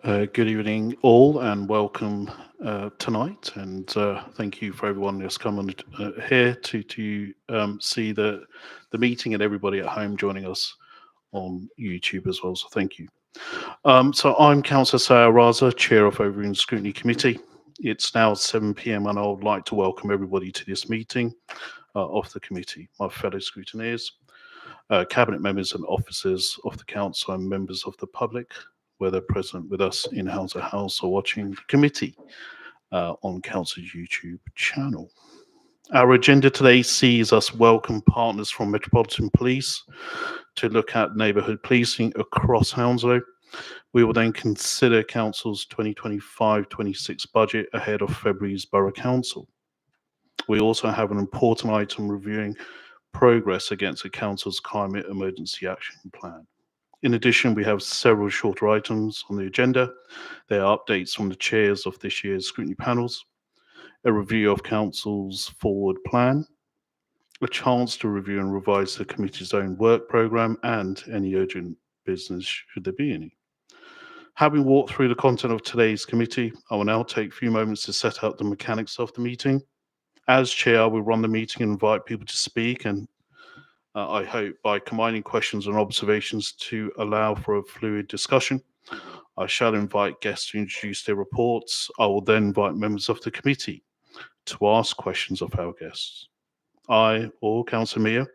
Good evening, all, and welcome tonight. And thank you for everyone that's come on here to see the meeting, and everybody at home joining us on YouTube as well. So thank you. So I'm Councillor Sayar Raza, Chair of Overview Scrutiny Committee. It's now 7 p.m. and I would like to welcome everybody to this meeting of the committee, my fellow scrutineers, cabinet members and officers of the council, and members of the public, whether present with us in House or watching the committee on Council's YouTube channel. Our agenda today sees us welcome partners from Metropolitan Police to look at neighbourhood policing across Hounslow. We will then consider Council's 2025-26 budget ahead of February's Borough Council. We also have an important item reviewing progress against the Council's Climate Emergency Action Plan. In addition, we have several shorter items on the agenda. There are updates from the chairs of this year's scrutiny panels, a review of Council's forward plan, a chance to review and revise the committee's own work programme, and any urgent business should there be any. Having walked through the content of today's committee, I will now take a few moments to set out the mechanics of the meeting. As chair, I will run the meeting and invite people to speak, and I hope by combining questions and observations to allow for a fluid discussion. I shall invite guests to introduce their reports. I will then invite members of the committee to ask questions of our guests. I, or Councillor Mia,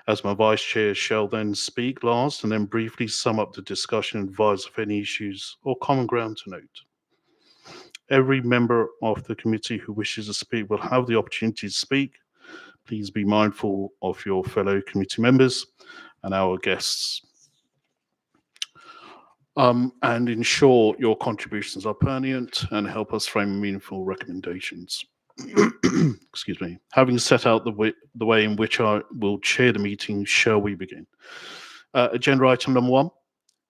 as my Vice Chair, shall then speak last and then briefly sum up the discussion and advise of any issues or common ground to note. Every member of the committee who wishes to speak will have the opportunity to speak. Please be mindful of your fellow committee members and our guests, and ensure your contributions are pertinent and help us frame meaningful recommendations. Excuse me. Having set out the way in which I will chair the meeting, shall we begin? Agenda item number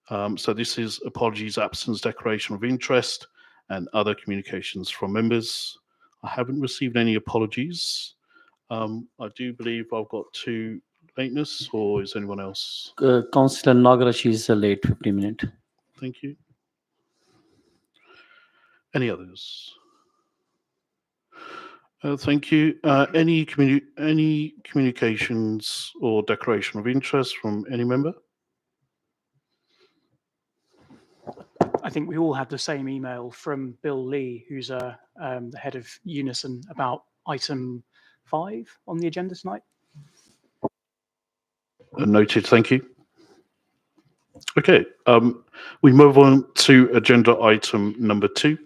1. So this is apologies, absence, declaration of interest, and other communications from members. I haven't received any apologies. I do believe I've got 2 lateness, or is anyone else? Councillor Nagarash is late 50 minutes. Thank you. Any others? Thank you. Any communications or declaration of interest from any member? I think we all had the same email from Bill Lee, who's the head of Unison, about item 5 on the agenda tonight. Noted, thank you. Okay, we move on to agenda item number 2.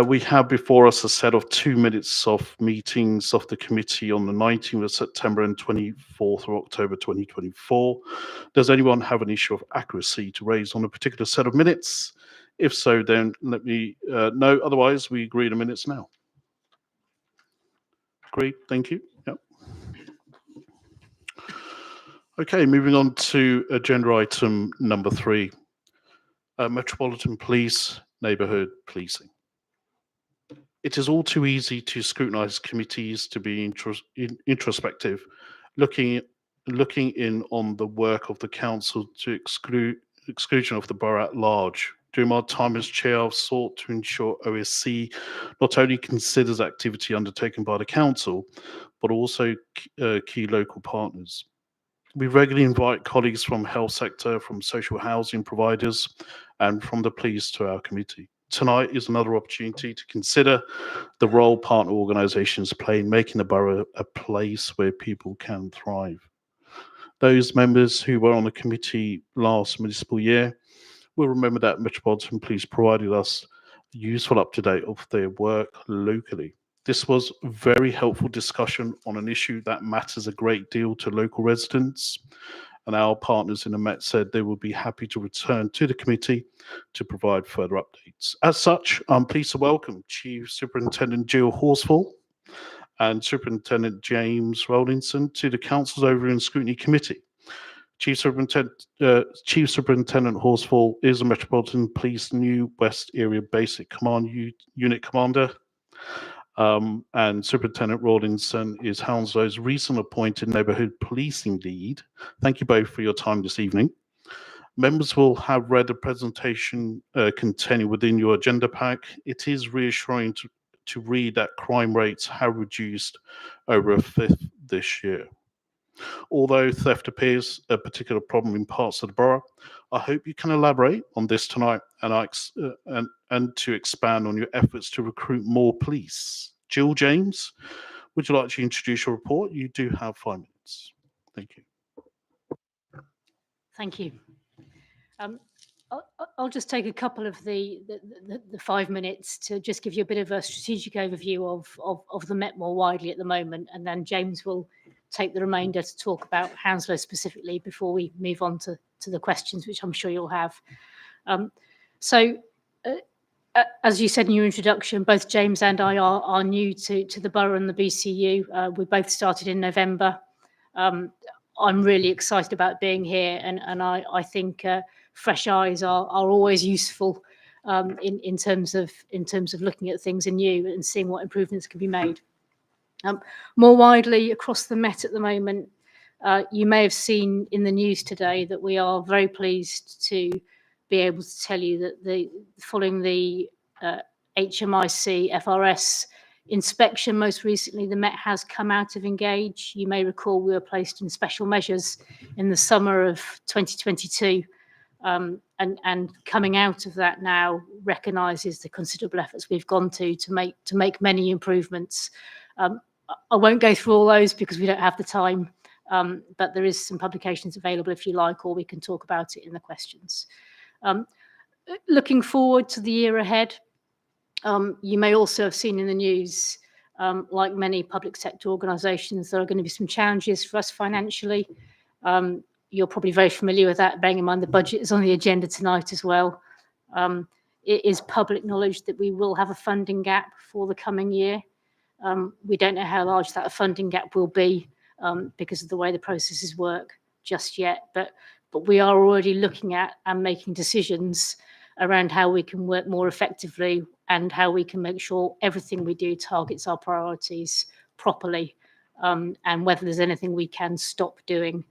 We have before us a set of 2 minutes of meetings of the committee on the 19th of September and 24th of October 2024. Does anyone have an issue of accuracy to raise on a particular set of minutes? If so, then let me know. Otherwise, we agree the minutes now. Agreed, thank you. Yep. Okay, moving on to agenda item number 3. Metropolitan Police, neighbourhood policing. It is all too easy to scrutinise committees to be introspective, looking in on the work of the council to exclusion of the borough at large. During my time as chair, I've sought to ensure OSC not only considers activity undertaken by the council, but also key local partners. We regularly invite colleagues from health sector, from social housing providers, and from the police to our committee. Tonight is another opportunity to consider the role partner organisations play in making the borough a place where people can thrive. Those members who were on the committee last municipal year will remember that Metropolitan Police provided us a useful up-to-date of their work locally. This was a very helpful discussion on an issue that matters a great deal to local residents, and our partners in the Met said they would be happy to return to the committee to provide further updates. As such, I'm pleased to welcome Chief Superintendent Jill Horsfall and Superintendent James Rowlinson to the Council's Overview and Scrutiny Committee. Chief Superintendent Horsfall is the Metropolitan Police New West Area Basic Command Unit Commander, and Superintendent Rawlinson is Hounslow's recent appointed neighbourhood policing lead. Thank you both for your time this evening. Members will have read the presentation contained within your agenda pack. It is reassuring to read that crime rates have reduced over a fifth this year. Although theft appears a particular problem in parts of the borough, I hope you can elaborate on this tonight and to expand on your efforts to recruit more police. Jill James, would you like to introduce your report? You do have 5 minutes. Thank you. Thank you. I'll just take a couple of the 5 minutes to just give you a bit of a strategic overview of the Met more widely at the moment, and then James will take the remainder to talk about Hounslow specifically before we move on to the questions, which I'm sure you'll have. As you said in your introduction, both James and I are new to the borough and the BCU. We both started in November. I'm really excited about being here, and I think fresh eyes are always useful in terms of looking at things anew and seeing what improvements can be made. More widely across the Met at the moment, you may have seen in the news today that we are very pleased to be able to tell you that following the HMIC FRS inspection most recently, the Met has come out of Engage. You may recall we were placed in special measures in the summer of 2022, and coming out of that now recognises the considerable efforts we've gone to make many improvements. I won't go through all those because we don't have the time, but there is some publications available if you like, or we can talk about it in the questions. Looking forward to the year ahead, you may also have seen in the news, like many public sector organisations, there are going to be some challenges for us financially. You're probably very familiar with that, bearing in mind the budget is on the agenda tonight as well. It is public knowledge that we will have a funding gap for the coming year. We don't know how large that funding gap will be because of the way the processes work just yet, but we are already looking at and making decisions around how we can work more effectively and how we can make sure everything we do targets our priorities properly, and whether there's anything we can stop doing.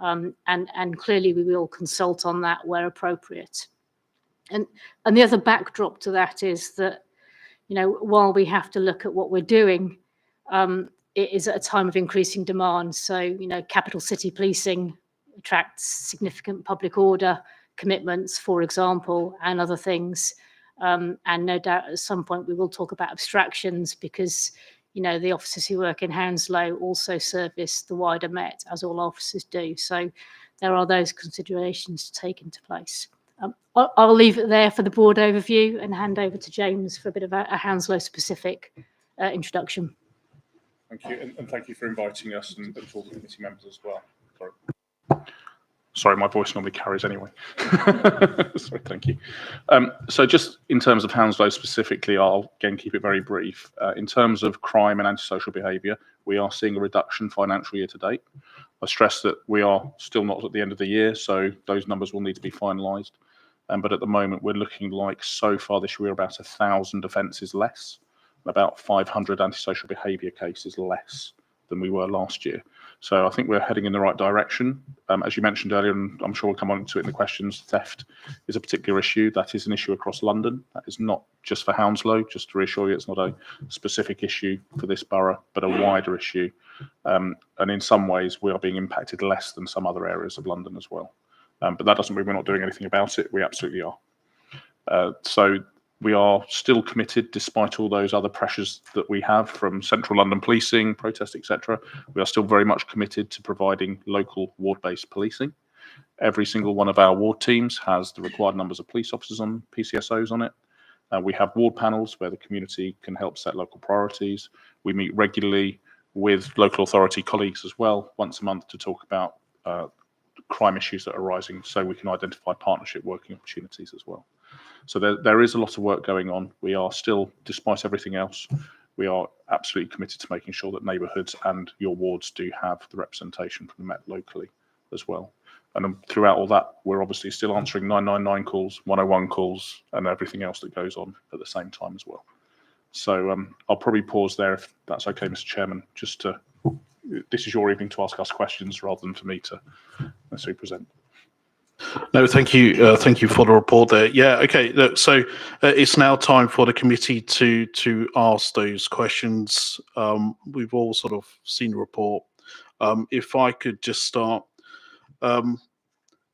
And clearly we will consult on that where appropriate. And the other backdrop to that is that, you know, while we have to look at what we're doing, it is at a time of increasing demand. So, you know, capital city policing attracts significant public order commitments, for example, and other things. And no doubt at some point we will talk about abstractions because, you know, the officers who work in Hounslow also service the wider Met, as all officers do. So there are those considerations to take into place. I'll leave it there for the board overview and hand over to James for a bit of a Hounslow-specific introduction. Thank you, and thank you for inviting us and to all the committee members as well. Sorry, my voice normally carries anyway. Sorry, thank you. So just in terms of Hounslow specifically, I'll again keep it very brief. In terms of crime and antisocial behaviour, we are seeing a reduction financial year to date. I stress that we are still not at the end of the year, so those numbers will need to be finalised. But at the moment, we're looking like so far this year about 1,000 offences less, about 500 antisocial behaviour cases less than we were last year. So I think we're heading in the right direction. As you mentioned earlier, and I'm sure we'll come on to it in the questions, theft is a particular issue. That is an issue across London. That is not just for Hounslow, just to reassure you, it's not a specific issue for this borough, but a wider issue. And in some ways, we are being impacted less than some other areas of London as well. But that doesn't mean we're not doing anything about it. We absolutely are. So we are still committed, despite all those other pressures that we have from central London policing, protest, etc. We are still very much committed to providing local ward-based policing. Every single one of our ward teams has the required numbers of police officers on, PCSOs on it. We have ward panels where the community can help set local priorities. We meet regularly with local authority colleagues as well, once a month, to talk about crime issues that are arising, so we can identify partnership working opportunities as well. So there is a lot of work going on. We are still, despite everything else, we are absolutely committed to making sure that neighbourhoods and your wards do have the representation from the Met locally as well. And throughout all that, we're obviously still answering 999 calls, 101 calls, and everything else that goes on at the same time as well. So I'll probably pause there if that's okay, Mr. Chairman, just to, this is your evening to ask us questions rather than for me to necessarily present. No, thank you. Thank you for the report there. Yeah, okay. Look, so it's now time for the committee to ask those questions. We've all sort of seen the report. If I could just start.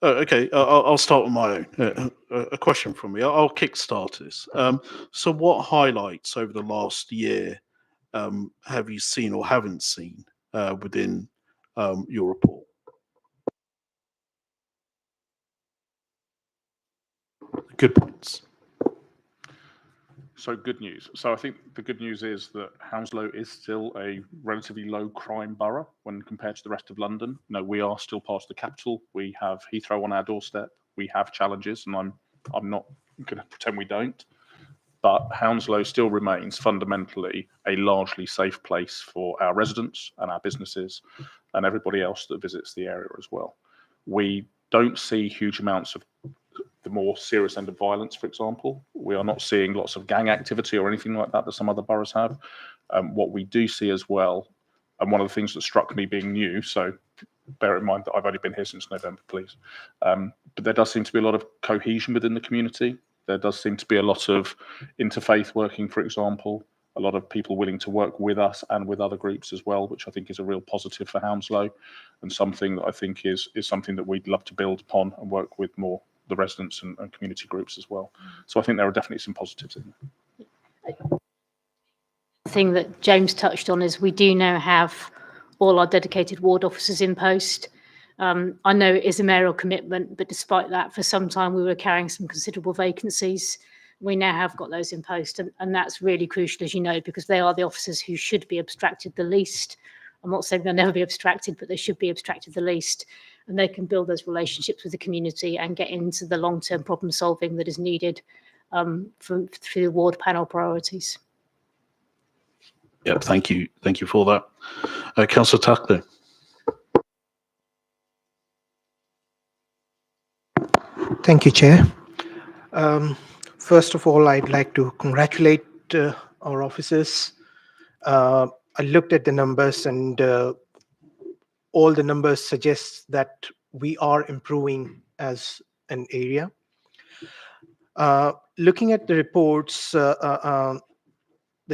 Okay, I'll start with my own. A question from me. I'll kickstart this. So, what highlights over the last year have you seen or haven't seen within your report? Good points. So good news. So I think the good news is that Hounslow is still a relatively low crime borough when compared to the rest of London. No, we are still part of the capital. We have Heathrow on our doorstep. We have challenges, and I'm not going to pretend we don't. But Hounslow still remains fundamentally a largely safe place for our residents and our businesses and everybody else that visits the area as well. We don't see huge amounts of the more serious end of violence, for example. We are not seeing lots of gang activity or anything like that that some other boroughs have. What we do see as well, and one of the things that struck me being new, so bear in mind that I've only been here since November, please, but there does seem to be a lot of cohesion within the community. There does seem to be a lot of interfaith working, for example, a lot of people willing to work with us and with other groups as well, which I think is a real positive for Hounslow, and something that I think is something that we'd love to build upon and work with more the residents and community groups as well. So I think there are definitely some positives in there. The thing that James touched on is we do now have all our dedicated ward officers in post. I know it is a mayoral commitment, but despite that, for some time we were carrying some considerable vacancies. We now have got those in post, and that's really crucial, as you know, because they are the officers who should be abstracted the least. I'm not saying they'll never be abstracted, but they should be abstracted the least. And they can build those relationships with the community and get into the long-term problem solving that is needed through the ward panel priorities. Yep, thank you. Thank you for that. Councillor Tuckler. Thank you, Chair. First of all, I'd like to congratulate our officers. I looked at the numbers, and all the numbers suggest that we are improving as an area. Looking at the reports, the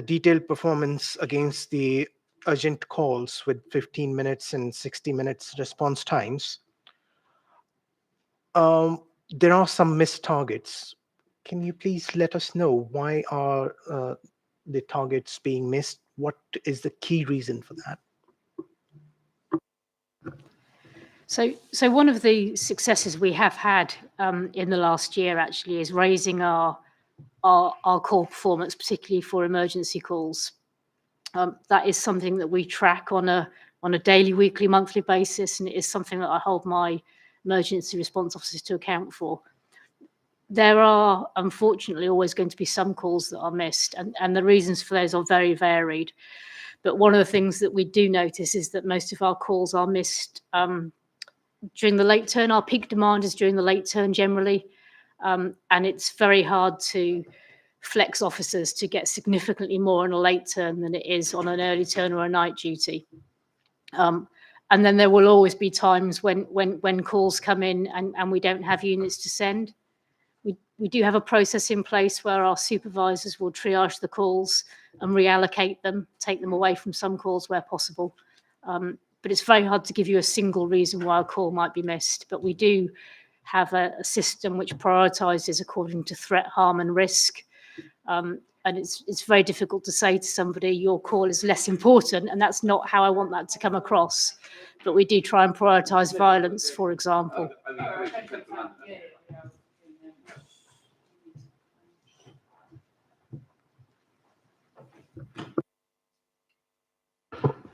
detailed performance against the urgent calls with 15 minutes and 60 minutes response times, there are some missed targets. Can you please let us know why are the targets being missed? What is the key reason for that? So one of the successes we have had in the last year actually is raising our call performance, particularly for emergency calls. That is something that we track on a daily, weekly, monthly basis, and it is something that I hold my emergency response officers to account for. There are unfortunately always going to be some calls that are missed, and the reasons for those are very varied. But one of the things that we do notice is that most of our calls are missed during the late turn. Our peak demand is during the late turn generally, and it's very hard to flex officers to get significantly more on a late turn than it is on an early turn or a night duty. And then there will always be times when calls come in and we don't have units to send. We do have a process in place where our supervisors will triage the calls and reallocate them, take them away from some calls where possible. But it's very hard to give you a single reason why a call might be missed. But we do have a system which prioritises according to threat, harm and risk. And it's very difficult to say to somebody, your call is less important, and that's not how I want that to come across. But we do try and prioritise violence, for example.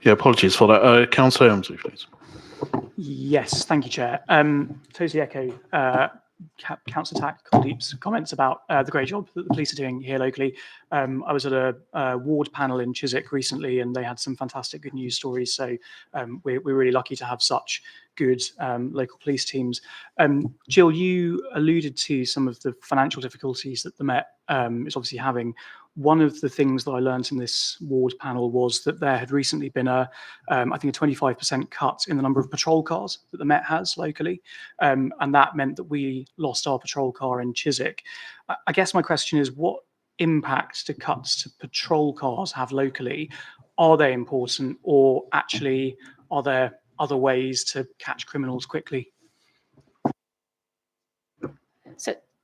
Yeah, apologies for that. Councillor Elmsley, please. Yes, thank you, Chair. Totally echo Councillor Kuldeep's comments about the great job that the police are doing here locally. I was at a ward panel in Chiswick recently, and they had some fantastic good news stories. So we're really lucky to have such good local police teams. Jill, you alluded to some of the financial difficulties that the Met is obviously having. One of the things that I learned in this ward panel was that there had recently been I think a 25% cut in the number of patrol cars that the Met has locally. And that meant that we lost our patrol car in Chiswick. I guess my question is, what impact do cuts to patrol cars have locally? Are they important, or actually are there other ways to catch criminals quickly?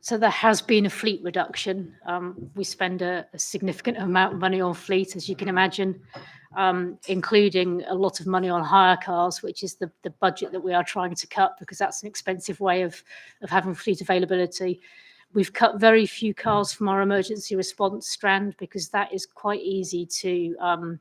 So there has been a fleet reduction. We spend a significant amount of money on fleet, as you can imagine, including a lot of money on hire cars, which is the budget that we are trying to cut, because that's an expensive way of having fleet availability. We've cut very few cars from our emergency response strand, because that is quite easy to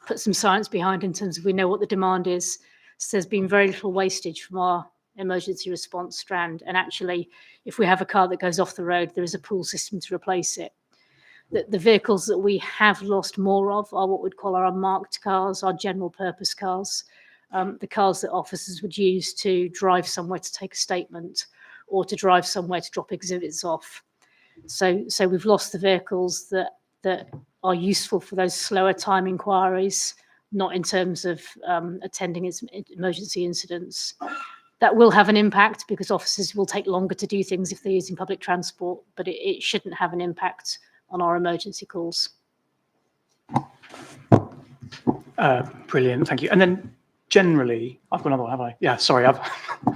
put some science behind in terms of we know what the demand is. So there's been very little wastage from our emergency response strand. And actually, if we have a car that goes off the road, there is a pool system to replace it. The vehicles that we have lost more of are what we'd call our unmarked cars, our general purpose cars, the cars that officers would use to drive somewhere to take a statement or to drive somewhere to drop exhibits off. So we've lost the vehicles that are useful for those slower time inquiries, not in terms of attending emergency incidents. That will have an impact, because officers will take longer to do things if they're using public transport, but it shouldn't have an impact on our emergency calls. Brilliant, thank you. And then generally, I've got another one, have I? Yeah, sorry, I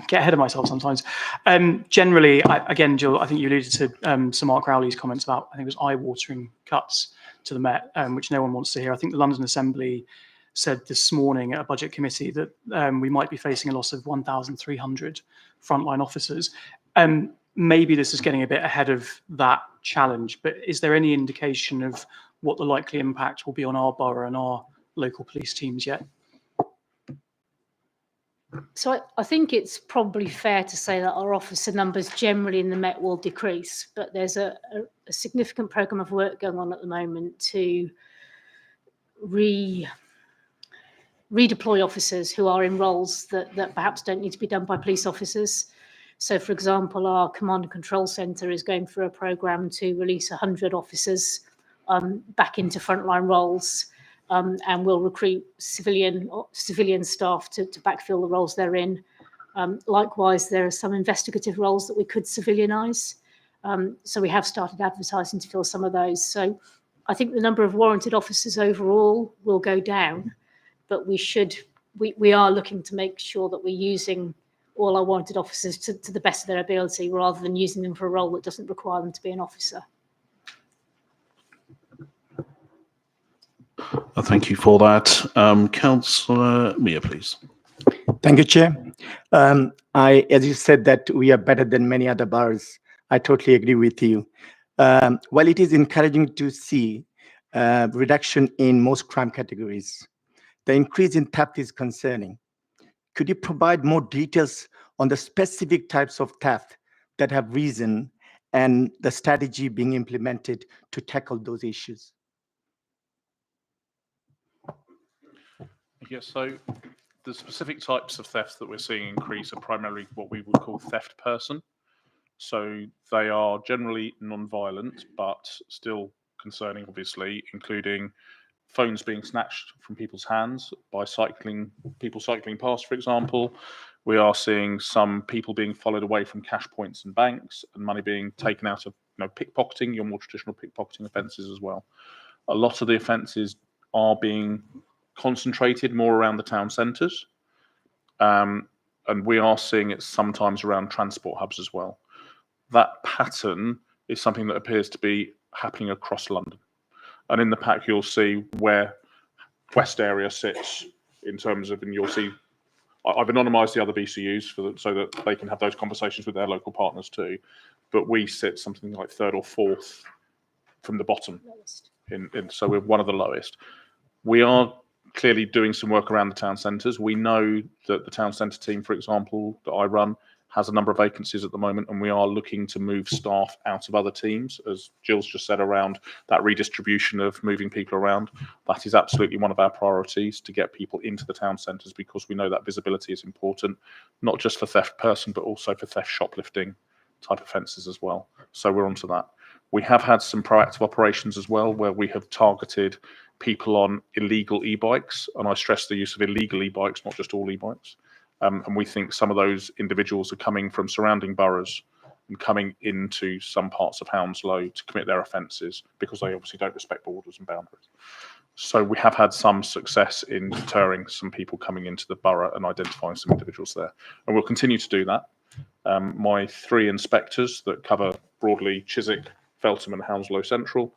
get ahead of myself sometimes. Generally, again, Jill, I think you alluded to Sir Mark Rowley's comments about, I think it was eye-watering cuts to the Met, which no one wants to hear. I think the London Assembly said this morning at a budget committee that we might be facing a loss of 1,300 frontline officers. Maybe this is getting a bit ahead of that challenge, but is there any indication of what the likely impact will be on our borough and our local police teams yet? So I think it's probably fair to say that our officer numbers generally in the Met will decrease, but there's a significant programme of work going on at the moment to redeploy officers who are in roles that perhaps don't need to be done by police officers. So, for example, our Command and Control Centre is going through a programme to release 100 officers back into frontline roles, and we'll recruit civilian staff to backfill the roles they're in. Likewise, there are some investigative roles that we could civilianise. So we have started advertising to fill some of those. So I think the number of warranted officers overall will go down, but we are looking to make sure that we're using all our warranted officers to the best of their ability, rather than using them for a role that doesn't require them to be an officer. Thank you for that. Councillor Mia, please. Thank you, Chair. As you said, that we are better than many other boroughs, I totally agree with you. While it is encouraging to see reduction in most crime categories, the increase in theft is concerning. Could you provide more details on the specific types of theft that have risen and the strategy being implemented to tackle those issues? Yes, so the specific types of thefts that we're seeing increase are primarily what we would call theft person. So they are generally non-violent, but still concerning, obviously, including phones being snatched from people's hands by people cycling past, for example. We are seeing some people being followed away from cash points and banks, and money being taken out of pickpocketing, your more traditional pickpocketing offences as well. A lot of the offences are being concentrated more around the town centres, and we are seeing it sometimes around transport hubs as well. That pattern is something that appears to be happening across London. And in the pack, you'll see where West area sits in terms of, and you'll see, I've anonymised the other BCUs so that they can have those conversations with their local partners too. But we sit something like third or fourth from the bottom, so we're one of the lowest. We are clearly doing some work around the town centres. We know that the town centre team, for example, that I run, has a number of vacancies at the moment, and we are looking to move staff out of other teams, as Jill's just said, around that redistribution of moving people around. That is absolutely one of our priorities, to get people into the town centres, because we know that visibility is important, not just for theft person, but also for theft shoplifting type offences as well. So we're onto that. We have had some proactive operations as well, where we have targeted people on illegal e-bikes, and I stress the use of illegal e-bikes, not just all e-bikes. And we think some of those individuals are coming from surrounding boroughs and coming into some parts of Hounslow to commit their offences because they obviously don't respect borders and boundaries. So we have had some success in deterring some people coming into the borough and identifying some individuals there. And we'll continue to do that. My 3 inspectors that cover broadly Chiswick, Feltham and Hounslow Central,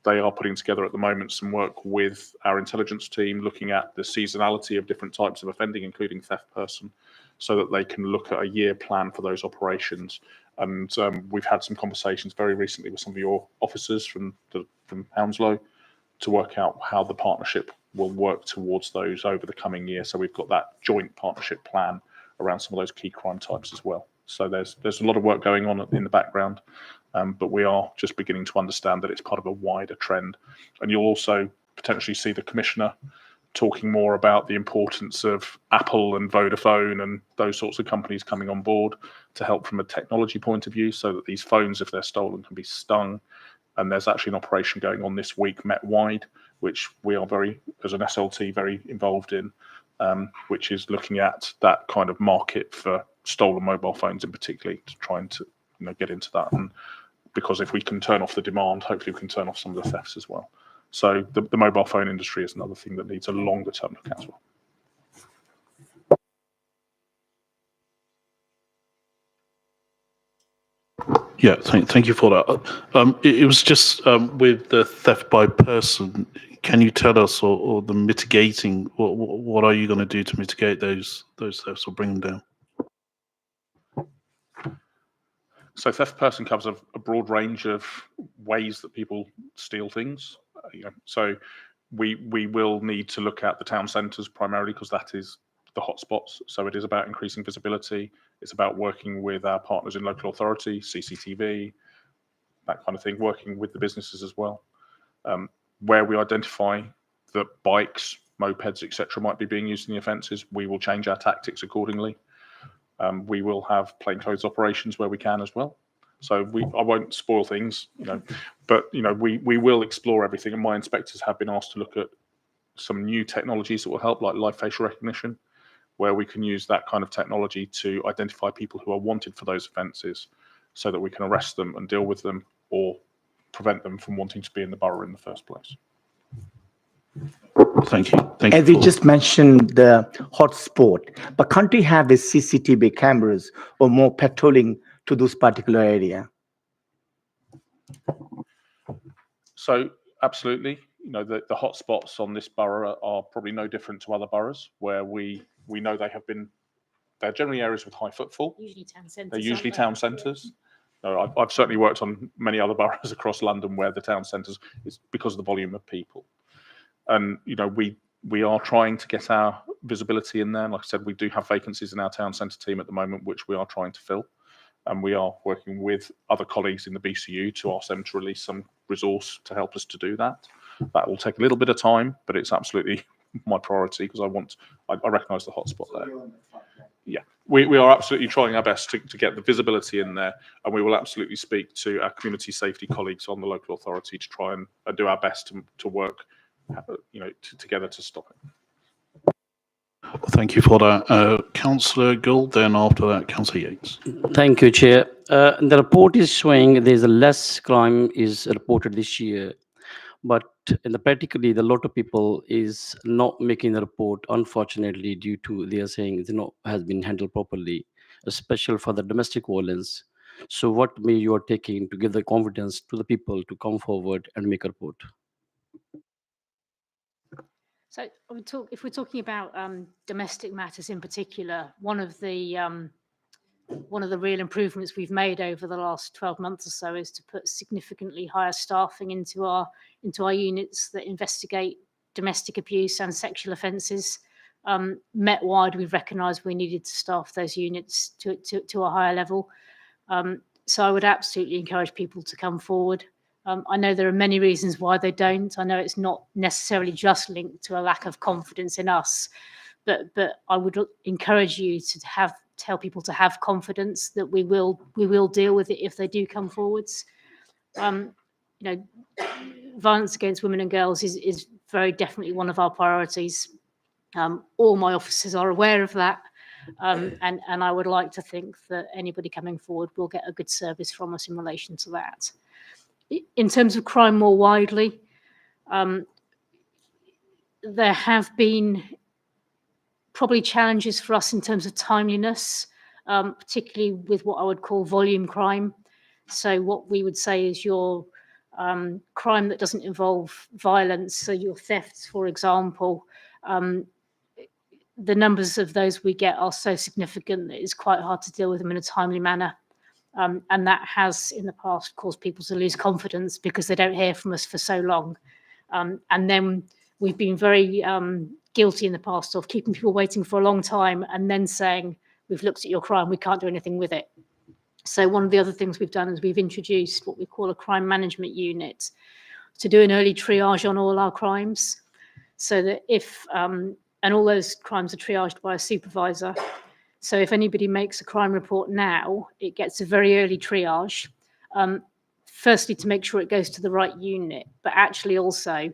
they are putting together at the moment some work with our intelligence team, looking at the seasonality of different types of offending, including theft person, so that they can look at a year plan for those operations. And we've had some conversations very recently with some of your officers from Hounslow to work out how the partnership will work towards those over the coming year. So we've got that joint partnership plan around some of those key crime types as well. So there's a lot of work going on in the background, but we are just beginning to understand that it's part of a wider trend. And you'll also potentially see the Commissioner talking more about the importance of Apple and Vodafone and those sorts of companies coming on board to help from a technology point of view, so that these phones, if they're stolen, can be stung. And there's actually an operation going on this week, Met Wide, which we are as an SLT, very involved in, which is looking at that kind of market for stolen mobile phones in particular, to try and get into that. And because if we can turn off the demand, hopefully we can turn off some of the thefts as well. So the mobile phone industry is another thing that needs a longer term look at as well. Yeah, thank you for that. It was just with the theft by person. Can you tell us, or the mitigating? What are you going to do to mitigate those thefts or bring them down? So theft person covers a broad range of ways that people steal things. So we will need to look at the town centres primarily, because that is the hotspots. So it is about increasing visibility. It's about working with our partners in local authority, CCTV, that kind of thing, working with the businesses as well. Where we identify that bikes, mopeds, etc., might be being used in the offences, we will change our tactics accordingly. We will have plainclothes operations where we can as well. So I won't spoil things, but we will explore everything. And my inspectors have been asked to look at some new technologies that will help, like live facial recognition, where we can use that kind of technology to identify people who are wanted for those offences, so that we can arrest them and deal with them, or prevent them from wanting to be in the borough in the first place. Thank you. As you just mentioned, the hotspot, but can't we have a CCTV cameras or more patrolling to those particular area? So absolutely, the hotspots on this borough are probably no different to other boroughs, where we know they're generally areas with high footfall. Usually town centres. They're usually town centres. I've certainly worked on many other boroughs across London where the town centres is because of the volume of people. And we are trying to get our visibility in there. Like I said, we do have vacancies in our town centre team at the moment, which we are trying to fill. And we are working with other colleagues in the BCU to ask them to release some resource to help us to do that. That will take a little bit of time, but it's absolutely my priority, because I recognise the hotspot there. Yeah, we are absolutely trying our best to get the visibility in there, and we will absolutely speak to our community safety colleagues on the local authority to try and do our best to work together to stop it. Thank you for that. Councillor Gould, then after that, Councillor Yates. Thank you, Chair. The report is showing there's a less crime is reported this year, but practically a lot of people is not making the report, unfortunately, due to they are saying it's not has been handled properly, especially for the domestic violence. So what may you are taking to give the confidence to the people to come forward and make a report? So if we're talking about domestic matters in particular, one of the real improvements we've made over the last 12 months or so is to put significantly higher staffing into our units that investigate domestic abuse and sexual offences. Met wide, we've recognised we needed to staff those units to a higher level. So I would absolutely encourage people to come forward. I know there are many reasons why they don't. I know it's not necessarily just linked to a lack of confidence in us, but I would encourage you to tell people to have confidence that we will deal with it if they do come forwards. You know, violence against women and girls is very definitely one of our priorities. All my officers are aware of that. And I would like to think that anybody coming forward will get a good service from us in relation to that. In terms of crime more widely, there have been probably challenges for us in terms of timeliness, particularly with what I would call volume crime. So what we would say is your crime that doesn't involve violence, so your thefts, for example, the numbers of those we get are so significant that it's quite hard to deal with them in a timely manner. And that has in the past caused people to lose confidence because they don't hear from us for so long. And then we've been very guilty in the past of keeping people waiting for a long time and then saying, we've looked at your crime, we can't do anything with it. So one of the other things we've done is we've introduced what we call a crime management unit to do an early triage on all our crimes, so that if, and all those crimes are triaged by a supervisor. So if anybody makes a crime report now, it gets a very early triage, firstly to make sure it goes to the right unit, but actually also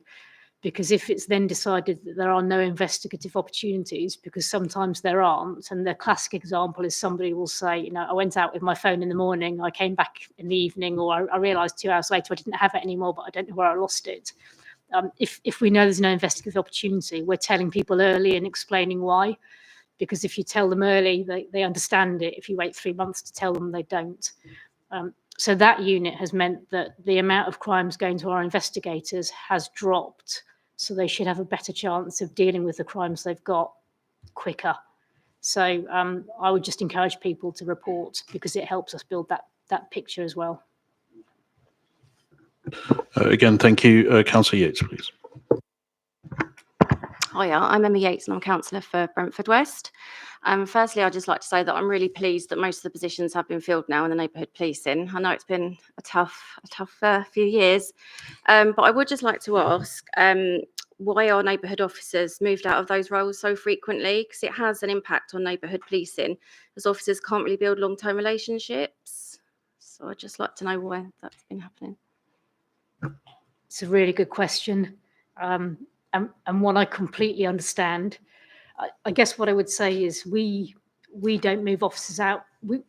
because if it's then decided that there are no investigative opportunities, because sometimes there aren't, and the classic example is somebody will say, you know, I went out with my phone in the morning, I came back in the evening, or I realised 2 hours later I didn't have it anymore, but I don't know where I lost it. If we know there's no investigative opportunity, we're telling people early and explaining why, because if you tell them early, they understand it. If you wait 3 months to tell them, they don't. So that unit has meant that the amount of crimes going to our investigators has dropped. So they should have a better chance of dealing with the crimes they've got quicker. So I would just encourage people to report because it helps us build that picture as well. Again, thank you. Councillor Yates, please. Hiya, I'm Emma Yates and I'm councillor for Brentford West. Firstly, I'd just like to say that I'm really pleased that most of the positions have been filled now in the neighbourhood policing. I know it's been a tough few years, but I would just like to ask why are neighbourhood officers moved out of those roles so frequently? Because it has an impact on neighbourhood policing, as officers can't really build long-term relationships. So I'd just like to know why that's been happening. It's a really good question. And one I completely understand. I guess what I would say is we don't move officers out. We,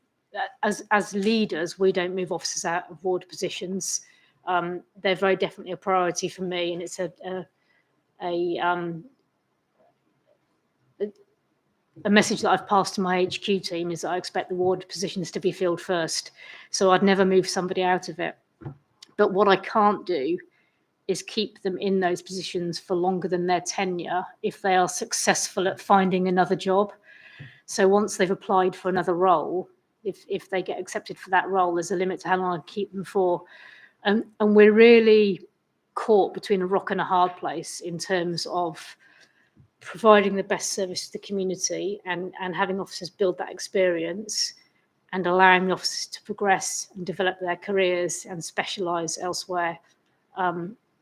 as leaders, we don't move officers out of ward positions. They're very definitely a priority for me, and it's a message that I've passed to my HQ team is that I expect the ward positions to be filled first. So I'd never move somebody out of it. But what I can't do is keep them in those positions for longer than their tenure if they are successful at finding another job. So once they've applied for another role, if they get accepted for that role, there's a limit to how long I keep them for. And we're really caught between a rock and a hard place in terms of providing the best service to the community and having officers build that experience and allowing the officers to progress and develop their careers and specialise elsewhere.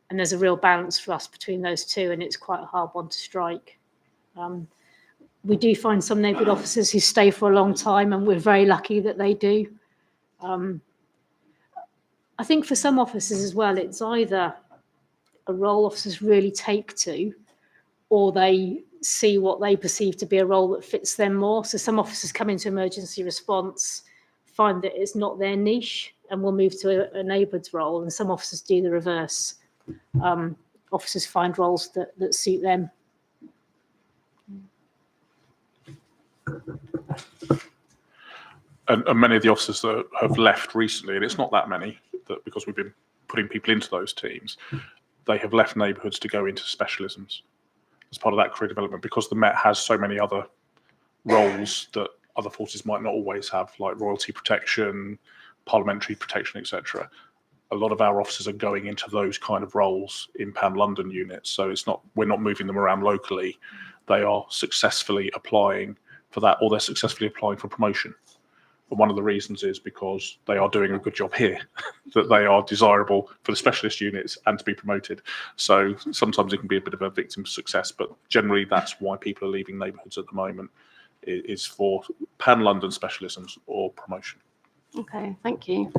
And there's a real balance for us between those two, and it's quite a hard one to strike. We do find some neighbourhood officers who stay for a long time, and we're very lucky that they do. I think for some officers as well, it's either a role officers really take to, or they see what they perceive to be a role that fits them more. So some officers come into emergency response, find that it's not their niche, and will move to a neighbourhood's role, and some officers do the reverse. Officers find roles that suit them. And many of the officers that have left recently, and it's not that many, that because we've been putting people into those teams, they have left neighbourhoods to go into specialisms as part of that career development, because the Met has so many other roles that other forces might not always have, like royalty protection, parliamentary protection, etc. A lot of our officers are going into those kind of roles in Pan London units. So we're not moving them around locally. They are successfully applying for that, or they're successfully applying for promotion. And one of the reasons is because they are doing a good job here, that they are desirable for the specialist units and to be promoted. So sometimes it can be a bit of a victim of success, but generally that's why people are leaving neighbourhoods at the moment, is for Pan London specialisms or promotion. Okay, thank you.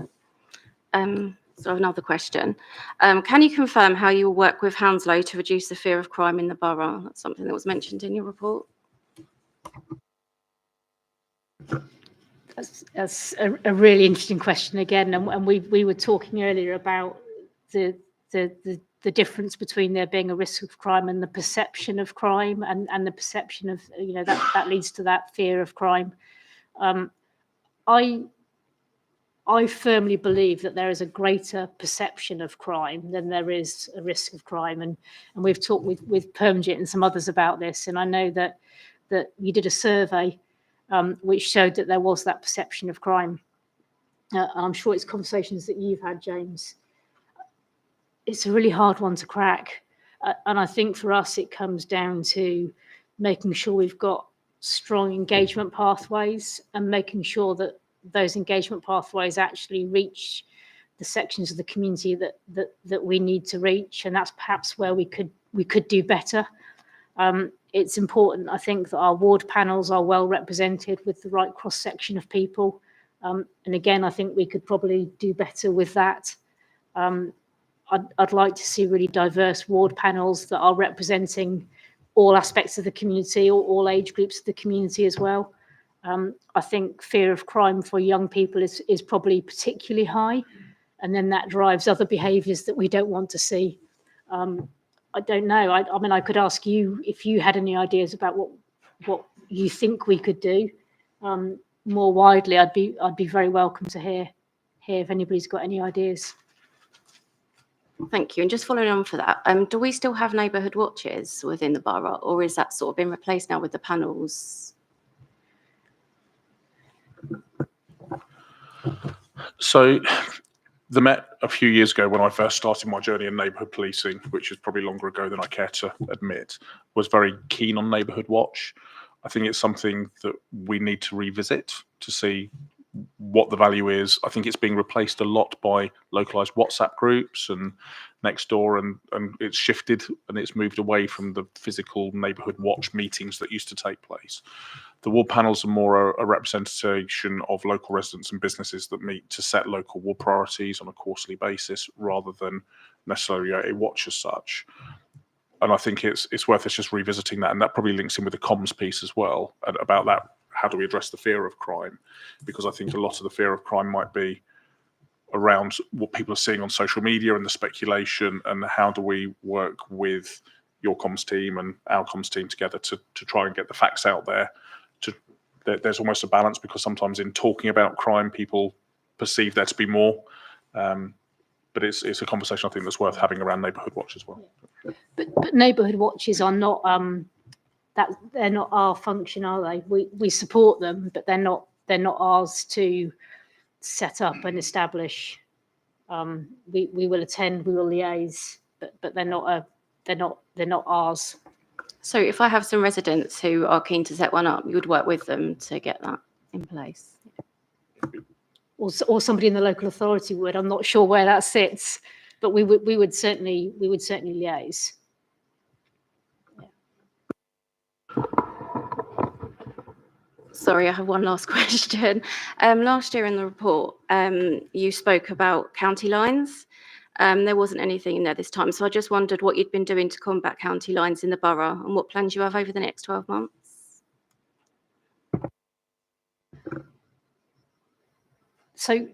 So another question. Can you confirm how you will work with Hounslow to reduce the fear of crime in the borough? That's something that was mentioned in your report. That's a really interesting question again, and we were talking earlier about the difference between there being a risk of crime and the perception of crime, and the perception of, you know, that leads to that fear of crime. I firmly believe that there is a greater perception of crime than there is a risk of crime, and we've talked with Permjit and some others about this, and I know that you did a survey which showed that there was that perception of crime. I'm sure it's conversations that you've had, James. It's a really hard one to crack. And I think for us, it comes down to making sure we've got strong engagement pathways and making sure that those engagement pathways actually reach the sections of the community that we need to reach. And that's perhaps where we could do better. It's important, I think, that our ward panels are well represented with the right cross-section of people. And again, I think we could probably do better with that. I'd like to see really diverse ward panels that are representing all aspects of the community, or all age groups of the community as well. I think fear of crime for young people is probably particularly high, and then that drives other behaviours that we don't want to see. I don't know. I mean, I could ask you if you had any ideas about what you think we could do more widely. I'd be very welcome to hear if anybody's got any ideas. Thank you. And just following on for that, do we still have neighbourhood watches within the borough, or is that sort of been replaced now with the panels? So the Met a few years ago, when I first started my journey in neighbourhood policing, which is probably longer ago than I care to admit, was very keen on neighbourhood watch. I think it's something that we need to revisit to see what the value is. I think it's being replaced a lot by localized WhatsApp groups and Nextdoor, and it's shifted and it's moved away from the physical neighbourhood watch meetings that used to take place. The ward panels are more a representation of local residents and businesses that meet to set local ward priorities on a quarterly basis, rather than necessarily a watch as such. And I think it's worth us just revisiting that, and that probably links in with the comms piece as well, about that. How do we address the fear of crime? Because I think a lot of the fear of crime might be around what people are seeing on social media and the speculation, and how do we work with your comms team and our comms team together to try and get the facts out there. There's almost a balance, because sometimes in talking about crime, people perceive there to be more. But it's a conversation I think that's worth having around neighbourhood watch as well. But neighbourhood watches are not they're not our function, are they? We support them, but they're not ours to set up and establish. We will attend, we will liaise, but they're not ours. So if I have some residents who are keen to set one up, you would work with them to get that in place? Or somebody in the local authority would. I'm not sure where that sits, but we would certainly liaise. Sorry, I have one last question. Last year in the report, you spoke about county lines. There wasn't anything in there this time, so I just wondered what you'd been doing to combat county lines in the borough, and what plans you have over the next 12 months. So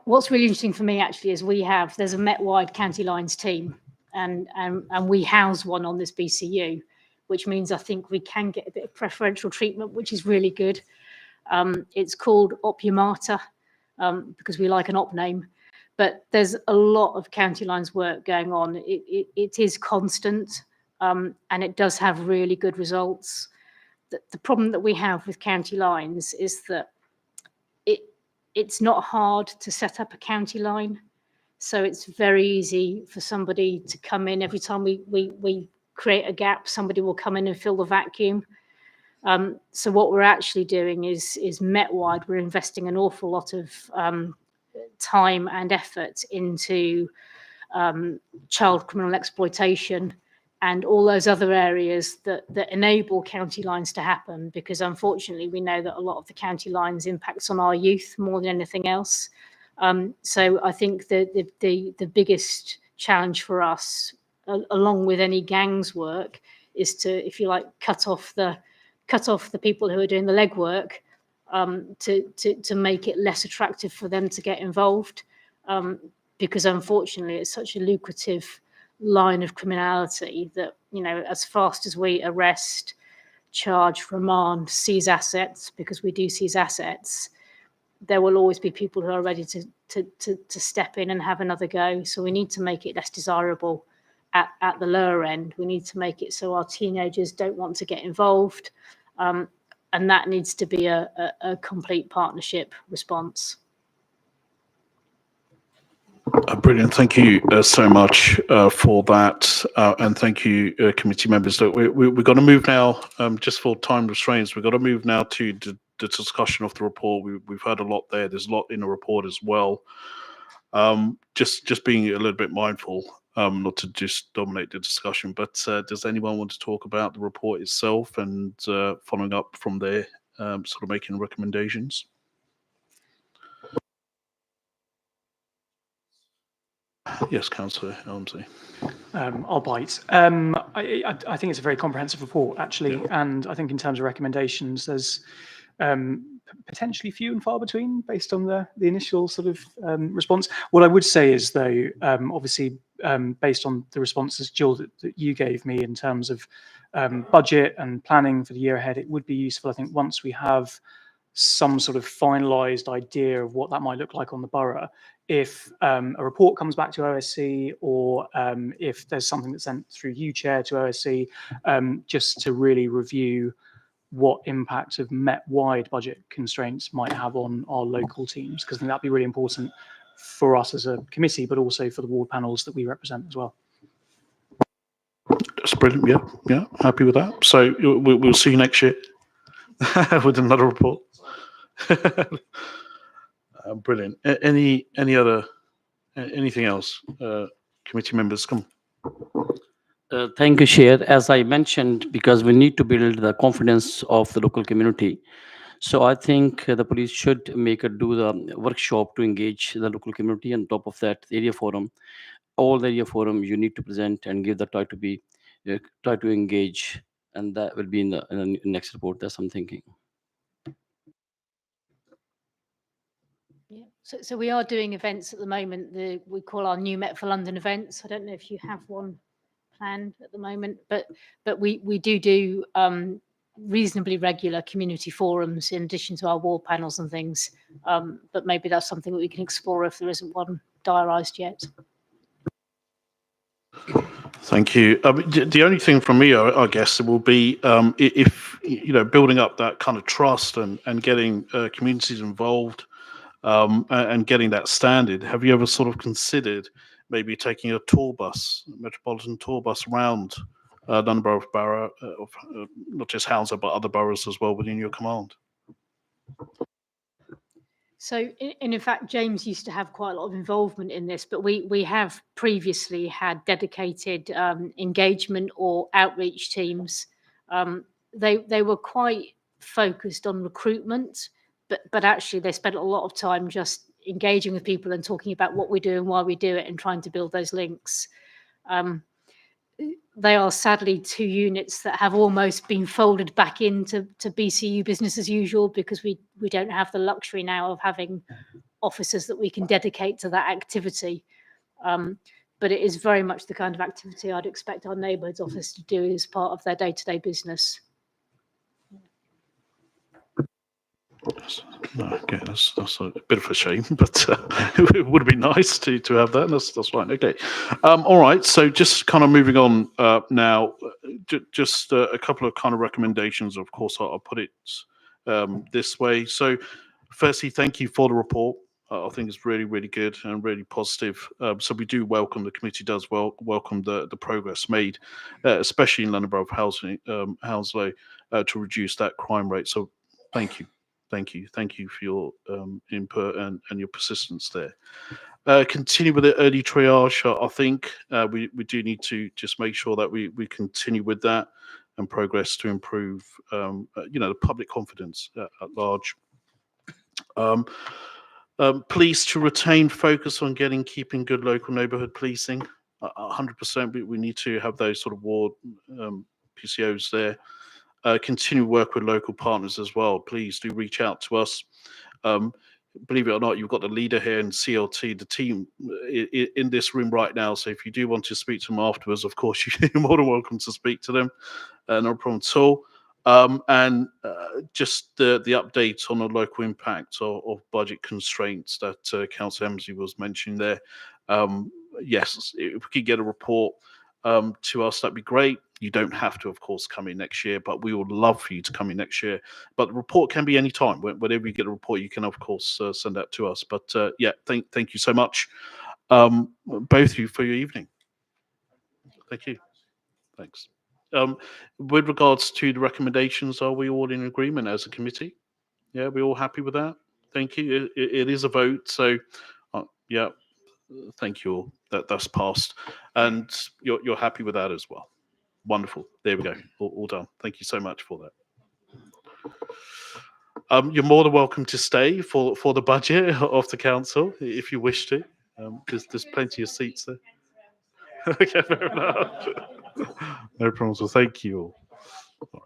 what's really interesting for me actually is there's a Met-wide county lines team, and we house one on this BCU, which means I think we can get a bit of preferential treatment, which is really good. It's called Opumata, because we like an op name, but there's a lot of county lines work going on. It is constant, and it does have really good results. The problem that we have with county lines is that it's not hard to set up a county line. So it's very easy for somebody to come in. Every time we create a gap, somebody will come in and fill the vacuum. So what we're actually doing is Met-wide, we're investing an awful lot of time and effort into child criminal exploitation and all those other areas that enable county lines to happen, because unfortunately we know that a lot of the county lines impacts on our youth more than anything else. So I think the biggest challenge for us, along with any gangs work, is to, if you like, cut off the people who are doing the legwork, to make it less attractive for them to get involved, because unfortunately it's such a lucrative line of criminality that, you know, as fast as we arrest, charge, remand, seize assets, because we do seize assets, there will always be people who are ready to step in and have another go. So we need to make it less desirable at the lower end. We need to make it so our teenagers don't want to get involved, and that needs to be a complete partnership response. Brilliant. Thank you so much for that. And thank you, committee members. Look, we've got to move now, just for time restraints, we've got to move now to the discussion of the report. We've heard a lot there. There's a lot in the report as well. Just being a little bit mindful, not to just dominate the discussion, but does anyone want to talk about the report itself and following up from there, sort of making recommendations? Yes, Councillor Elmsey. I'll bite. I think it's a very comprehensive report, actually, and I think in terms of recommendations, there's potentially few and far between based on the initial sort of response. What I would say is, though, obviously, based on the responses, Jill, that you gave me in terms of budget and planning for the year ahead, it would be useful, I think, once we have some sort of finalised idea of what that might look like on the borough, if a report comes back to OSC, or if there's something that's sent through you, Chair, to OSC, just to really review what impact of Met-wide budget constraints might have on our local teams, because I think that'd be really important for us as a committee, but also for the ward panels that we represent as well. That's brilliant. Yeah, happy with that. So we'll see you next year with another report. Brilliant. Anything else? Committee members, come. Thank you, Chair. As I mentioned, because we need to build the confidence of the local community. So I think the police should do the workshop to engage the local community. On top of that, the area forum, all the area forum, you need to present and give the try to engage, and that will be in the next report. That's what I'm thinking. Yeah. So we are doing events at the moment. We call our New Met for London events. I don't know if you have one planned at the moment, but we do reasonably regular community forums in addition to our ward panels and things. But maybe that's something that we can explore if there isn't one diarised yet. Thank you. The only thing from me, I guess, will be if building up that kind of trust and getting communities involved, and getting that standard. Have you ever sort of considered maybe taking a metropolitan tour bus around London Borough, not just Hounslow, but other boroughs as well within your command? So, in fact, James used to have quite a lot of involvement in this, but we have previously had dedicated engagement or outreach teams. They were quite focused on recruitment, but actually they spent a lot of time just engaging with people and talking about what we do and why we do it and trying to build those links. They are sadly two units that have almost been folded back into BCU business as usual, because we don't have the luxury now of having officers that we can dedicate to that activity. But it is very much the kind of activity I'd expect our neighbourhoods office to do as part of their day-to-day business. Okay, that's a bit of a shame, but it would have been nice to have that. That's fine. Okay, all right. So just kind of moving on now, just a couple of kind of recommendations. Of course, I'll put it this way. So, firstly, thank you for the report. I think it's really, really good and really positive. So we do welcome, the committee does welcome the progress made, especially in London Borough of Hounslow, to reduce that crime rate. So thank you. Thank you for your input and your persistence there. Continue with the early triage. I think we do need to just make sure that we continue with that and progress to improve, the public confidence at large. Police to retain focus on keeping good local neighbourhood policing. 100%. We need to have those sort of ward PCOs there. Continue work with local partners as well. Please do reach out to us. Believe it or not, you've got the leader here in CLT, the team in this room right now. So if you do want to speak to them afterwards, of course, you're more than welcome to speak to them. No problem at all. And just the update on the local impact of budget constraints that Councillor Emsley was mentioning there. Yes, if we could get a report to us, that'd be great. You don't have to, of course, come in next year, but we would love for you to come in next year. But the report can be any time. Whenever you get a report, you can, of course, send that to us. But yeah, thank you so much, both of you, for your evening. Thank you. Thanks. With regards to the recommendations, are we all in agreement as a committee? Yeah, we all happy with that? Thank you. It is a vote, so yeah, thank you all. That's passed, and you're happy with that as well. Wonderful. There we go. All done. Thank you so much for that. You're more than welcome to stay for the budget of the council if you wish to. There's plenty of seats there. Okay, fair enough. No problems. Well, thank you all. All right.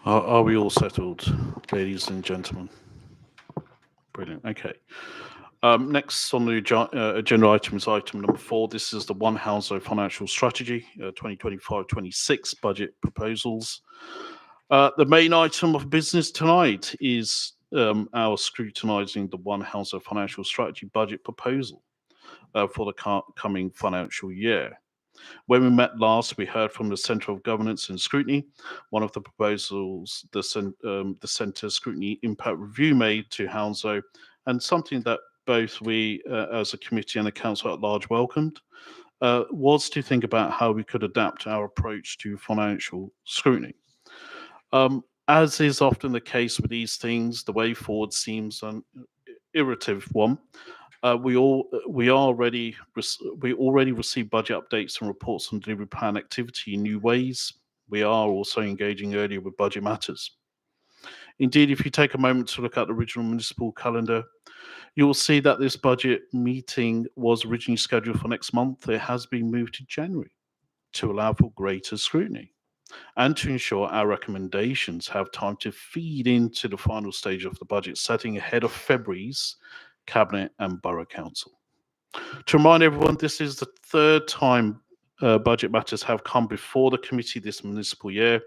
Are we all settled, ladies and gentlemen? Brilliant. Okay. Next on the agenda item is item number 4. This is the One Hounslow Financial Strategy 2025-26 budget proposals. The main item of business tonight is our scrutinising the One Hounslow Financial Strategy budget proposal for the coming financial year. When we met last, we heard from the Centre of Governance and Scrutiny, one of the proposals the Centre Scrutiny Impact Review made to Hounslow, and something that both we as a committee and the council at large welcomed, was to think about how we could adapt our approach to financial scrutiny. As is often the case with these things, the way forward seems an iterative one. We already receive budget updates and reports on delivery plan activity in new ways. We are also engaging earlier with budget matters. Indeed, if you take a moment to look at the original municipal calendar, you will see that this budget meeting was originally scheduled for next month. It has been moved to January to allow for greater scrutiny and to ensure our recommendations have time to feed into the final stage of the budget setting ahead of February's Cabinet and Borough Council. To remind everyone, this is the third time budget matters have come before the committee this municipal year.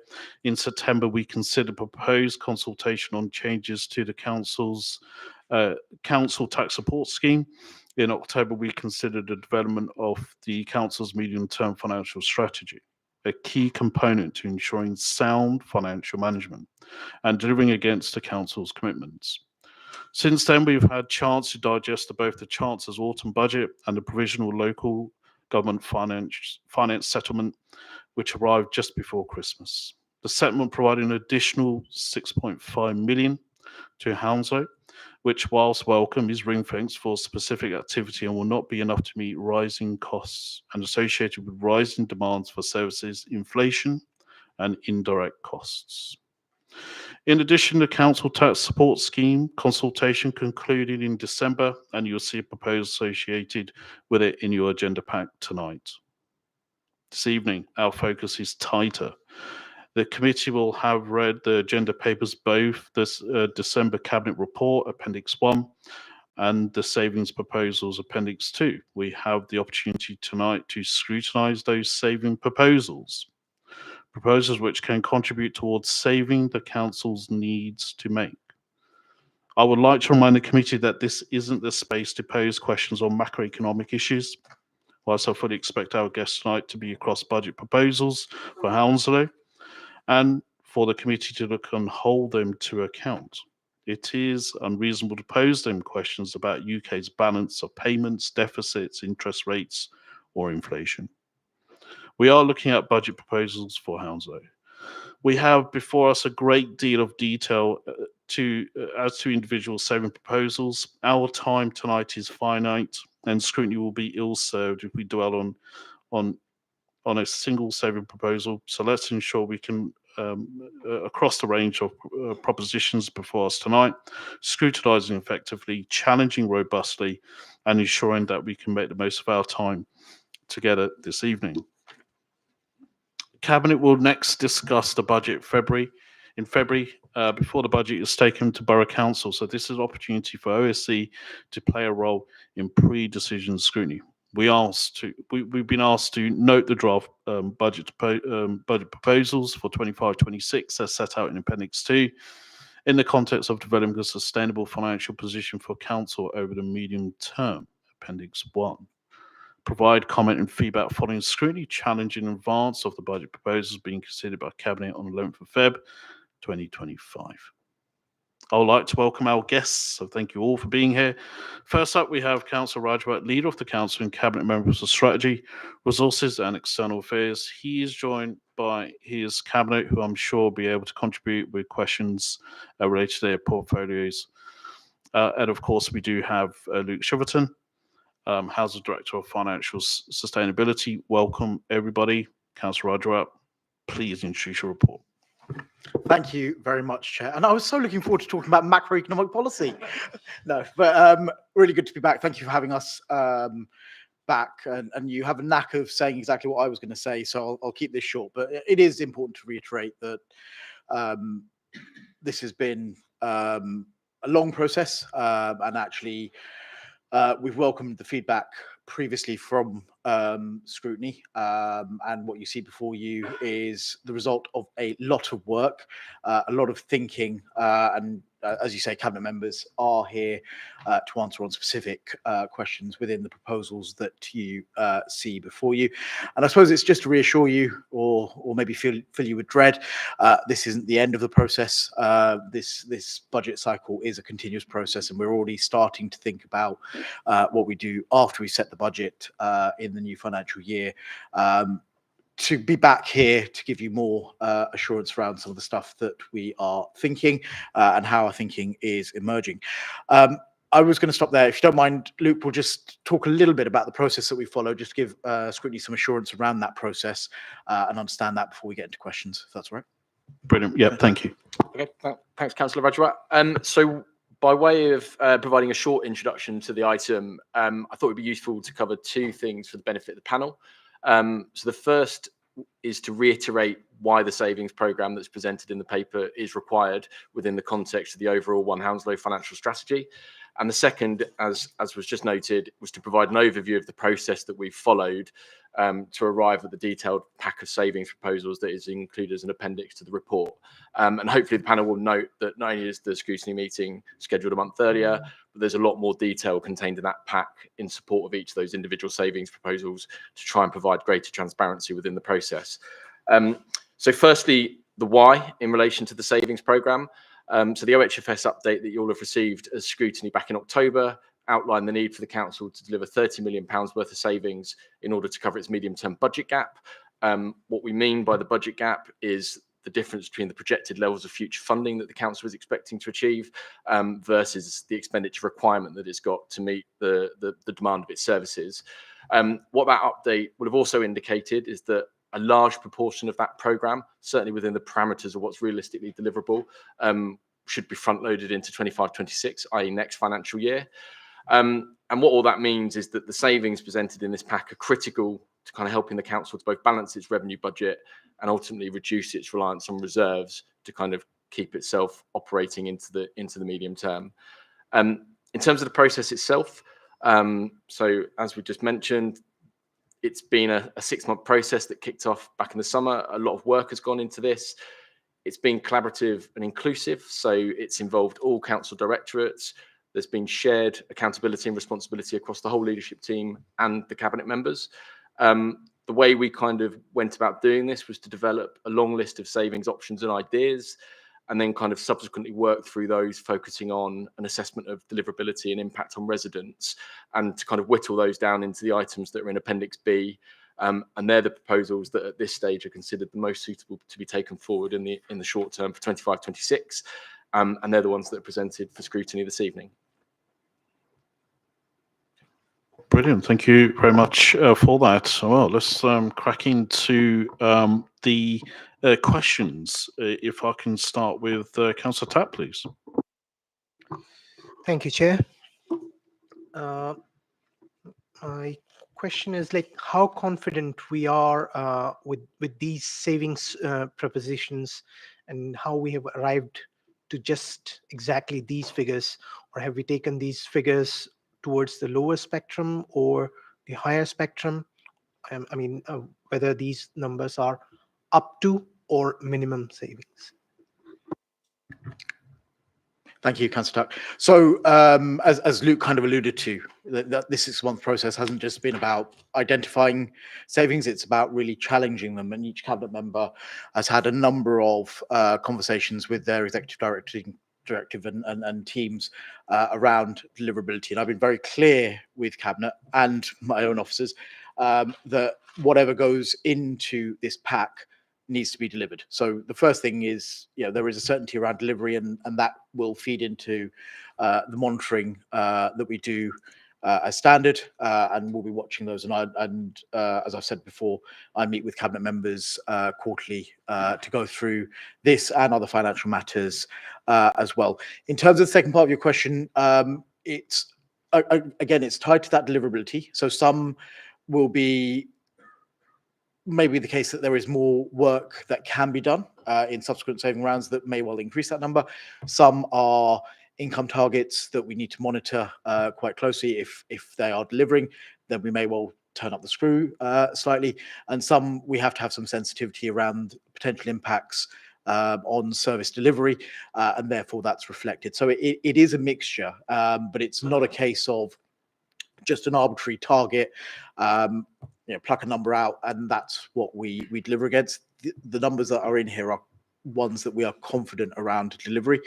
In September, we considered proposed consultation on changes to the council's council tax support scheme. In October, we considered the development of the council's medium-term financial strategy, a key component to ensuring sound financial management and delivering against the council's commitments. Since then, we've had a chance to digest both the Chancellor's autumn budget and the provisional local government finance settlement, which arrived just before Christmas. The settlement provided an additional 6.5 million to Hounslow, which, whilst welcome, is ring-fenced for specific activity and will not be enough to meet rising costs and associated with rising demands for services, inflation, and indirect costs. In addition, the Council Tax Support Scheme consultation concluded in December, and you'll see a proposal associated with it in your agenda pack tonight. This evening, our focus is tighter. The committee will have read the agenda papers, both this December Cabinet Report, Appendix 1, and the Savings Proposals, Appendix 2. We have the opportunity tonight to scrutinise those saving proposals which can contribute towards saving the Council's needs to make. I would like to remind the committee that this isn't the space to pose questions on macroeconomic issues. Whilst I fully expect our guests tonight to be across budget proposals for Hounslow and for the committee to look and hold them to account, it is unreasonable to pose them questions about UK's balance of payments, deficits, interest rates, or inflation. We are looking at budget proposals for Hounslow. We have before us a great deal of detail as to individual saving proposals. Our time tonight is finite, and scrutiny will be ill-served if we dwell on a single saving proposal. So let's ensure we can, across the range of propositions before us tonight, scrutinising effectively, challenging robustly, and ensuring that we can make the most of our time together this evening. Cabinet will next discuss the budget in February before the budget is taken to Borough Council. So this is an opportunity for OSC to play a role in pre-decision scrutiny. We've been asked to note the draft budget proposals for 25-26 as set out in Appendix 2 in the context of developing a sustainable financial position for Council over the medium term, Appendix 1. Provide comment and feedback following scrutiny challenge in advance of the budget proposals being considered by Cabinet on the 11th of Feb 2025. I would like to welcome our guests, so thank you all for being here. First up, we have Councillor Rajwat, Leader of the Council and Cabinet Members of Strategy, Resources and External Affairs. He is joined by his Cabinet, who I'm sure will be able to contribute with questions related to their portfolios. And of course, we do have Luke Shiverton, Housing Director of Financial Sustainability. Welcome, everybody. Councillor Rajwat, please introduce your report. Thank you very much, Chair. And I was so looking forward to talking about macroeconomic policy. No, but really good to be back. Thank you for having us back. And you have a knack of saying exactly what I was going to say, so I'll keep this short. But it is important to reiterate that this has been a long process, and actually we've welcomed the feedback previously from scrutiny, and what you see before you is the result of a lot of work, a lot of thinking, and as you say, Cabinet members are here to answer on specific questions within the proposals that you see before you. And I suppose it's just to reassure you, or maybe fill you with dread. This isn't the end of the process. This budget cycle is a continuous process, and we're already starting to think about what we do after we set the budget in the new financial year. To be back here to give you more assurance around some of the stuff that we are thinking and how our thinking is emerging. I was going to stop there. If you don't mind, Luke will just talk a little bit about the process that we follow, just to give scrutiny some assurance around that process and understand that before we get into questions, if that's all right. Brilliant. Yeah, thank you. Okay, thanks, Councillor Rajwat. So by way of providing a short introduction to the item, I thought it would be useful to cover two things for the benefit of the panel. So the first is to reiterate why the savings programme that's presented in the paper is required within the context of the overall One Hounslow financial strategy. And the second, as was just noted, was to provide an overview of the process that we've followed to arrive at the detailed pack of savings proposals that is included as an appendix to the report. And hopefully the panel will note that not only is the scrutiny meeting scheduled a month earlier, but there's a lot more detail contained in that pack in support of each of those individual savings proposals to try and provide greater transparency within the process. So firstly, the why in relation to the savings programme. So the OHFS update that you'll have received as scrutiny back in October outlined the need for the council to deliver £30 million worth of savings in order to cover its medium-term budget gap. What we mean by the budget gap is the difference between the projected levels of future funding that the council is expecting to achieve versus the expenditure requirement that it's got to meet the demand of its services. What that update would have also indicated is that a large proportion of that programme, certainly within the parameters of what's realistically deliverable, should be front-loaded into 25-26, i.e. next financial year. And what all that means is that the savings presented in this pack are critical to kind of helping the council to both balance its revenue budget and ultimately reduce its reliance on reserves to kind of keep itself operating into the medium term. In terms of the process itself, so as we just mentioned, it's been a 6-month process that kicked off back in the summer. A lot of work has gone into this. It's been collaborative and inclusive, so it's involved all council directorates. There's been shared accountability and responsibility across the whole leadership team and the cabinet members. The way we kind of went about doing this was to develop a long list of savings options and ideas, and then kind of subsequently work through those, focusing on an assessment of deliverability and impact on residents, and to kind of whittle those down into the items that are in Appendix B. And they're the proposals that at this stage are considered the most suitable to be taken forward in the short term for 25-26. And they're the ones that are presented for scrutiny this evening. Brilliant. Thank you very much for that. Well, let's crack into the questions. If I can start with Councillor Tapp, please. Thank you, Chair. My question is how confident we are with these savings propositions, and how we have arrived to just exactly these figures, or have we taken these figures towards the lower spectrum or the higher spectrum? I mean, whether these numbers are up to or minimum savings. Thank you, Councillor Tuck. So, as Luke kind of alluded to, that this 6-month process hasn't just been about identifying savings, it's about really challenging them. And each cabinet member has had a number of conversations with their executive directive and teams around deliverability. And I've been very clear with cabinet and my own officers that whatever goes into this pack needs to be delivered. So the first thing is, there is a certainty around delivery, and that will feed into the monitoring that we do as standard, and we'll be watching those. And as I've said before, I meet with cabinet members quarterly to go through this and other financial matters as well. In terms of the second part of your question, it's again, it's tied to that deliverability. So some will be maybe the case that there is more work that can be done in subsequent saving rounds that may well increase that number. Some are income targets that we need to monitor quite closely. If they are delivering, then we may well turn up the screw slightly. And some we have to have some sensitivity around potential impacts on service delivery, and therefore that's reflected. So it is a mixture, but it's not a case of just an arbitrary target, pluck a number out, and that's what we deliver against. The numbers that are in here are ones that we are confident around delivery.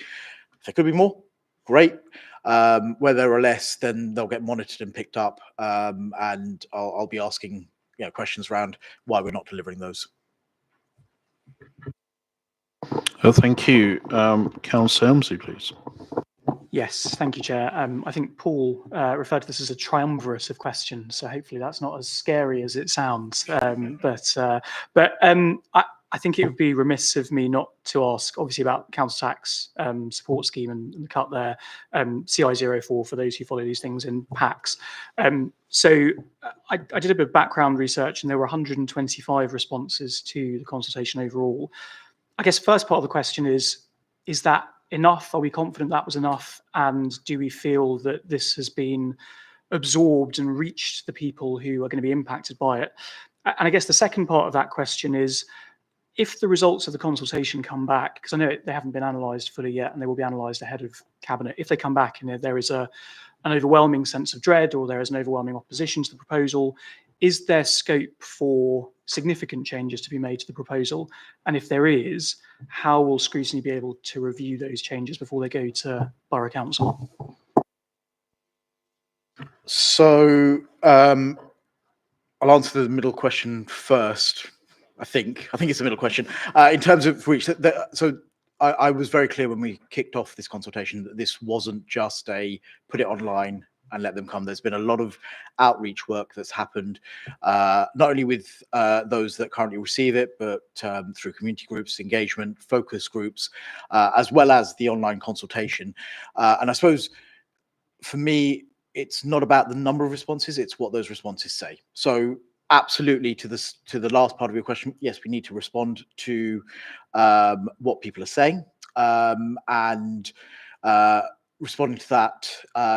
If there could be more, great. Where there are less, then they'll get monitored and picked up, and I'll be asking questions around why we're not delivering those. Thank you. Councillor Elmslie, please. Yes, thank you, Chair. I think Paul referred to this as a triumvirate of questions, so hopefully that's not as scary as it sounds. But I think it would be remiss of me not to ask, obviously, about council tax support scheme and the cut there, CI04 for those who follow these things in packs. So I did a bit of background research, and there were 125 responses to the consultation overall. I guess first part of the question is that enough? Are we confident that was enough? And do we feel that this has been absorbed and reached the people who are going to be impacted by it? And I guess the second part of that question is, if the results of the consultation come back, because I know they haven't been analysed fully yet, and they will be analysed ahead of Cabinet, if they come back and there is an overwhelming sense of dread, or there is an overwhelming opposition to the proposal, is there scope for significant changes to be made to the proposal? And if there is, how will Scrutiny be able to review those changes before they go to Borough Council? So I'll answer the middle question first. I think it's a middle question. In terms of which, so I was very clear when we kicked off this consultation that this wasn't just a put it online and let them come. There's been a lot of outreach work that's happened, not only with those that currently receive it, but through community groups, engagement, focus groups, as well as the online consultation. And I suppose for me, it's not about the number of responses, it's what those responses say. So absolutely to the last part of your question, yes, we need to respond to what people are saying, and responding to that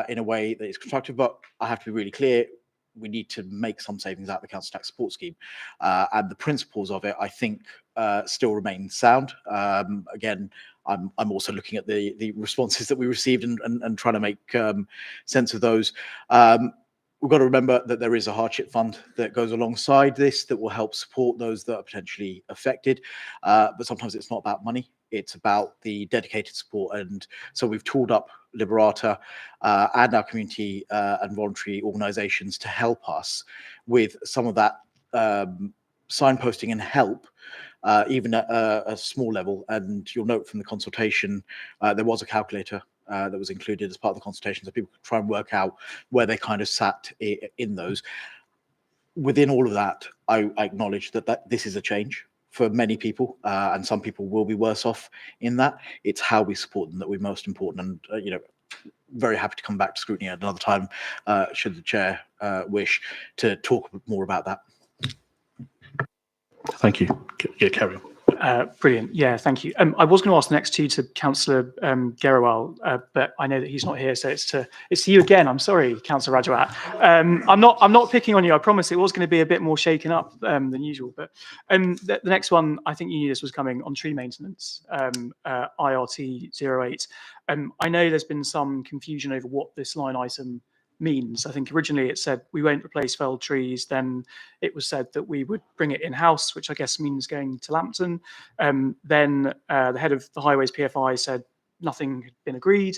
in a way that is constructive. But I have to be really clear, we need to make some savings out of the council tax support scheme, and the principles of it, I think, still remain sound. Again, I'm also looking at the responses that we received and trying to make sense of those. We've got to remember that there is a hardship fund that goes alongside this that will help support those that are potentially affected. But sometimes it's not about money, it's about the dedicated support. And so we've tooled up Liberata and our community and voluntary organisations to help us with some of that signposting and help, even at a small level. And you'll note from the consultation, there was a calculator that was included as part of the consultation, so people could try and work out where they kind of sat in those. Within all of that, I acknowledge that this is a change for many people, and some people will be worse off in that. It's how we support them that we're most important. And very happy to come back to scrutiny at another time, should the chair wish to talk more about that. Thank you. Yeah, carry on. Brilliant. Yeah, thank you. I was going to ask the next two to Councillor Gerewal, but I know that he's not here, so it's to you again. I'm sorry, Councillor Rajawat. I'm not picking on you. I promise it was going to be a bit more shaken up than usual. But the next one, I think you knew this was coming on tree maintenance, IRT 08. I know there's been some confusion over what this line item means. I think originally it said we won't replace felled trees, then it was said that we would bring it in-house, which I guess means going to Lambton. Then the head of the Highways PFI said nothing had been agreed.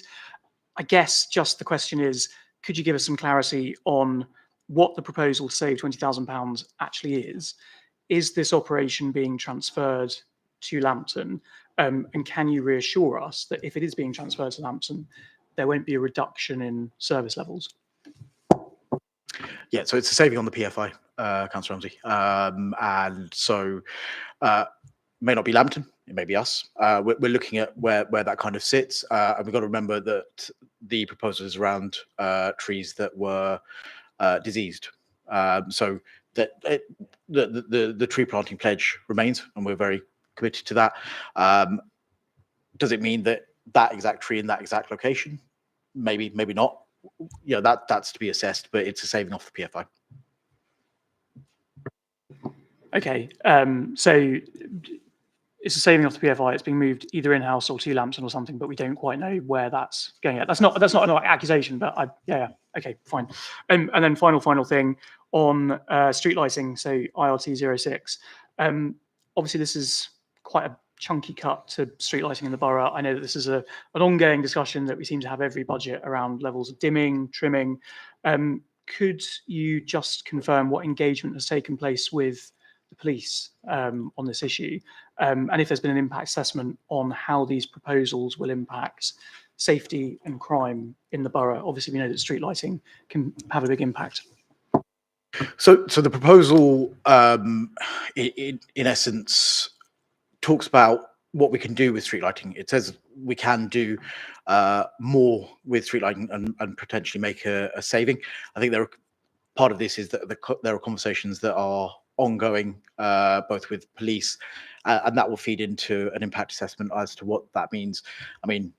I guess just the question is, could you give us some clarity on what the proposal to save £20,000 actually is? Is this operation being transferred to Lambton? And can you reassure us that if it is being transferred to Lambton, there won't be a reduction in service levels? Yeah, so it's a saving on the PFI, Councillor Ramsey. And so may not be Lambton, it may be us. We're looking at where that kind of sits. And we've got to remember that the proposal is around trees that were diseased. So that the tree planting pledge remains, and we're very committed to that. Does it mean that exact tree in that exact location? Maybe, maybe not. That's to be assessed, but it's a saving off the PFI. Okay, so it's a saving off the PFI. It's being moved either in-house or to Lambton or something, but we don't quite know where that's going at. That's not an accusation, but yeah, okay, fine. And then final thing on street lighting, so IRT 06. Obviously, this is quite a chunky cut to street lighting in the borough. I know that this is an ongoing discussion that we seem to have every budget around levels of dimming, trimming. Could you just confirm what engagement has taken place with the police on this issue? And if there's been an impact assessment on how these proposals will impact safety and crime in the borough? Obviously, we know that street lighting can have a big impact. So the proposal, in essence, talks about what we can do with street lighting. It says we can do more with street lighting and potentially make a saving. I think part of this is that there are conversations that are ongoing, both with police, and that will feed into an impact assessment as to what that means. I mean,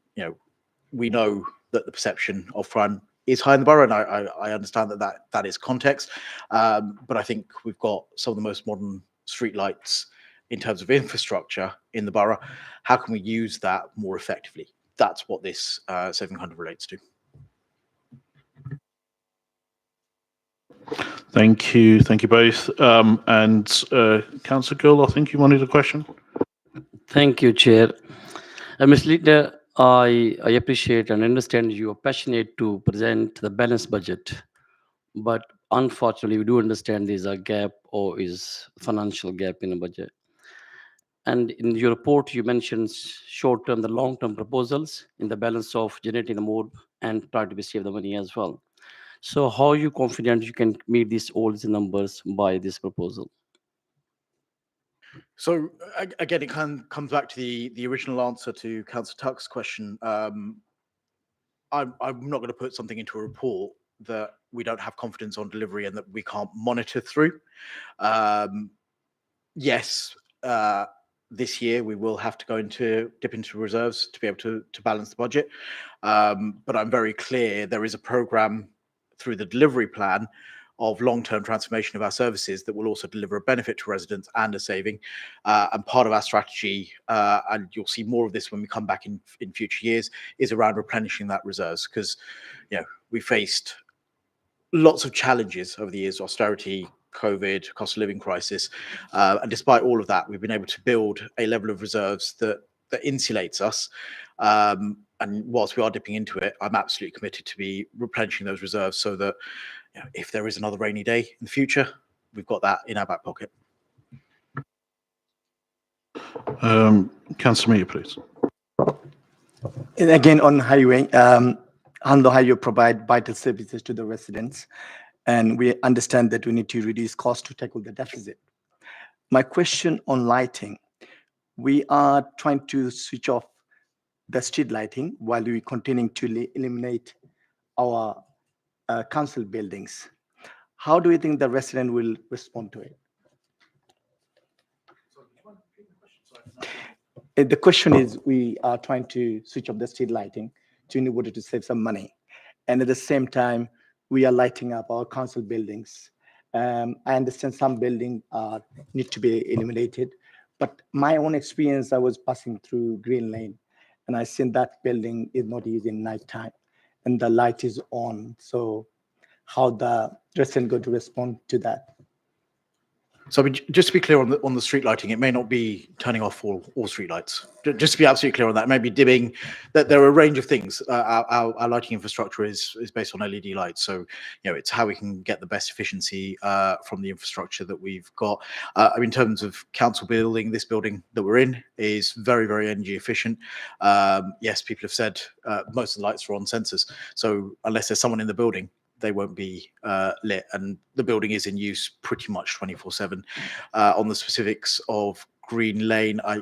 we know that the perception of crime is high in the borough, and I understand that is context, but I think we've got some of the most modern street lights in terms of infrastructure in the borough. How can we use that more effectively? That's what this saving kind of relates to. Thank you both. And Councillor Gill, I think you wanted a question. Thank you, Chair. Ms. Leader, I appreciate and understand you are passionate to present the balanced budget, but unfortunately, we do understand there's a gap or is financial gap in the budget. And in your report, you mentioned short-term, the long-term proposals in the balance of generating the more and try to save the money as well. So how are you confident you can meet all these numbers by this proposal? So again, it kind of comes back to the original answer to Councillor Tuck's question. I'm not going to put something into a report that we don't have confidence on delivery and that we can't monitor through. Yes, this year we will have to dip into reserves to be able to balance the budget. But I'm very clear there is a program through the delivery plan of long-term transformation of our services that will also deliver a benefit to residents and a saving. And part of our strategy, and you'll see more of this when we come back in future years, is around replenishing that reserves, because we faced lots of challenges over the years: austerity, COVID, cost of living crisis, and despite all of that, we've been able to build a level of reserves that insulates us. And whilst we are dipping into it, I'm absolutely committed to be replenishing those reserves so that if there is another rainy day in the future, we've got that in our back pocket. Councillor Meyer, please. And again, on highway, on the highway provide vital services to the residents, and we understand that we need to reduce costs to tackle the deficit. My question on lighting: we are trying to switch off the street lighting while we continuing to eliminate our council buildings. How do you think the resident will respond to it? The question is, we are trying to switch off the street lighting in order to save some money, and at the same time, we are lighting up our council buildings. I understand some buildings need to be eliminated, but my own experience, I was passing through Green Lane, and I seen that building is not used in nighttime, and the light is on. So, how the resident going to respond to that? So, I mean, just to be clear on the street lighting, it may not be turning off all street lights. Just to be absolutely clear on that, it may be dimming. That there are a range of things. Our lighting infrastructure is based on LED lights, so it's how we can get the best efficiency from the infrastructure that we've got. I mean, in terms of council building, this building that we're in is very, very energy efficient. Yes, people have said most of the lights are on sensors, so unless there's someone in the building, they won't be lit, and the building is in use pretty much 24/7. On the specifics of Green Lane, I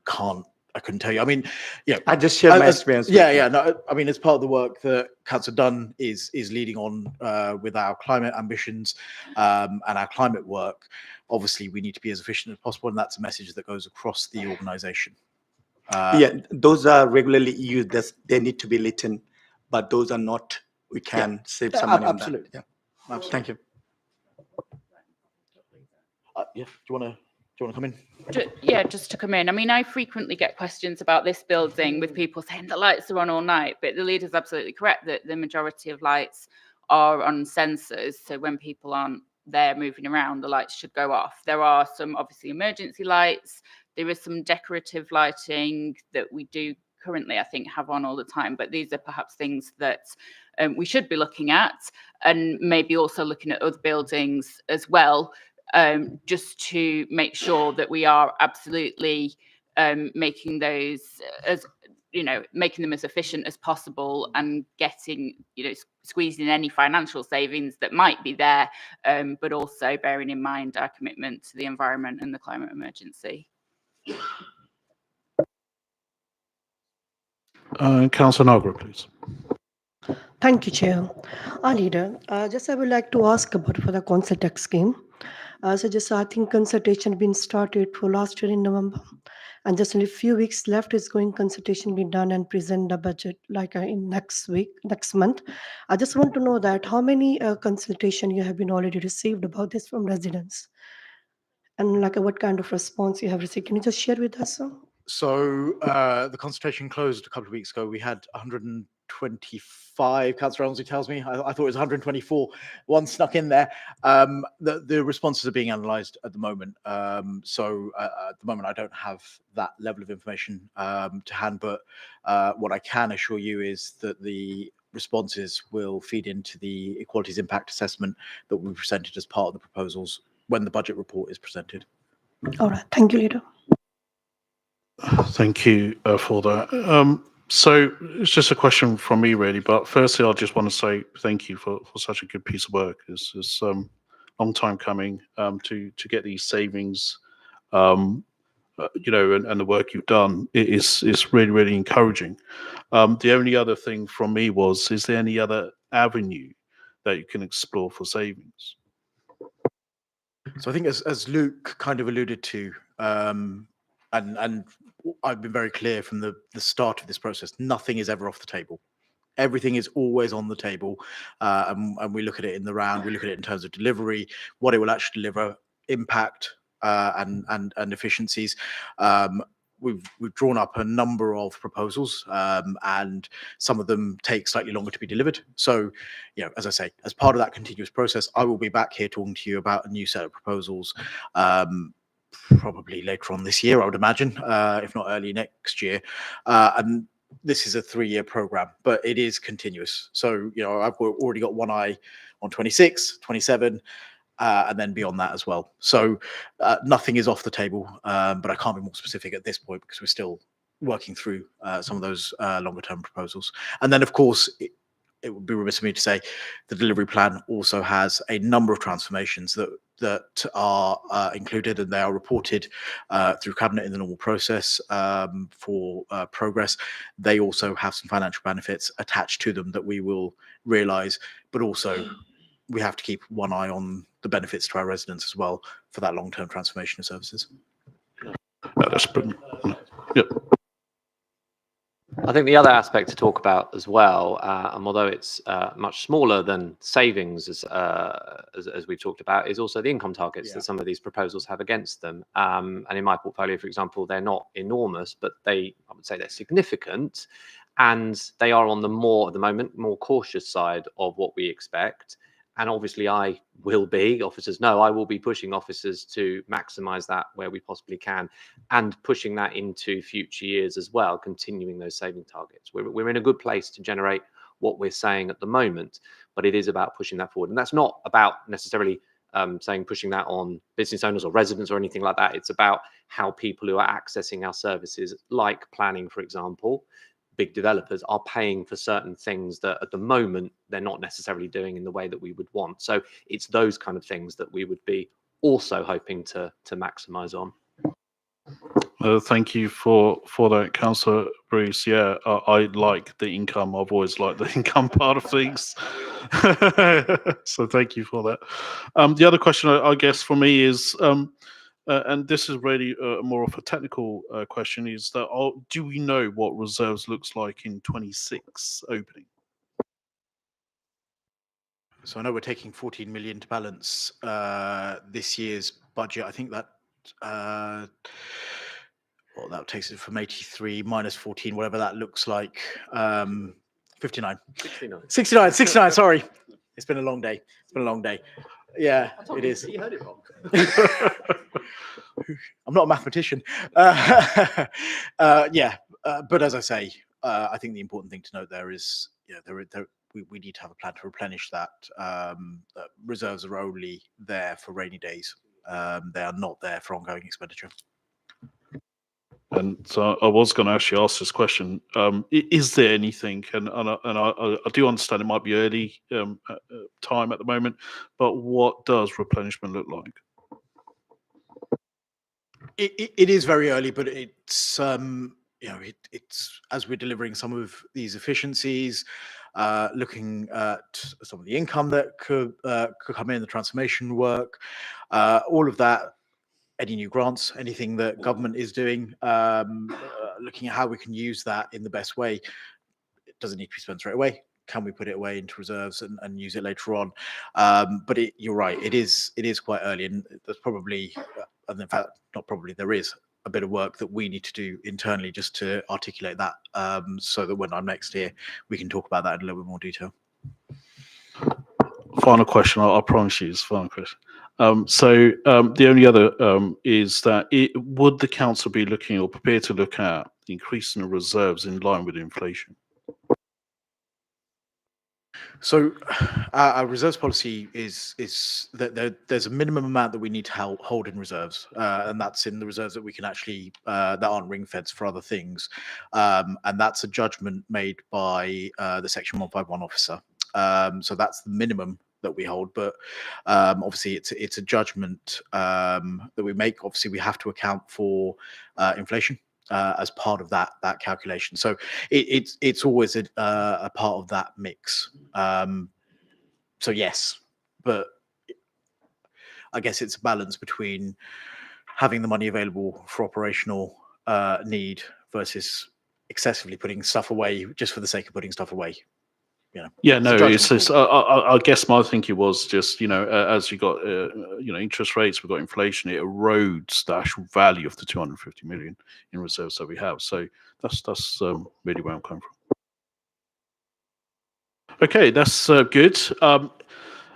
couldn't tell you. I mean, I just shared my experience. No, I mean, as part of the work that Councillor Dunn is leading on with our climate ambitions and our climate work, obviously we need to be as efficient as possible, and that's a message that goes across the organisation. Those are regularly used. They need to be lit in, but those are not. We can save some money absolutely. on that. Yeah, absolutely. Thank you. Do you want to come in? Yeah, just to come in. I mean, I frequently get questions about this building with people saying the lights are on all night, but the leader's absolutely correct that the majority of lights are on sensors. So when people aren't there moving around, the lights should go off. There are some obviously emergency lights. There is some decorative lighting that we do currently, I think, have on all the time, but these are perhaps things that we should be looking at, and maybe also looking at other buildings as well, just to make sure that we are absolutely making those making them as efficient as possible and getting, squeezing any financial savings that might be there, but also bearing in mind our commitment to the environment and the climate emergency. Councillor Nagra, please. Thank you, Chair. Our leader, just I would like to ask about for the council tax scheme. So just I think consultation been started for last year in November, and just only a few weeks left is going consultation be done and present the budget like in next month. I just want to know that how many consultation you have been already received about this from residents, and like what kind of response you have received. Can you just share with us? So the consultation closed a couple of weeks ago. We had 125. Councillor Elmsley tells me. I thought it was 124. One snuck in there. The responses are being analysed at the moment. So at the moment, I don't have that level of information to hand. But what I can assure you is that the responses will feed into the equalities impact assessment that we presented as part of the proposals when the budget report is presented. All right. Thank you, Leader. Thank you for that. So it's just a question from me, really. But firstly, I just want to say thank you for such a good piece of work. It's long time coming to get these savings. And the work you've done is really, really encouraging. The only other thing from me was, is there any other avenue that you can explore for savings? So I think as Luke kind of alluded to, and I've been very clear from the start of this process, nothing is ever off the table. Everything is always on the table, and we look at it in the round. We look at it in terms of delivery, what it will actually deliver, impact, and efficiencies. We've drawn up a number of proposals, and some of them take slightly longer to be delivered. So, as I say, as part of that continuous process, I will be back here talking to you about a new set of proposals, probably later on this year, I would imagine, if not early next year. And this is a 3-year program, but it is continuous. So, I've already got one eye on 26, 27, and then beyond that as well. So nothing is off the table, but I can't be more specific at this point because we're still working through some of those longer term proposals. And then, of course, it would be remiss of me to say the delivery plan also has a number of transformations that are included, and they are reported through Cabinet in the normal process for progress. They also have some financial benefits attached to them that we will realise, but also we have to keep one eye on the benefits to our residents as well for that long-term transformation of services. That's brilliant. Yep. I think the other aspect to talk about as well, and although it's much smaller than savings, as we've talked about, is also the income targets that some of these proposals have against them. And in my portfolio, for example, they're not enormous, but I would say they're significant, and they are on the at the moment, more cautious side of what we expect. And obviously I will be, officers know, I will be pushing officers to maximise that where we possibly can, and pushing that into future years as well, continuing those saving targets. We're in a good place to generate what we're saying at the moment, but it is about pushing that forward. And that's not about necessarily pushing that on business owners or residents or anything like that. It's about how people who are accessing our services, like planning, for example, big developers, are paying for certain things that at the moment they're not necessarily doing in the way that we would want. So it's those kind of things that we would be also hoping to maximise on. Thank you for that, Councillor Bruce. Yeah, I like the income. I've always liked the income part of things. So thank you for that. The other question, I guess, for me is, and this is really more of a technical question, is that do we know what reserves looks like in 26 opening? So I know we're taking 14 million to balance this year's budget. I think that that takes it from 83 minus 14, whatever that looks like. 59. 69. Sorry, it's been a long day. Yeah, it is. You heard it wrong. I'm not a mathematician. But as I say, I think the important thing to note there is, we need to have a plan to replenish that. Reserves are only there for rainy days. They are not there for ongoing expenditure. And so I was going to actually ask this question: is there anything? And I do understand it might be early time at the moment, but what does replenishment look like? It is very early, but it's it's as we're delivering some of these efficiencies, looking at some of the income that could come in, the transformation work, all of that. Any new grants, anything that government is doing, looking at how we can use that in the best way. It doesn't need to be spent straight away. Can we put it away into reserves and use it later on? But you're right, it is quite early, and there's probably, and in fact, not probably, there is a bit of work that we need to do internally just to articulate that, so that when I'm next here, we can talk about that in a little bit more detail. Final question, I promise you, it's a final question. The only other is that would the council be looking or prepared to look at increasing the reserves in line with inflation? So our reserves policy is that there's a minimum amount that we need to hold in reserves, and that's in the reserves that we can actually that aren't ring feds for other things, and that's a judgment made by the Section 151 officer. So that's the minimum that we hold, but obviously it's a judgment that we make. Obviously, we have to account for inflation. As part of that calculation, so it's always a part of that mix. So yes, but I guess it's a balance between having the money available for operational need versus excessively putting stuff away just for the sake of putting stuff away. You know, Yeah, a no, judgment it's just, call. I guess my thinking was just, as you got, interest rates, we've got inflation, it erodes the actual value of the 250 million in reserves that we have. So that's really where I'm coming from. Okay, that's good.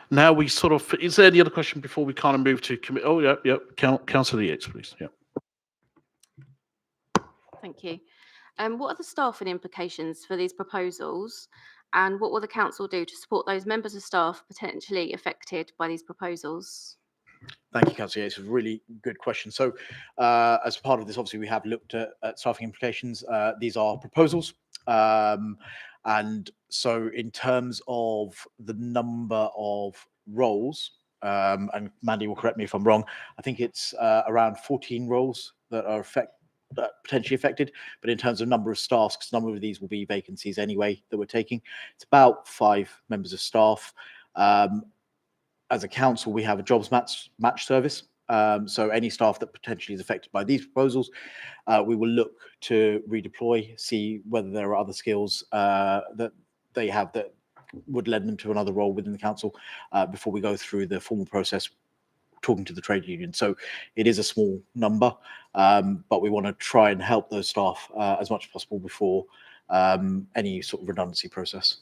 Now we sort of, is there any other question before we kind of move to commit? Oh, yeah. Councillor Yates, please. Yeah. Thank you. What are the staffing implications for these proposals, and what will the council do to support those members of staff potentially affected by these proposals? Thank you, Councillor. It's a really good question. So as part of this, obviously, we have looked at staffing implications. These are proposals. And so in terms of the number of roles, and Mandy will correct me if I'm wrong, I think it's around 14 roles that are potentially affected. But in terms of number of staff, because a number of these will be vacancies anyway that we're taking, it's about 5 members of staff. As a council, we have a jobs match service. So any staff that potentially is affected by these proposals, we will look to redeploy, see whether there are other skills that they have that would lend them to another role within the council before we go through the formal process talking to the trade union. So it is a small number, but we want to try and help those staff as much as possible before any sort of redundancy process.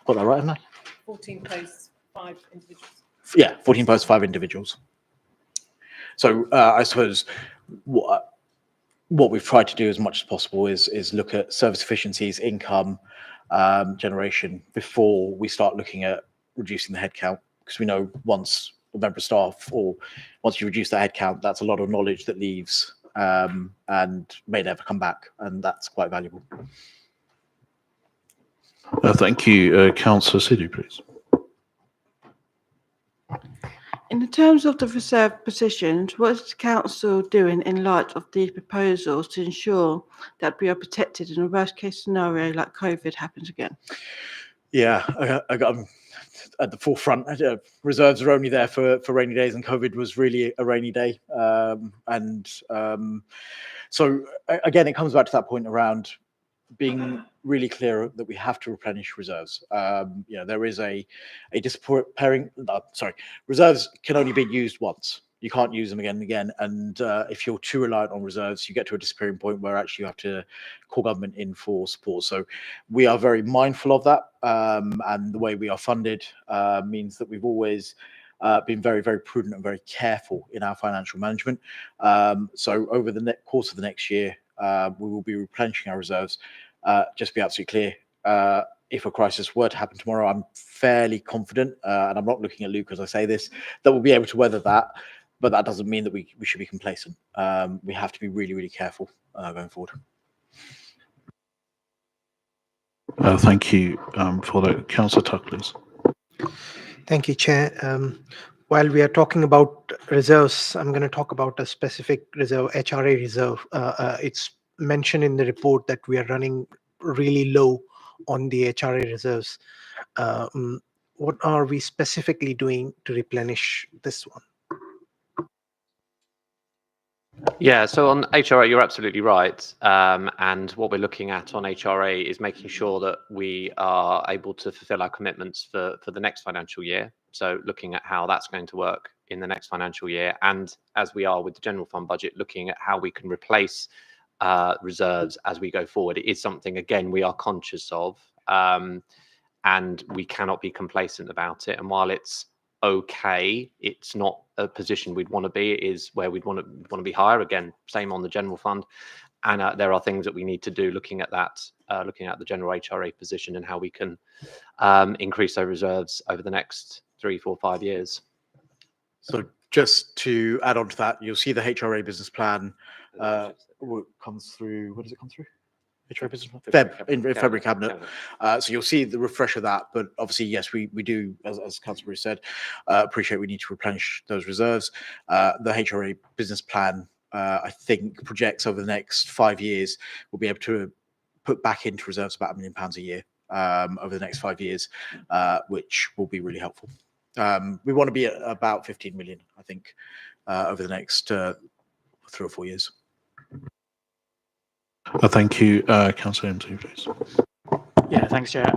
Got that right, haven't I? 14 posts, 5 individuals. Yeah, 14 posts, 5 individuals. So I suppose what we've tried to do as much as possible is look at service efficiencies, income generation before we start looking at reducing the headcount, because we know once a member of staff or once you reduce the headcount, that's a lot of knowledge that leaves and may never come back, and that's quite valuable. Thank you. Councillor Sidhu, please. In terms of the reserve positions, what is the council doing in light of these proposals to ensure that we are protected in a worst case scenario like COVID happens again? Yeah, I got at the forefront. Reserves are only there for rainy days, and COVID was really a rainy day. So again, it comes back to that point around being really clear that we have to replenish reserves. There is a disappearing. Sorry, reserves can only be used once. You can't use them again and again. And if you're too reliant on reserves, you get to a disappearing point where actually you have to call government in for support. So we are very mindful of that. And the way we are funded means that we've always been very, very prudent and very careful in our financial management. So over the course of the next year, we will be replenishing our reserves. Just to be absolutely clear, if a crisis were to happen tomorrow, I'm fairly confident, and I'm not looking at Luke as I say this, that we'll be able to weather that. But that doesn't mean that we should be complacent. We have to be really, really careful going forward. Thank you for that. Councillor Tuck, please. Thank you, Chair. While we are talking about reserves, I'm going to talk about a specific reserve, HRA reserve. It's mentioned in the report that we are running really low on the HRA reserves. What are we specifically doing to replenish this one? Yeah, so on HRA, you're absolutely right. And what we're looking at on HRA is making sure that we are able to fulfill our commitments for the next financial year. So looking at how that's going to work in the next financial year. And as we are with the general fund budget, looking at how we can replace reserves as we go forward. It is something, again, we are conscious of, and we cannot be complacent about it. And while it's okay, it's not a position we'd want to be. It is where we'd want to be higher. Again, same on the general fund. And there are things that we need to do looking at that, looking at the general HRA position and how we can increase those reserves over the next 3, 4, 5 years. So just to add on to that, you'll see the HRA business plan comes through. When does it come through? HRA business plan? In February cabinet. So you'll see the refresh of that. But obviously, yes, we do, as Councillor Bruce said, appreciate we need to replenish those reserves. The HRA business plan, I think, projects over the next 5 years, we'll be able to put back into reserves about £1 million a year over the next 5 years, which will be really helpful. We want to be at about 15 million, I think, over the next 3 or 4 years. Thank you, Councillor M2, please. Yeah, thanks, Chair.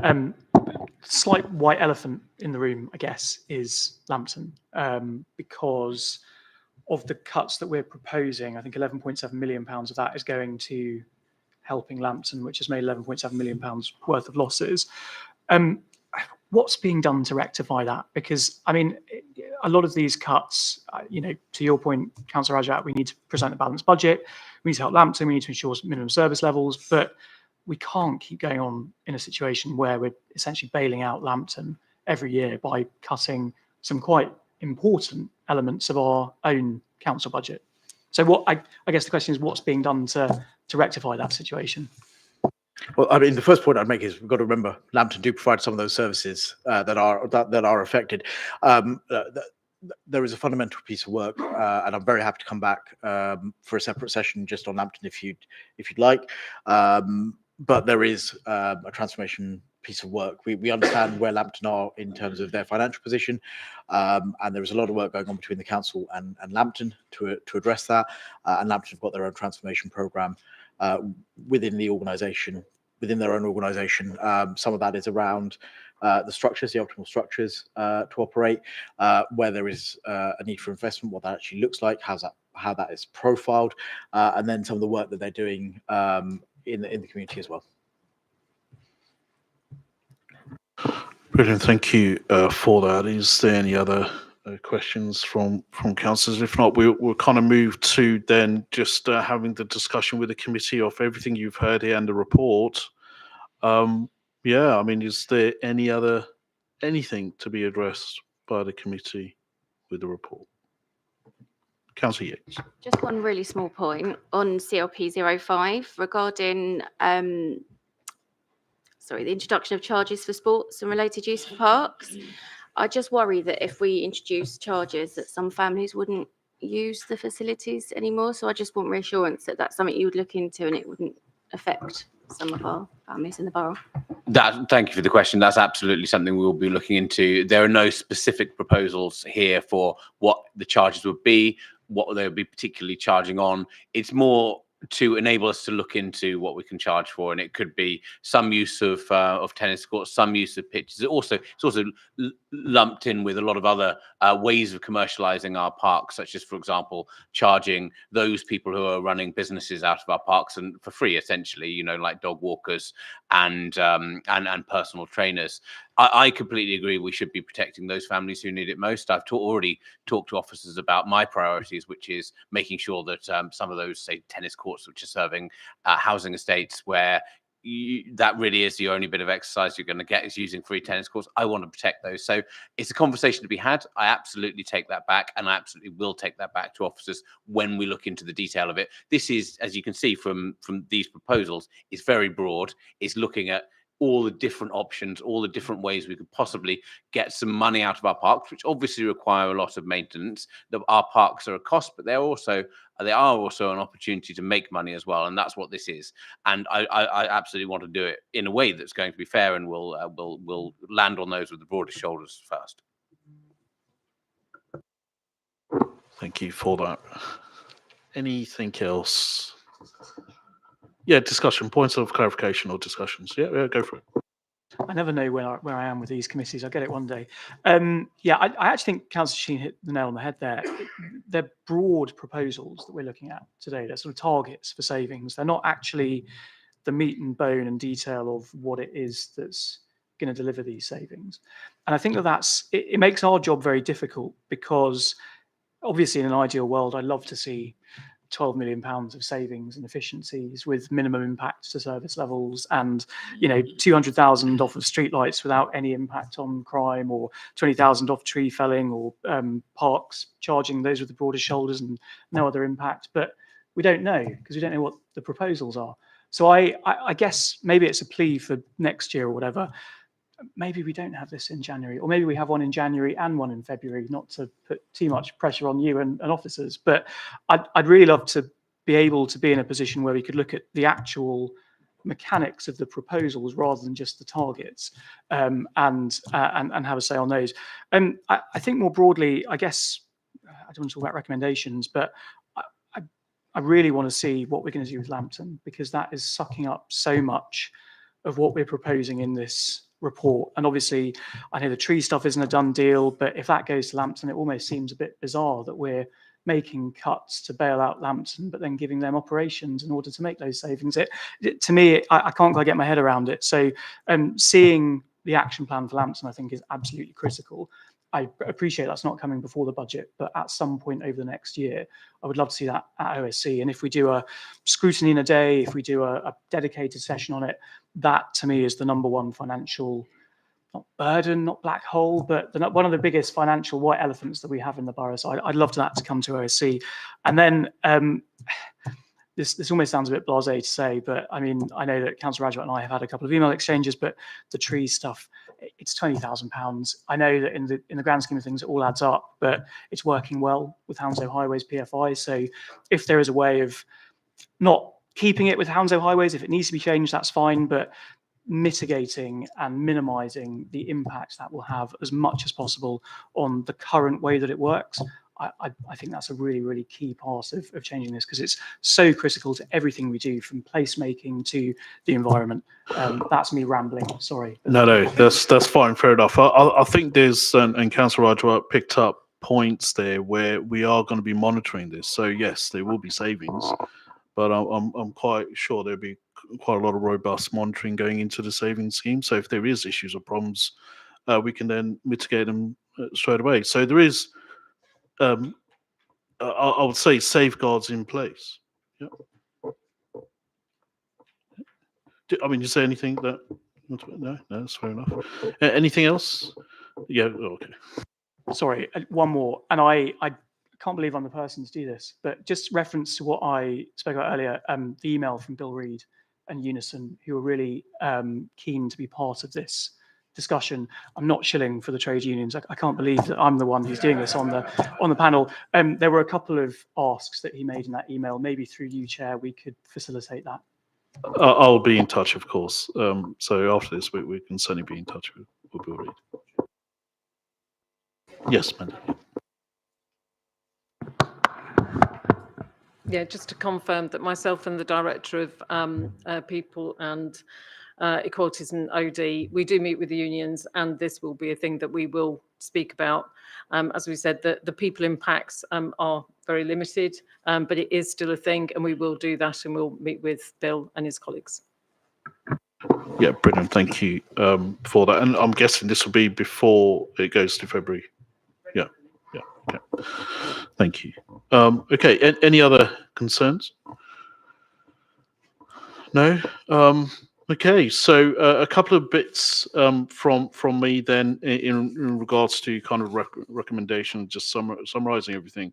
Slight white elephant in the room, I guess, is Lambton, because of the cuts that we're proposing. I think £11.7 million of that is going to helping Lambton, which has made £11.7 million worth of losses. What's being done to rectify that? Because, I mean, a lot of these cuts, to your point, Councillor Rajat, we need to present a balanced budget. We need to help Lambton. We need to ensure minimum service levels. But we can't keep going on in a situation where we're essentially bailing out Lambton every year by cutting some quite important elements of our own council budget. So I guess the question is, what's being done to rectify that situation? Well, I mean, the first point I'd make is we've got to remember Lambton do provide some of those services that are affected. There is a fundamental piece of work, and I'm very happy to come back for a separate session just on Lambton if you'd like. But there is a transformation piece of work. We understand where Lambton are in terms of their financial position, and there is a lot of work going on between the council and Lambton to address that. And Lambton have got their own transformation programme within the organisation, within their own organisation. Some of that is around the structures, the optimal structures to operate, where there is a need for investment, what that actually looks like, how that is profiled, and then some of the work that they're doing in the community as well. Brilliant, thank you for that. Is there any other questions from councillors? If not, we'll kind of move to then just having the discussion with the committee of everything you've heard here and the report. Yeah, I mean, is there anything to be addressed by the committee with the report? Councillor Yates. Just one really small point on CLP 05 regarding the introduction of charges for sports and related use of parks. I just worry that if we introduce charges, that some families wouldn't use the facilities anymore. So I just want reassurance that that's something you would look into and it wouldn't affect some of our families in the borough. Thank you for the question. That's absolutely something we will be looking into. There are no specific proposals here for what the charges would be, what they would be particularly charging on. It's more to enable us to look into what we can charge for, and it could be some use of tennis courts, some use of pitches. It's also lumped in with a lot of other ways of commercializing our parks, such as, for example, charging those people who are running businesses out of our parks and for free, essentially, like dog walkers and personal trainers. I completely agree. We should be protecting those families who need it most. I've already talked to officers about my priorities, which is making sure that some of those, say, tennis courts, which are serving housing estates where that really is the only bit of exercise you're going to get is using free tennis courts. I want to protect those. So it's a conversation to be had. I absolutely take that back, and I absolutely will take that back to officers when we look into the detail of it. This is, as you can see from these proposals, it's very broad. It's looking at all the different options, all the different ways we could possibly get some money out of our parks, which obviously require a lot of maintenance. Our parks are a cost, but they are also an opportunity to make money as well, and that's what this is. And I absolutely want to do it in a way that's going to be fair, and will land on those with the broadest shoulders first. Thank you for that. Anything else? Yeah, discussion, points of clarification or discussions. Yeah, go for it. I never know where I am with these committees. I'll get it one day. Yeah, I actually think Councillor Sheen hit the nail on the head there. They're broad proposals that we're looking at today. They're sort of targets for savings. They're not actually the meat and bone and detail of what it is that's going to deliver these savings. And I think it makes our job very difficult, because obviously in an ideal world, I'd love to see £12 million of savings and efficiencies with minimum impact to service levels, and 200,000 off of streetlights without any impact on crime, or 20,000 off tree felling, or parks charging those with the broadest shoulders and no other impact. But we don't know, because we don't know what the proposals are. So I guess maybe it's a plea for next year or whatever. Maybe we don't have this in January, or maybe we have one in January and one in February, not to put too much pressure on you and officers. But I'd really love to be able to be in a position where we could look at the actual mechanics of the proposals rather than just the targets, and have a say on those. And I think more broadly, I guess, I don't want to talk about recommendations, but I really want to see what we're going to do with Lambton, because that is sucking up so much of what we're proposing in this report. And obviously, I know the tree stuff isn't a done deal, but if that goes to Lambton, it almost seems a bit bizarre that we're making cuts to bail out Lambton, but then giving them operations in order to make those savings. To me, I can't quite get my head around it. So seeing the action plan for Lambton, I think, is absolutely critical. I appreciate that's not coming before the budget, but at some point over the next year, I would love to see that at OSC. And if we do a scrutiny in a day, if we do a dedicated session on it, that to me is the number one financial, not burden, not black hole, but one of the biggest financial white elephants that we have in the borough. So I'd love that to come to OSC. And then this almost sounds a bit blasé to say, but I mean, I know that Councillor Rajwat and I have had a couple of email exchanges, but the tree stuff, it's £20,000. I know that in the grand scheme of things, it all adds up, but it's working well with Hounslow Highways PFI. So if there is a way of not keeping it with Hounslow Highways, if it needs to be changed, that's fine, but mitigating and minimising the impact that will have as much as possible on the current way that it works. I think that's a really, really key part of changing this, because it's so critical to everything we do, from placemaking to the environment. That's me rambling, sorry. No, that's fine, fair enough. I think there's, and Councillor Rajwat picked up points there where we are going to be monitoring this. So yes, there will be savings, but I'm quite sure there'll be quite a lot of robust monitoring going into the savings scheme. So if there is issues or problems, we can then mitigate them straight away. So there is, I would say, safeguards in place. Yeah. I mean, you say anything that? No, that's fair enough. Anything else? Yeah. Okay. Sorry, one more, and I can't believe I'm the person to do this, but just reference to what I spoke about earlier, the email from Bill Reid and Unison, who are really keen to be part of this discussion. I'm not shilling for the trade unions. I can't believe that I'm the one who's doing this on the panel. There were a couple of asks that he made in that email. Maybe through you, Chair, we could facilitate that. I'll be in touch, of course. So after this, we can certainly be in touch with Bill Reid. Yes, Mandy. Yeah, just to confirm that myself and the Director of People and Equalities and OD, we do meet with the unions, and this will be a thing that we will speak about. As we said, the people impacts are very limited, but it is still a thing, and we will do that, and we'll meet with Bill and his colleagues. Yeah, brilliant. Thank you for that. And I'm guessing this will be before it goes to February. Yeah. Okay. Thank you. Okay. Any other concerns? No. Okay. So a couple of bits from me then in regards to kind of recommendation, just summarising everything.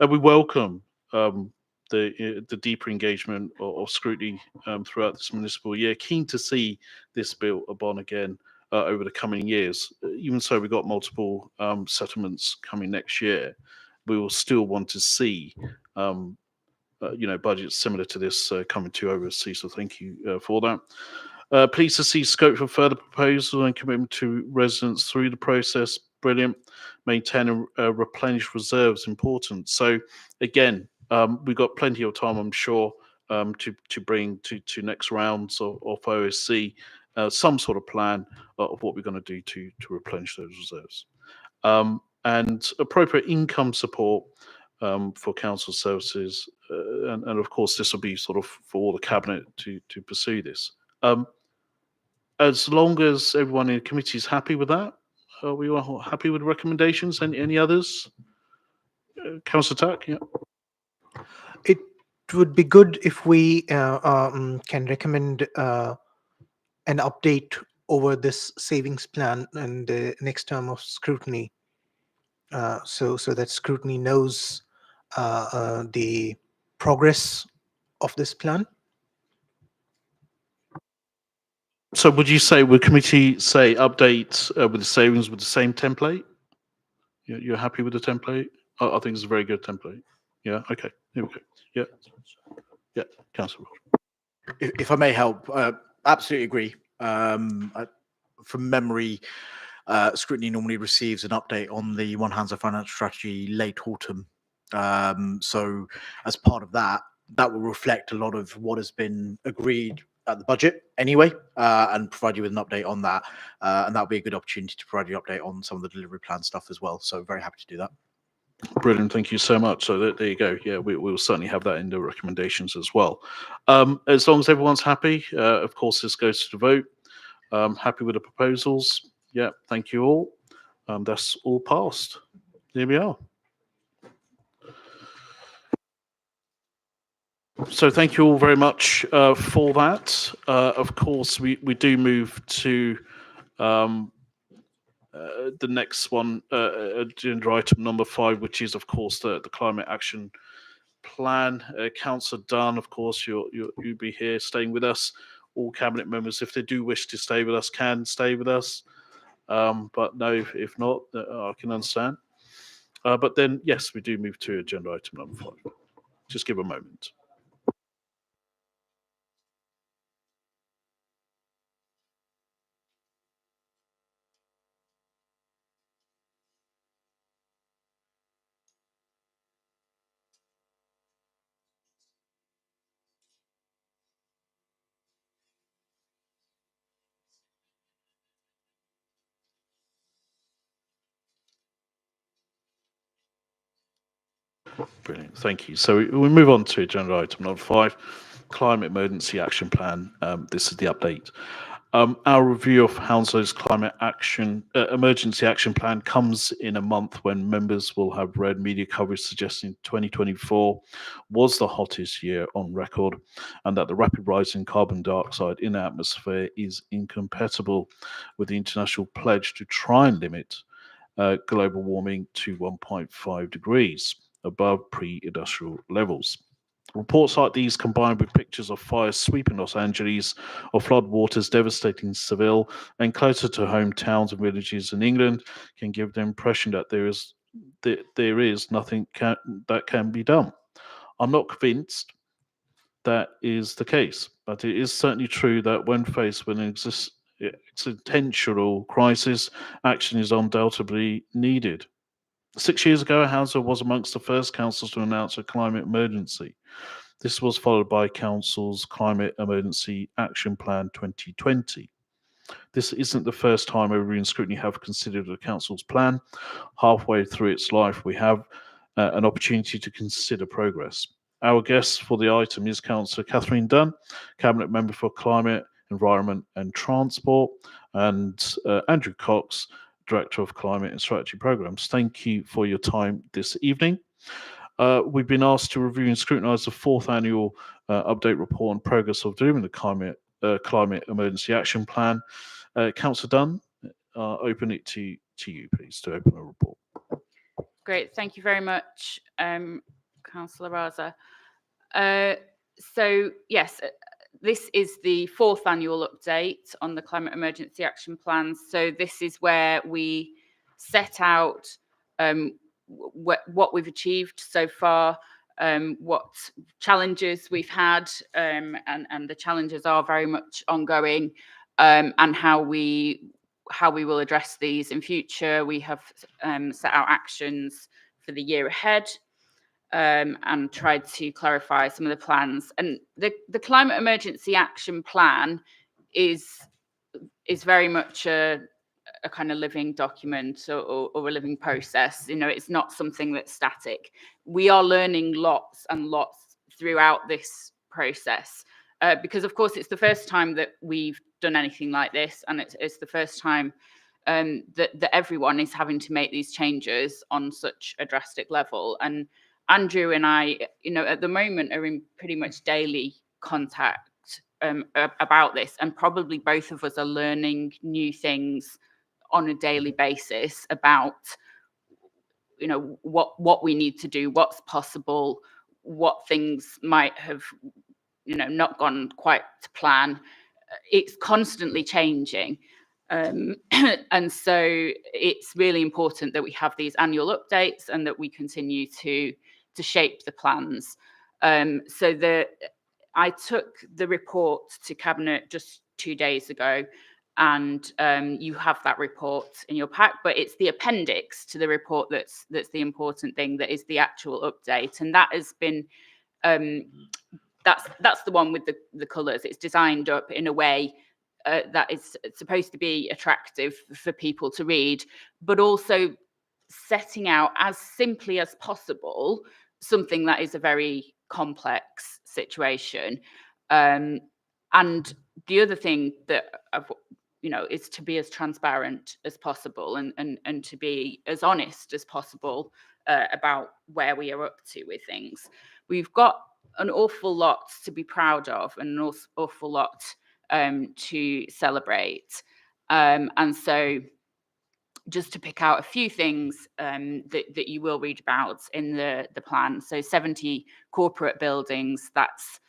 We welcome the deeper engagement of scrutiny throughout this municipal year. Keen to see this bill upon again over the coming years. Even so, we've got multiple settlements coming next year. We will still want to see, budgets similar to this coming to OSC. So thank you for that. Pleased to see scope for further proposal and commitment to residents through the process. Brilliant. Maintain and replenish reserves. Important. So again, we've got plenty of time, I'm sure, to bring to next rounds of OSC some sort of plan of what we're going to do to replenish those reserves. And appropriate income support for council services. And of course, this will be sort of for all the cabinet to pursue this. As long as everyone in the committee is happy with that, are we all happy with the recommendations? Any others? Councillor Tack, yeah. It would be good if we can recommend an update over this savings plan and the next term of scrutiny, so that scrutiny knows the progress of this plan. So would you say, would committee say update with the savings with the same template? You're happy with the template? I think it's a very good template. Yeah, okay, here we go. Yeah, yeah, Councillor. If I may help, absolutely agree. From memory, Scrutiny normally receives an update on the One Hands of Financial Strategy late autumn. So as part of that, that will reflect a lot of what has been agreed at the budget anyway, and provide you with an update on that. And that'll be a good opportunity to provide you an update on some of the delivery plan stuff as well. So very happy to do that. Brilliant, thank you so much. So there you go. Yeah, we'll certainly have that in the recommendations as well. As long as everyone's happy, of course, this goes to the vote. Happy with the proposals? Yeah, thank you all. That's all passed. There we are. So thank you all very much for that. Of course, we do move to the next one, agenda item number 5, which is, of course, the climate action plan. Councillor Dunn, of course, you'll be here staying with us. All cabinet members, if they do wish to stay with us, can stay with us. But no, if not, I can understand. But then, yes, we do move to agenda item number 5. Just give a moment. Brilliant, thank you. So we move on to agenda item number 5, Climate Emergency Action Plan. This is the update. Our review of Hounslow's Climate Action Emergency Action Plan comes in a month when members will have read media coverage suggesting 2024 was the hottest year on record, and that the rapid rise in carbon dioxide in the atmosphere is incompatible with the international pledge to try and limit global warming to 1.5 degrees above pre-industrial levels. Reports like these, combined with pictures of fires sweeping Los Angeles, or floodwaters devastating Seville, and closer to home towns and villages in England, can give the impression that there is nothing that can be done. I'm not convinced that is the case, but it is certainly true that when faced with an existential crisis, action is undoubtedly needed. 6 years ago, Hounslow was amongst the first councils to announce a climate emergency. This was followed by Council's Climate Emergency Action Plan 2020. This isn't the first time Overview and Scrutiny have considered the Council's plan. Halfway through its life, we have an opportunity to consider progress. Our guest for the item is Councillor Catherine Dunn, Cabinet Member for Climate, Environment and Transport, and Andrew Cox, Director of Climate and Strategy Programmes. Thank you for your time this evening. We've been asked to review and scrutinise the 4th annual update report on progress of delivering the Climate Emergency Action Plan. Councillor Dunn, open it to you, please, to open the report. Great, thank you very much, Councillor Raza. So yes, this is the 4th annual update on the Climate Emergency Action Plan. So this is where we set out what we've achieved so far, what challenges we've had, and the challenges are very much ongoing, and how we will address these in future. We have set out actions for the year ahead, and tried to clarify some of the plans. And the Climate Emergency Action Plan is very much a kind of living document or a living process. You know, it's not something that's static. We are learning lots and lots throughout this process, because of course it's the first time that we've done anything like this, and it's the first time that everyone is having to make these changes on such a drastic level. And Andrew and I, at the moment are in pretty much daily contact about this, and probably both of us are learning new things on a daily basis about what we need to do, what's possible, what things might have not gone quite to plan. It's constantly changing, and so it's really important that we have these annual updates and that we continue to shape the plans. I took the report to Cabinet just 2 days ago, and you have that report in your pack, but it's the appendix to the report that's the important thing, that is the actual update. And that has been that's the one with the colours. It's designed up in a way that is supposed to be attractive for people to read, but also setting out as simply as possible something that is a very complex situation. And the other thing that is to be as transparent as possible and to be as honest as possible about where we are up to with things. We've got an awful lot to be proud of and an awful lot to celebrate. And so just to pick out a few things that you will read about in the plan. So 70 corporate buildings, that's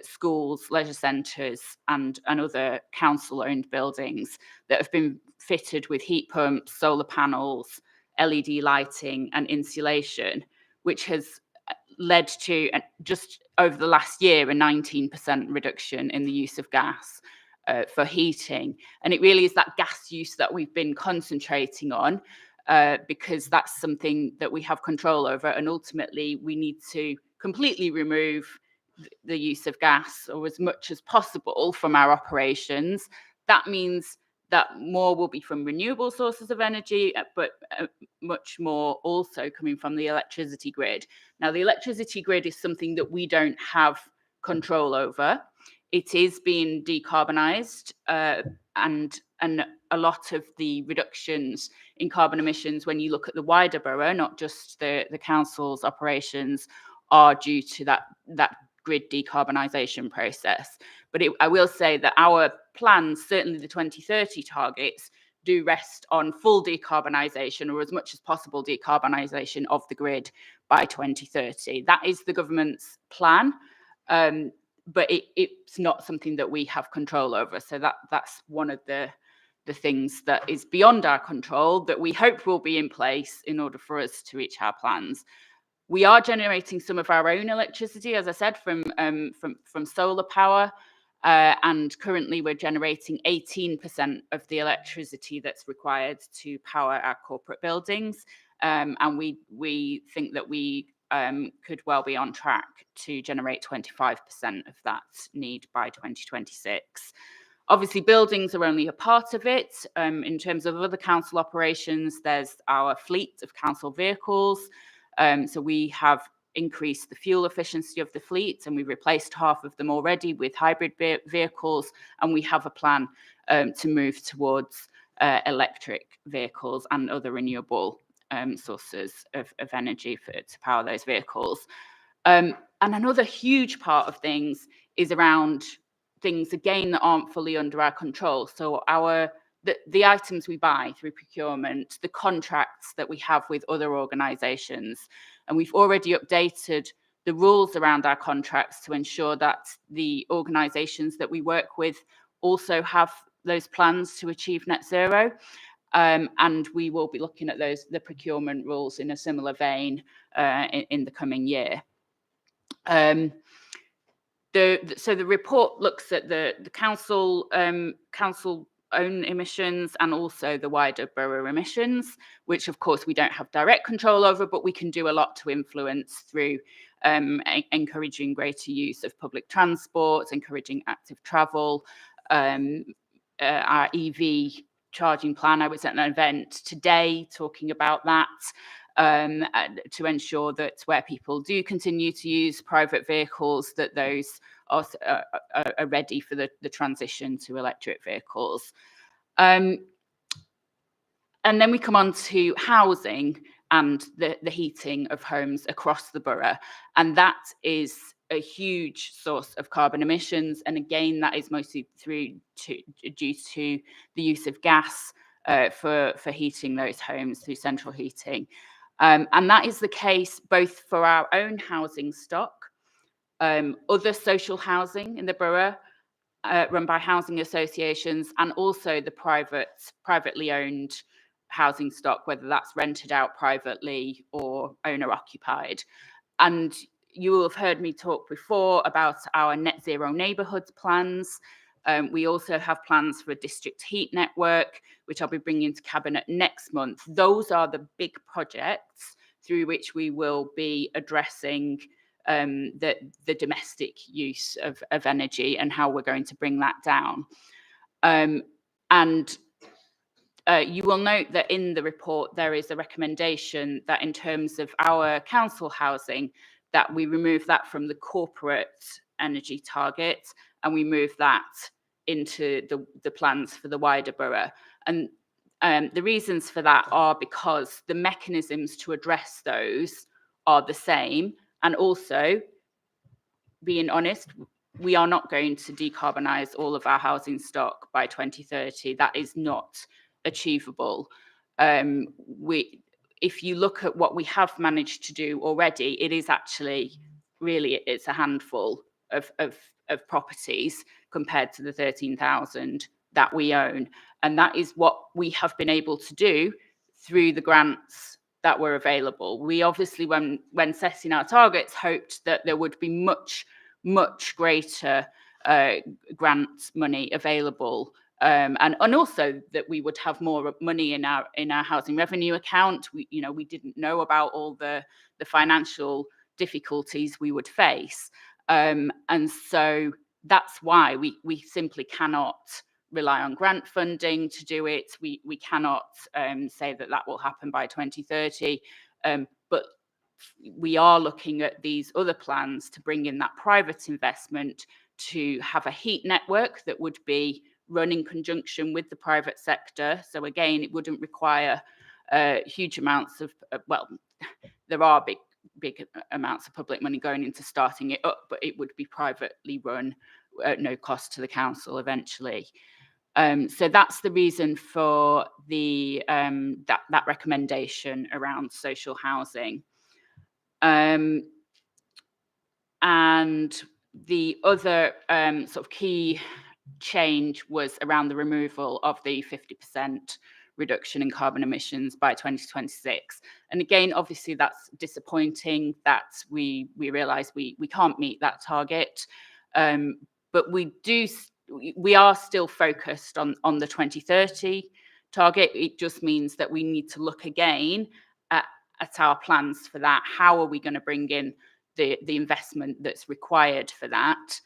schools, leisure centres and other council-owned buildings that have been fitted with heat pumps, solar panels, LED lighting and insulation, which has led to, just over the last year, a 19% reduction in the use of gas for heating. And it really is that gas use that we've been concentrating on because that's something that we have control over. And ultimately, we need to completely remove the use of gas, or as much as possible, from our operations. That means that more will be from renewable sources of energy, but much more also coming from the electricity grid. Now, the electricity grid is something that we don't have control over. It is being decarbonised, and a lot of the reductions in carbon emissions, when you look at the wider borough, not just the council's operations, are due to that grid decarbonisation process. But I will say that our plans, certainly the 2030 targets, do rest on full decarbonisation, or as much as possible decarbonisation of the grid by 2030. That is the government's plan, but it's not something that we have control over. So that's one of the things that is beyond our control, that we hope will be in place in order for us to reach our plans. We are generating some of our own electricity, as I said, from solar power, and currently we're generating 18% of the electricity that's required to power our corporate buildings, and we think that we could well be on track to generate 25% of that need by 2026. Obviously, buildings are only a part of it. In terms of other council operations, there's our fleet of council vehicles. So we have increased the fuel efficiency of the fleet, and we've replaced half of them already with hybrid vehicles, and we have a plan to move towards electric vehicles and other renewable sources of energy to power those vehicles. And another huge part of things is around things, again, that aren't fully under our control. So the items we buy through procurement, the contracts that we have with other organisations, and we've already updated the rules around our contracts to ensure that the organisations that we work with also have those plans to achieve net zero. And we will be looking at the procurement rules in a similar vein in the coming year. So the report looks at the council own emissions and also the wider borough emissions, which of course we don't have direct control over, but we can do a lot to influence through encouraging greater use of public transport, encouraging active travel, our EV charging plan. I was at an event today talking about that, to ensure that where people do continue to use private vehicles, that those are ready for the transition to electric vehicles. And then we come on to housing. and the heating of homes across the borough. And that is a huge source of carbon emissions. And again, that is mostly due to the use of gas for heating those homes through central heating. And that is the case both for our own housing stock, other social housing in the borough run by housing associations, and also the privately owned housing stock, whether that's rented out privately or owner occupied. And you will have heard me talk before about our net zero neighbourhoods plans. We also have plans for a district heat network, which I'll be bringing to Cabinet next month. Those are the big projects through which we will be addressing the domestic use of energy and how we're going to bring that down. You will note that in the report, there is a recommendation that in terms of our council housing, that we remove that from the corporate energy target and we move that into the plans for the wider borough. And the reasons for that are because the mechanisms to address those are the same. And also, being honest, we are not going to decarbonise all of our housing stock by 2030. That is not achievable. If you look at what we have managed to do already, it is actually really, it's a handful of properties compared to the 13,000 that we own. And that is what we have been able to do through the grants that were available. We obviously, when setting our targets, hoped that there would be much greater grant money available, and also that we would have more money in our housing revenue account. We didn't know about all the financial difficulties we would face, and so that's why we simply cannot rely on grant funding to do it. We cannot say that will happen by 2030, but we are looking at these other plans to bring in that private investment to have a heat network that would be run in conjunction with the private sector. So again, it wouldn't require huge amounts of, well, there are big amounts of public money going into starting it up, but it would be privately run at no cost to the council eventually. So that's the reason for the that recommendation around social housing. And the other sort of key change was around the removal of the 50% reduction in carbon emissions by 2026. And again, obviously, that's disappointing that we realise we can't meet that target, but we are still focused on the 2030 target. It just means that we need to look again at our plans for that. How are we going to bring in the investment that's required for that?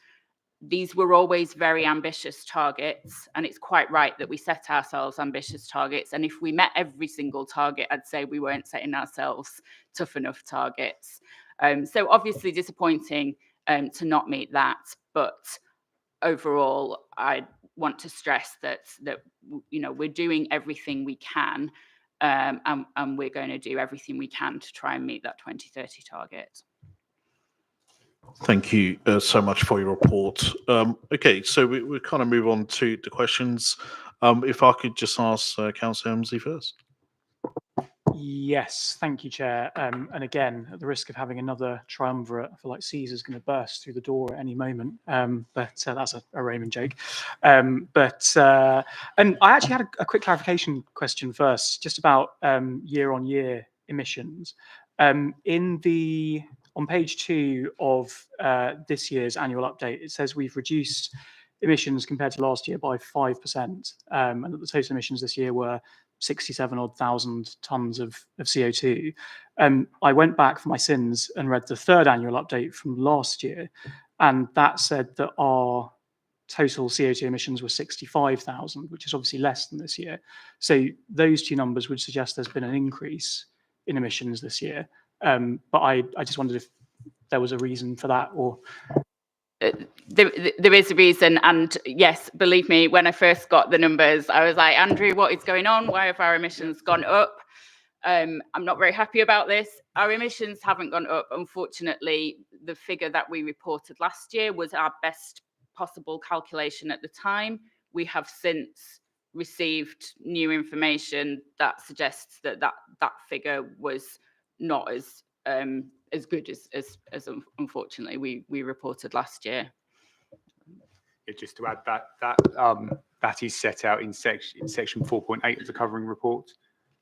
These were always very ambitious targets, and it's quite right that we set ourselves ambitious targets. And if we met every single target, I'd say we weren't setting ourselves tough enough targets. So obviously disappointing to not meet that, but overall, I want to stress that we're doing everything we can, and we're going to do everything we can to try and meet that 2030 target. Thank you so much for your report. Okay, so we kind of move on to the questions. If I could just ask Councillor Emsley first. Yes, thank you, Chair. And again, at the risk of having another triumvirate, I feel like Caesar's going to burst through the door at any moment. But that's a Roman joke. And I actually had a quick clarification question first, just about year-on-year emissions. On page 2 of this year's annual update, it says we've reduced emissions compared to last year by 5%, and that the total emissions this year were 67,000 tonnes of CO2. I went back for my sins and read the third annual update from last year, and that said that our total CO2 emissions were 65,000, which is obviously less than this year. So those two numbers would suggest there's been an increase in emissions this year. But I just wondered if there was a reason for that, or there is a reason. And yes, believe me, when I first got the numbers, I was like, Andrew, what is going on? Why have our emissions gone up? I'm not very happy about this. Our emissions haven't gone up. Unfortunately, the figure that we reported last year was our best possible calculation at the time. We have since received new information that suggests that that figure was not as good as unfortunately we reported last year. Yeah, just to add that is set out in section 4.8 of the covering report.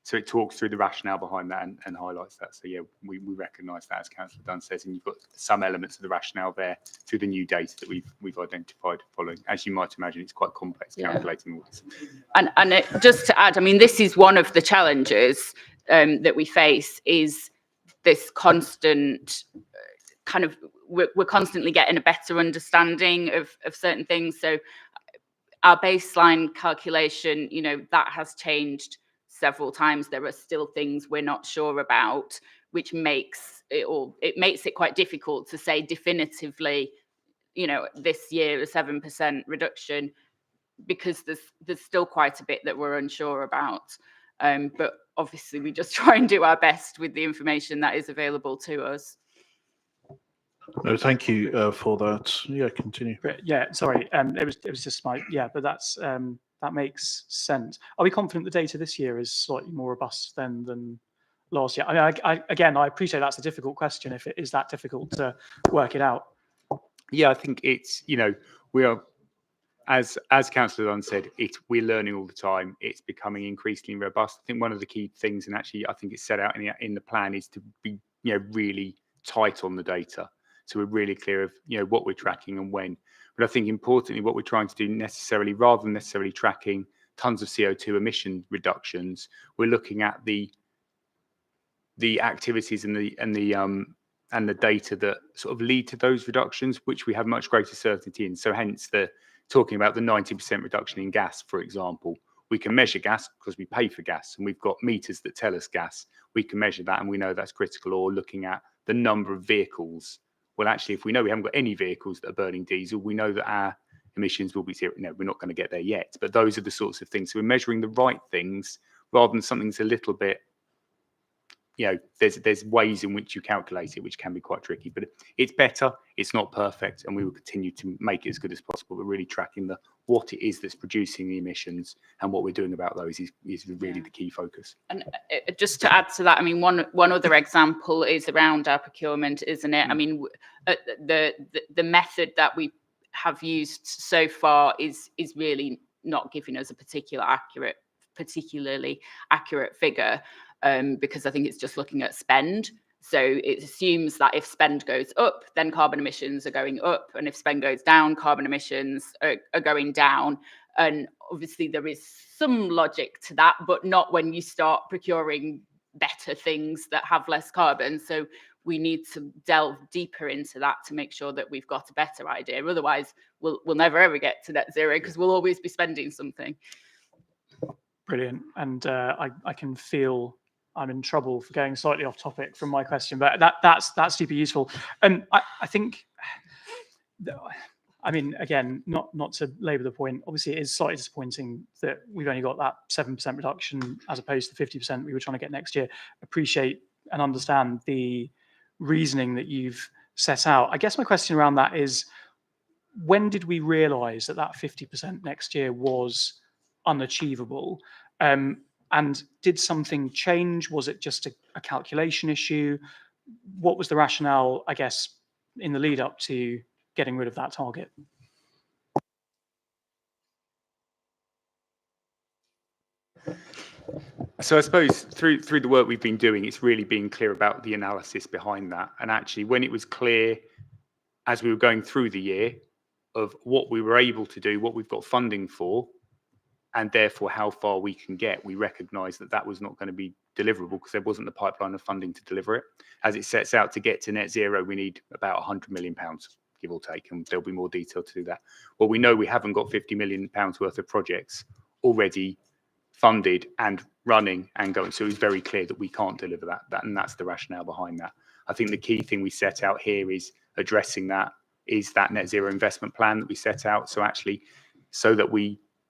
So it talks through the rationale behind that and highlights that. So yeah, we recognise that, as Councillor Dunn says, and you've got some elements of the rationale there through the new data that we've identified following. As you might imagine, it's quite complex calculating all this. And just to add, I mean, this is one of the challenges that we face, is this constant kind of, we're constantly getting a better understanding of certain things. So our baseline calculation, you know, that has changed several times. There are still things we're not sure about, which makes it quite difficult to say definitively, you know, this year a 7% reduction, because there's still quite a bit that we're unsure about. But obviously we just try and do our best with the information that is available to us. No, thank you for that. Yeah, continue. Yeah, sorry. It was just but that's that makes sense. Are we confident the data this year is slightly more robust than last year? I mean, again, I appreciate that's a difficult question if it is that difficult to work it out. Yeah, I think it's, you know, we are, as Councillor Dunn said, we're learning all the time. It's becoming increasingly robust. I think one of the key things, and actually I think it's set out in the plan, is to be, you know, really tight on the data. So we're really clear of, you know, what we're tracking and when. But I think importantly, what we're trying to do necessarily, rather than necessarily tracking tons of CO2 emission reductions, we're looking at the activities and the data that sort of lead to those reductions, which we have much greater certainty in. So hence talking about the 90% reduction in gas, for example. We can measure gas because we pay for gas, and we've got meters that tell us gas. We can measure that and we know that's critical. Or looking at the number of vehicles. Well, actually, if we know we haven't got any vehicles that are burning diesel, we know that our emissions will be zero. No, we're not going to get there yet. But those are the sorts of things. So we're measuring the right things rather than something that's a little bit, you know, there's ways in which you calculate it, which can be quite tricky. But it's better. It's not perfect. And we will continue to make it as good as possible. But really tracking what it is that's producing the emissions and what we're doing about those is really the key focus. And just to add to that, I mean, one other example is around our procurement, isn't it? I mean, the method that we have used so far is really not giving us a particularly accurate figure, because I think it's just looking at spend. So it assumes that if spend goes up, then carbon emissions are going up. And if spend goes down, carbon emissions are going down. And obviously there is some logic to that, but not when you start procuring better things that have less carbon. So we need to delve deeper into that to make sure that we've got a better idea. Otherwise, we'll never ever get to net zero, because we'll always be spending something. Brilliant. And I can feel I'm in trouble for going slightly off topic from my question, but that's super useful. And I think, I mean, again, not to labour the point, obviously it is slightly disappointing that we've only got that 7% reduction as opposed to 50% we were trying to get next year. Appreciate and understand the reasoning that you've set out. I guess my question around that is, when did we realise that 50% next year was unachievable? And did something change? Was it just a calculation issue? What was the rationale, I guess, in the lead up to getting rid of that target? So I suppose through the work we've been doing, it's really being clear about the analysis behind that. And actually, when it was clear as we were going through the year of what we were able to do, what we've got funding for, and therefore how far we can get, we recognised that that was not going to be deliverable because there wasn't the pipeline of funding to deliver it. As it sets out, to get to net zero, we need about £100 million, give or take, and there'll be more detail to do that. Well, we know we haven't got £50 million worth of projects already funded and running and going, so it's very clear that we can't deliver that, and that's the rationale behind that. I think the key thing we set out here is addressing that, is that net zero investment plan that we set out. So actually, so that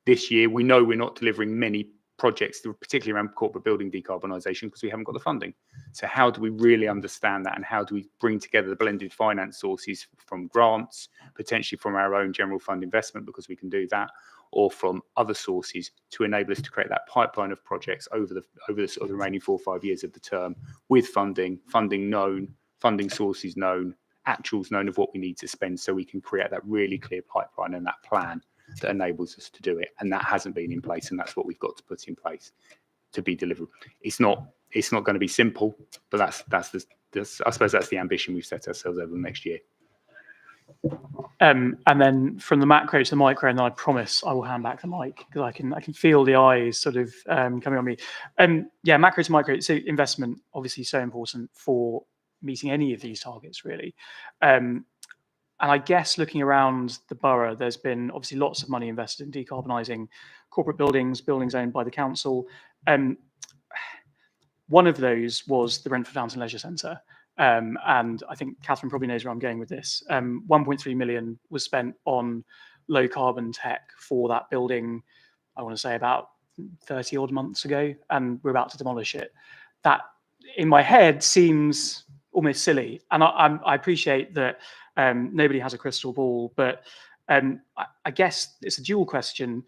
this year, we know we're not delivering many projects, particularly around corporate building decarbonisation, because we haven't got the funding. So how do we really understand that, and how do we bring together the blended finance sources from grants, potentially from our own general fund investment, because we can do that, or from other sources to enable us to create that pipeline of projects over the sort of the remaining 4 or 5 years of the term, with funding known, funding sources known, actuals known of what we need to spend, so we can create that really clear pipeline and that plan that enables us to do it. And that hasn't been in place, and that's what we've got to put in place to be delivered. It's not going to be simple, but that's I suppose that's the ambition we've set ourselves over the next year. And then from the macro to the micro, and then I promise I will hand back the mic, because I can feel the eyes sort of coming on me. Yeah, macro to micro. So investment obviously so important for meeting any of these targets, really. And I guess looking around the borough, there's been obviously lots of money invested in decarbonising corporate buildings owned by the council. One of those was the Brentford Fountain Leisure Centre. And I think Catherine probably knows where I'm going with this. 1.3 million was spent on low carbon tech for that building, I want to say about 30 odd months ago, and we're about to demolish it. That, in my head, seems almost silly. And I appreciate that nobody has a crystal ball, but I guess it's a dual question.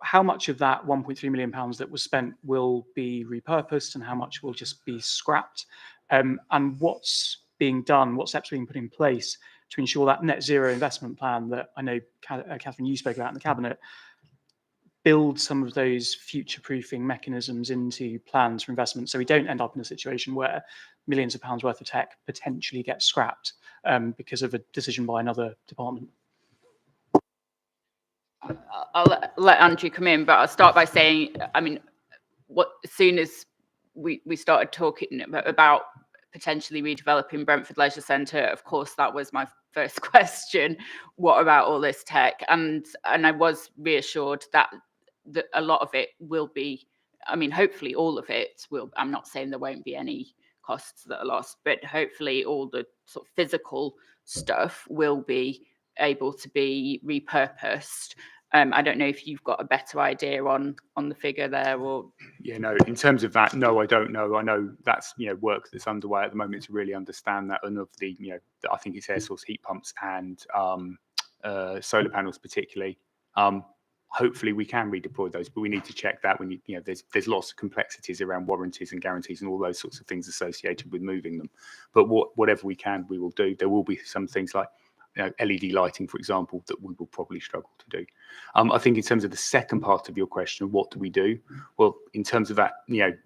How much of that £1.3 million that was spent will be repurposed, and how much will just be scrapped? And what's being done, what steps are being put in place to ensure that net zero investment plan that I know, Catherine, you spoke about in the Cabinet, build some of those future-proofing mechanisms into plans for investment, so we don't end up in a situation where millions of pounds worth of tech potentially gets scrapped because of a decision by another department. I'll let Andrew come in, but I'll start by saying, I mean, as soon as we started talking about potentially redeveloping Brentford Leisure Centre, of course, that was my first question. What about all this tech? And I was reassured that a lot of it will be, I mean, hopefully all of it will, I'm not saying there won't be any costs that are lost, but hopefully all the sort of physical stuff will be able to be repurposed. I don't know if you've got a better idea on the figure there, or yeah, no. In terms of that, no, I don't know. I know that's work that's underway at the moment to really understand that, and of the I think it's air source heat pumps and solar panels particularly. Hopefully we can redeploy those, but we need to check that. When there's lots of complexities around warranties and guarantees and all those sorts of things associated with moving them. But whatever we can, we will do. There will be some things like LED lighting, for example, that we will probably struggle to do. I think in terms of the second part of your question, what do we do? Well, in terms of that,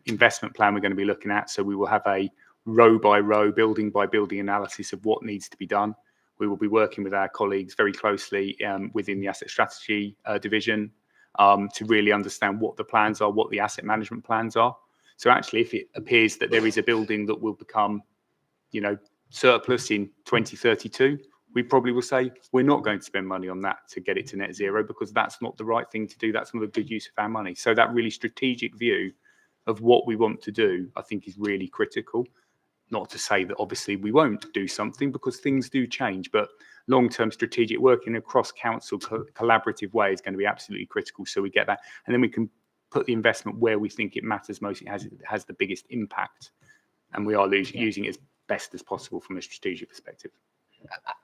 investment plan we're going to be looking at, so we will have a row by row, building by building analysis of what needs to be done. We will be working with our colleagues very closely within the asset strategy division to really understand what the plans are, what the asset management plans are. So actually, if it appears that there is a building that will become, surplus in 2032, we probably will say we're not going to spend money on that to get it to net zero, because that's not the right thing to do. That's not a good use of our money. So that really strategic view of what we want to do, I think, is really critical. Not to say that obviously we won't do something, because things do change, but long-term strategic working across council collaborative way is going to be absolutely critical. So we get that, and then we can put the investment where we think it matters most. It has the biggest impact, and we are using it as best as possible from a strategic perspective.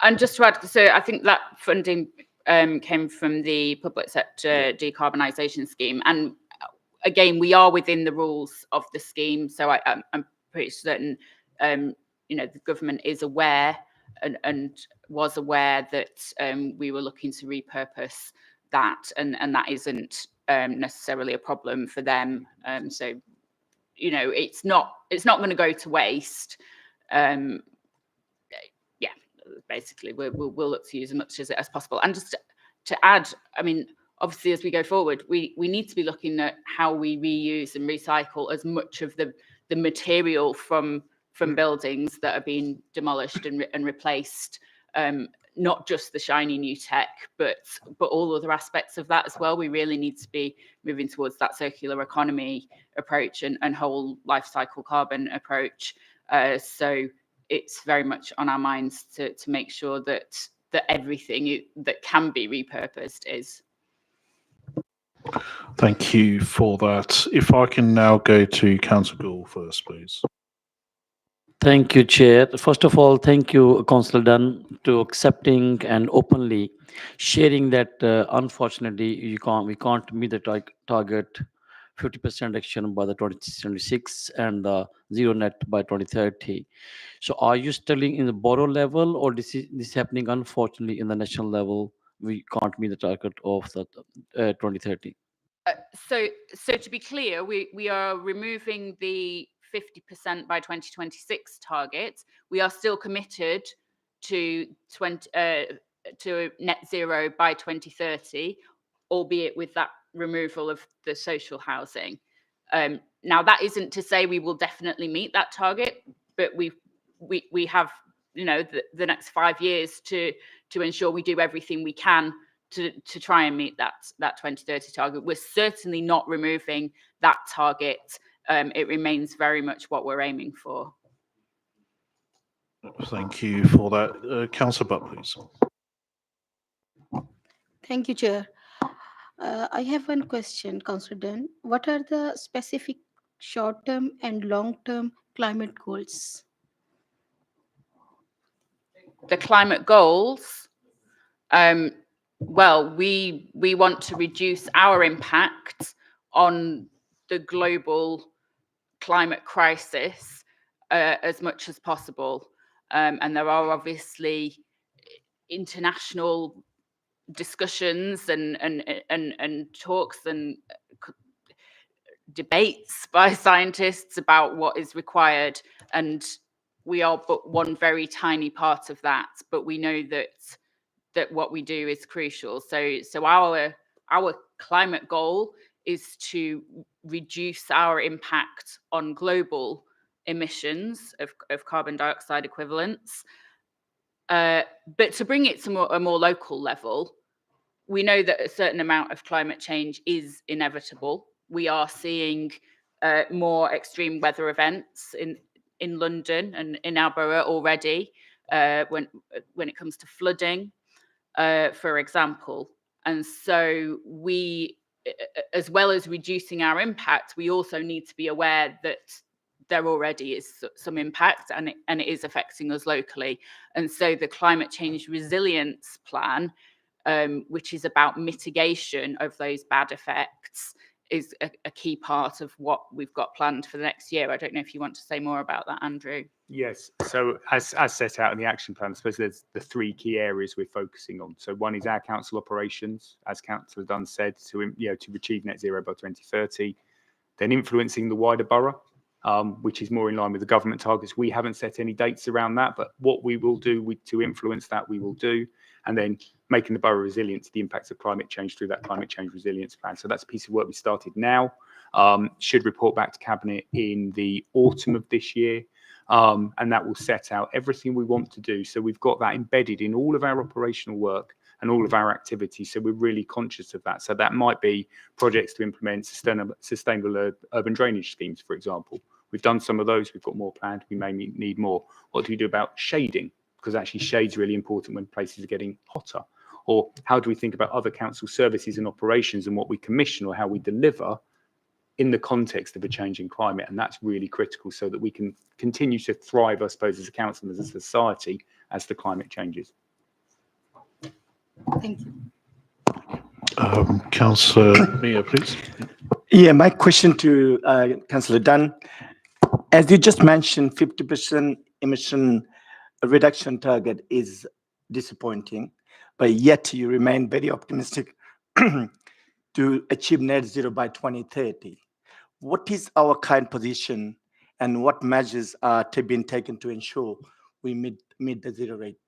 And just to add, so I think that funding came from the public sector decarbonisation scheme, and again, we are within the rules of the scheme. So I'm pretty certain, the government is aware and was aware that we were looking to repurpose that, and that isn't necessarily a problem for them. So, it's not going to go to waste. Basically, we'll look to use as much as possible. And just to add, I mean, obviously, as we go forward, we need to be looking at how we reuse and recycle as much of the material from buildings that are being demolished and replaced. Not just the shiny new tech, but all other aspects of that as well. We really need to be moving towards that circular economy approach and whole life cycle carbon approach. So it's very much on our minds to make sure that everything that can be repurposed is. Thank you for that. If I can now go to Councillor Gould first, please. Thank you, Chair. First of all, thank you, Councillor Dunn, to accepting and openly sharing that unfortunately we can't meet the target 50% reduction by the 2026 and zero net by 2030. So are you still in the borough level, or this happening unfortunately in the national level? We can't meet the target of the 2030. So to be clear, we are removing the 50% by 2026 target. We are still committed to net zero by 2030, albeit with that removal of the social housing. Now, that isn't to say we will definitely meet that target, but we have, you know, the next 5 years to ensure we do everything we can to try and meet that 2030 target. We're certainly not removing that target. It remains very much what we're aiming for. Thank you for that. Councillor Butt, please. Thank you, Chair. I have one question, Councillor Dunn. What are the specific short-term and long-term climate goals? The climate goals, well, we want to reduce our impact on the global climate crisis as much as possible. And there are obviously international discussions and talks and debates by scientists about what is required, and we are but one very tiny part of that, but we know that what we do is crucial. So our climate goal is to reduce our impact on global emissions of carbon dioxide equivalents, but to bring it to a more local level. We know that a certain amount of climate change is inevitable. We are seeing more extreme weather events in London and in our borough already, when it comes to flooding, for example. And so we, as well as reducing our impact, we also need to be aware that there already is some impact, and it is affecting us locally. And so the climate change resilience plan, which is about mitigation of those bad effects, is a key part of what we've got planned for the next year. I don't know if you want to say more about that, Andrew. Yes. So as set out in the action plan, I suppose there's the 3 key areas we're focusing on. So one is our council operations, as Councillor Dunn said, to achieve net zero by 2030. Then influencing the wider borough, which is more in line with the government targets. We haven't set any dates around that, but what we will do to influence that, we will do. And then making the borough resilient to the impacts of climate change through that climate change resilience plan. So that's a piece of work we started now. Should report back to Cabinet in the autumn of this year. And that will set out everything we want to do. So we've got that embedded in all of our operational work and all of our activities. So we're really conscious of that. So that might be projects to implement sustainable urban drainage schemes, for example. We've done some of those. We've got more planned. We may need more. What do we do about shading? Because actually shade's really important when places are getting hotter. Or how do we think about other council services and operations and what we commission or how we deliver in the context of a changing climate? And that's really critical so that we can continue to thrive, I suppose, as a council and as a society as the climate changes. Thank you. Councillor Mia, please. Yeah, my question to Councillor Dunn. As you just mentioned, 50% emission reduction target is disappointing, but yet you remain very optimistic to achieve net zero by 2030. What is our current position and what measures are being taken to ensure we meet the zero rate?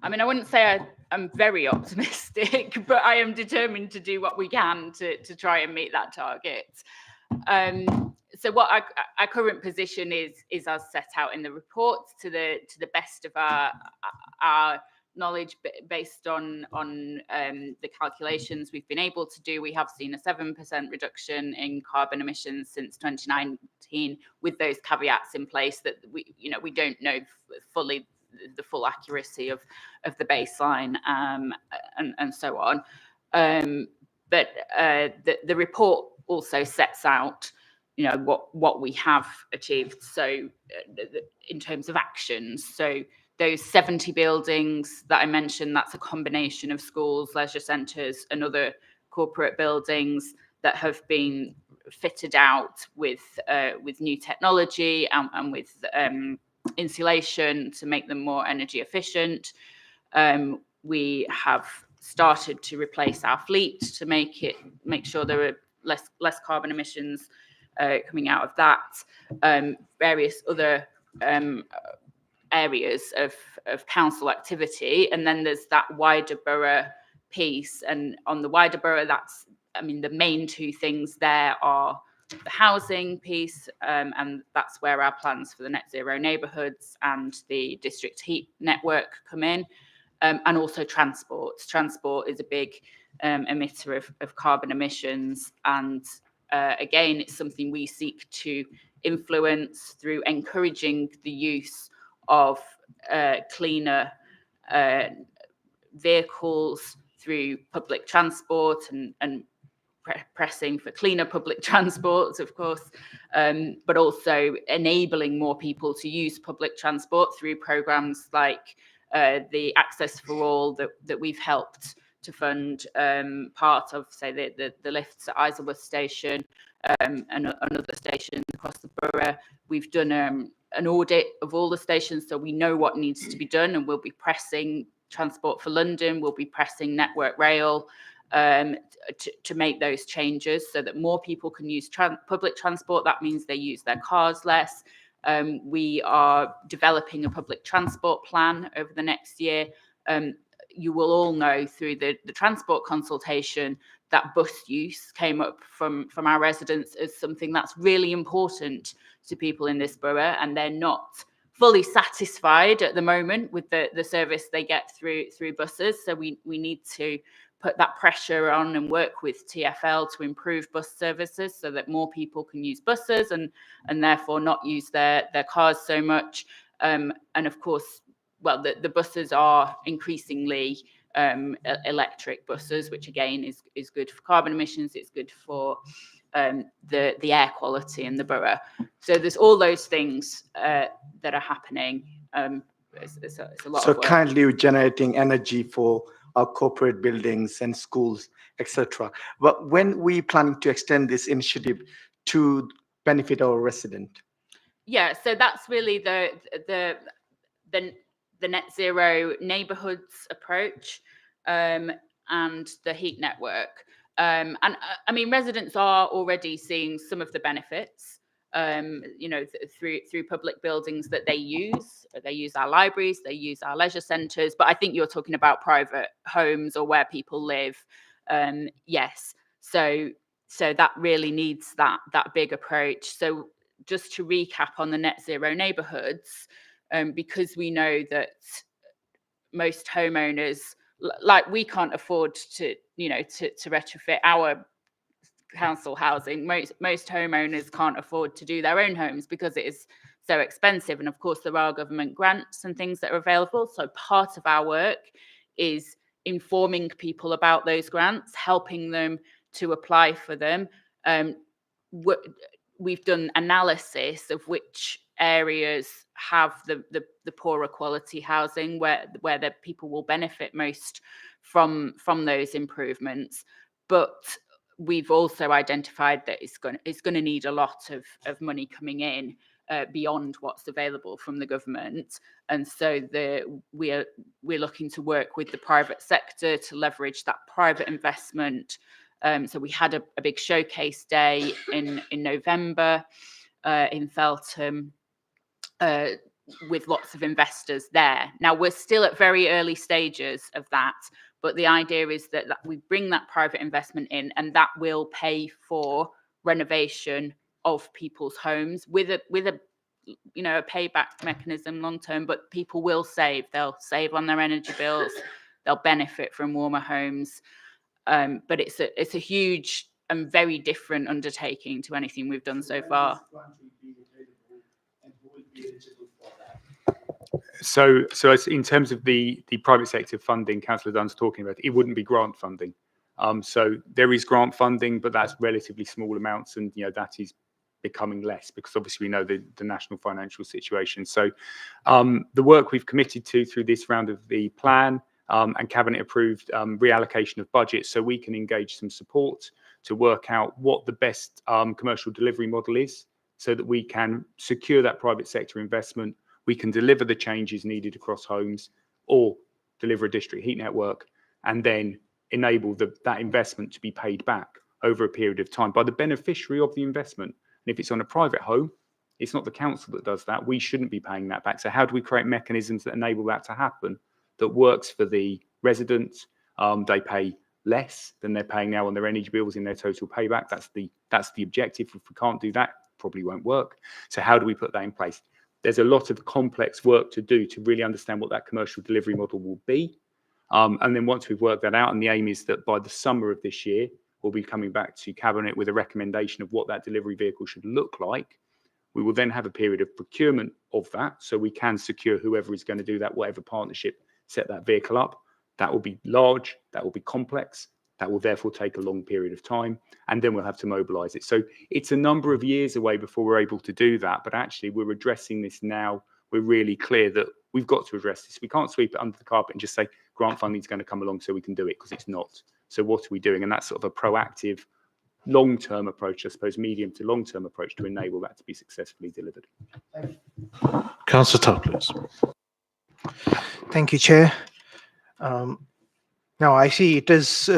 I mean, I wouldn't say I'm very optimistic, but I am determined to do what we can to try and meet that target. So what our current position is as set out in the report, to the best of our knowledge, based on the calculations we've been able to do. We have seen a 7% reduction in carbon emissions since 2019, with those caveats in place that we don't know fully the full accuracy of the baseline, and so on. but the report also sets out, you know, what we have achieved. So in terms of actions, so those 70 buildings that I mentioned, that's a combination of schools, leisure centres and other corporate buildings that have been fitted out with new technology and with insulation to make them more energy efficient. We have started to replace our fleet to make sure there are less carbon emissions coming out of that. Various other areas of council activity, and then there's that wider borough piece. And on the wider borough, that's, I mean, the main two things there are the housing piece, and that's where our plans for the net zero neighbourhoods and the district heat network come in, and also transport. Transport is a big emitter of carbon emissions, and again, it's something we seek to influence through encouraging the use of cleaner vehicles through public transport and pressing for cleaner public transport, of course, but also enabling more people to use public transport through programmes like the Access for All that we've helped to fund part of, say, the lifts at Isleworth Station and other stations across the borough. We've done an audit of all the stations, so we know what needs to be done, and we'll be pressing Transport for London, we'll be pressing Network Rail to make those changes so that more people can use public transport. That means they use their cars less. We are developing a public transport plan over the next year. You will all know through the transport consultation that bus use came up from our residents as something that's really important to people in this borough, and they're not fully satisfied at the moment with the service they get through buses. So we need to put that pressure on and work with TfL to improve bus services so that more people can use buses and therefore not use their cars so much. And of course, well, the buses are increasingly electric buses, which again is good for carbon emissions. It's good for the air quality in the borough. So there's all those things that are happening. It's a lot of work. So kindly generating energy for our corporate buildings and schools, etc. But when we planning to extend this initiative to benefit our resident? Yeah, so that's really the net zero neighbourhoods approach and the heat network. And I mean, residents are already seeing some of the benefits, you know, through public buildings that they use. They use our libraries, they use our leisure centres. But I think you're talking about private homes or where people live. Yes, so that really needs that big approach. So just to recap on the net zero neighbourhoods, because we know that most homeowners, like we can't afford to, you know, to retrofit our council housing. Most homeowners can't afford to do their own homes because it is so expensive. And of course, there are government grants and things that are available. So part of our work is informing people about those grants, helping them to apply for them. We've done analysis of which areas have the poorer quality housing, where the people will benefit most from those improvements. But we've also identified that it's going to need a lot of money coming in beyond what's available from the government, and so we're looking to work with the private sector to leverage that private investment. So we had a big showcase day in November in Feltham with lots of investors there. Now we're still at very early stages of that, but the idea is that we bring that private investment in, and that will pay for renovation of people's homes with a you know, a payback mechanism long term. But people will save. They'll save on their energy bills. They'll benefit from warmer homes. But it's a huge and very different undertaking to anything we've done so far. So as in terms of the private sector funding Councillor Dunn's talking about, it wouldn't be grant funding. So there is grant funding, but that's relatively small amounts, and that is becoming less because obviously we know the national financial situation. So the work we've committed to through this round of the plan and cabinet approved reallocation of budget, so we can engage some support to work out what the best commercial delivery model is, so that we can secure that private sector investment, we can deliver the changes needed across homes, or deliver a district heat network, and then enable that investment to be paid back over a period of time by the beneficiary of the investment. And if it's on a private home, it's not the council that does that. We shouldn't be paying that back. So how do we create mechanisms that enable that to happen, that works for the residents? They pay less than they're paying now on their energy bills in their total payback. That's the objective. If we can't do that, it probably won't work. So how do we put that in place? There's a lot of complex work to do to really understand what that commercial delivery model will be. And then once we've worked that out, and the aim is that by the summer of this year, we'll be coming back to Cabinet with a recommendation of what that delivery vehicle should look like. We will then have a period of procurement of that, so we can secure whoever is going to do that, whatever partnership set that vehicle up. That will be large, that will be complex, that will therefore take a long period of time, and then we'll have to mobilise it. So it's a number of years away before we're able to do that, but actually we're addressing this now. We're really clear that we've got to address this. We can't sweep it under the carpet and just say grant funding is going to come along so we can do it, because it's not. So what are we doing? And that's sort of a proactive, long-term approach, I suppose, medium to long-term approach to enable that to be successfully delivered. Councillor Tubb, please. Thank you, Chair. Now, I see it is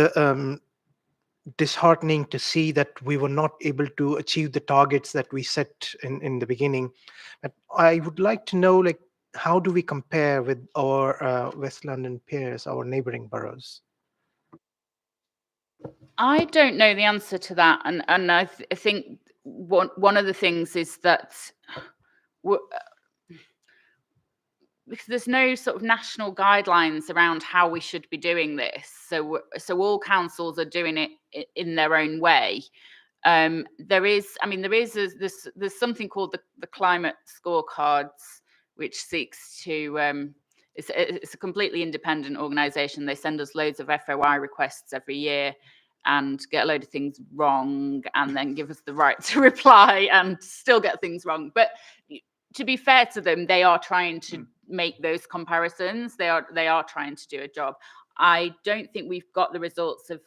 disheartening to see that we were not able to achieve the targets that we set in the beginning. But I would like to know, like, how do we compare with our West London peers, our neighbouring boroughs? I don't know the answer to that, and I think one of the things is that because there's no sort of national guidelines around how we should be doing this, so all councils are doing it in their own way. There's something called the climate scorecards, which seeks to it's a completely independent organisation. They send us loads of FOI requests every year and get a load of things wrong, and then give us the right to reply and still get things wrong. But to be fair to them, they are trying to make those comparisons. They are trying to do a job. I don't think we've got the results of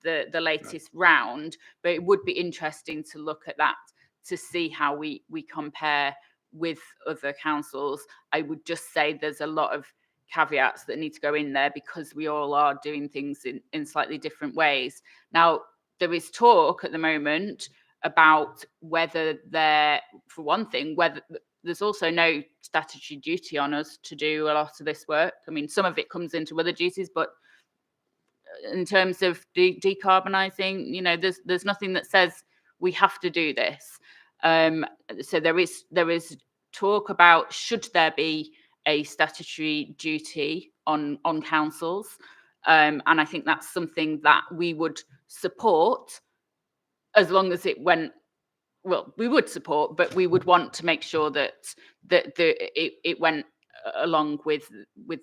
the latest round, but it would be interesting to look at that to see how we compare with other councils. I would just say there's a lot of caveats that need to go in there, because we all are doing things in slightly different ways. Now, there is talk at the moment about whether for one thing, whether there's also no statutory duty on us to do a lot of this work. I mean, some of it comes into other duties, but in terms of decarbonising, there's nothing that says we have to do this. So there is talk about, should there be a statutory duty on councils, and I think that's something that we would support, as long as it went. Well, we would support, but we would want to make sure that it went along with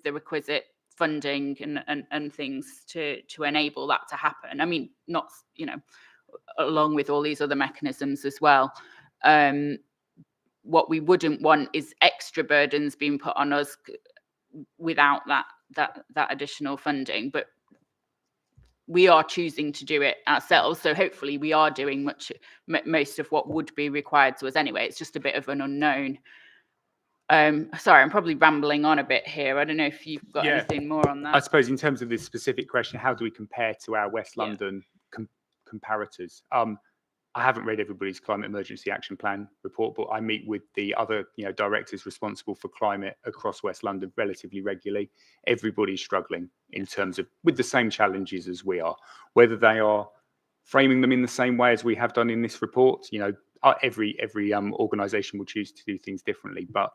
the requisite funding and things to enable that to happen. I mean, not along with all these other mechanisms as well. What we wouldn't want is extra burdens being put on us without that additional funding. But we are choosing to do it ourselves, so hopefully we are doing most of what would be required to us anyway. It's just a bit of an unknown. Sorry, I'm probably rambling on a bit here. I don't know if you've got anything more on that. I suppose in terms of this specific question, how do we compare to our West London comparators? I haven't read everybody's climate emergency action plan report, but I meet with the other directors responsible for climate across West London relatively regularly. Everybody's struggling in terms of with the same challenges as we are, whether they are framing them in the same way as we have done in this report. Every organisation will choose to do things differently, but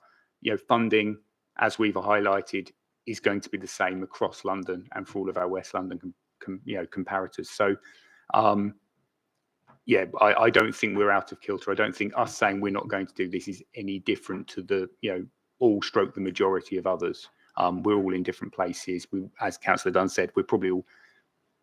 funding, as we've highlighted, is going to be the same across London and for all of our West London comparators. So I don't think we're out of kilter. I don't think us saying we're not going to do this is any different to the the majority of others. We're all in different places. As Councillor Dunn said, we're probably all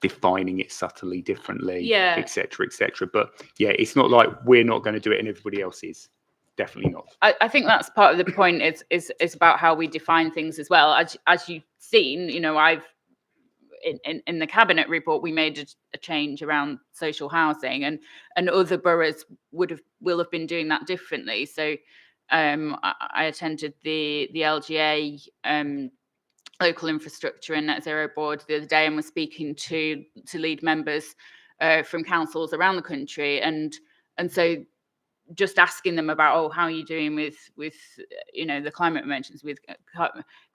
defining it subtly differently, Yeah. etc., etc. But yeah, it's not like we're not going to do it and everybody else is. Definitely not. I think that's part of the point. Is about how we define things as well. As you've seen, you know, I've in the cabinet report we made a change around social housing, and other boroughs will have been doing that differently. So I attended the LGA local infrastructure and net zero board the other day, and was speaking to lead members from councils around the country, and so just asking them about, oh, how are you doing with you know, the climate emergencies, with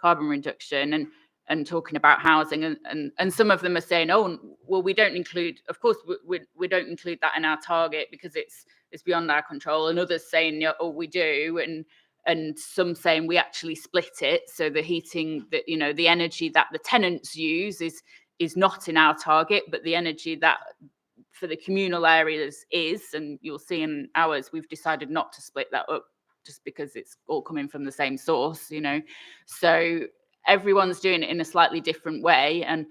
carbon reduction, and talking about housing, and some of them are saying, oh, well, we don't include, of course we don't include that in our target because it's beyond our control, and others saying, yeah, oh, we do, and some saying we actually split it, so the heating, that, you know, the energy that the tenants use is not in our target, but the energy that for the communal areas is, and you'll see in ours, we've decided not to split that up just because it's all coming from the same source, you know. So everyone's doing it in a slightly different way, and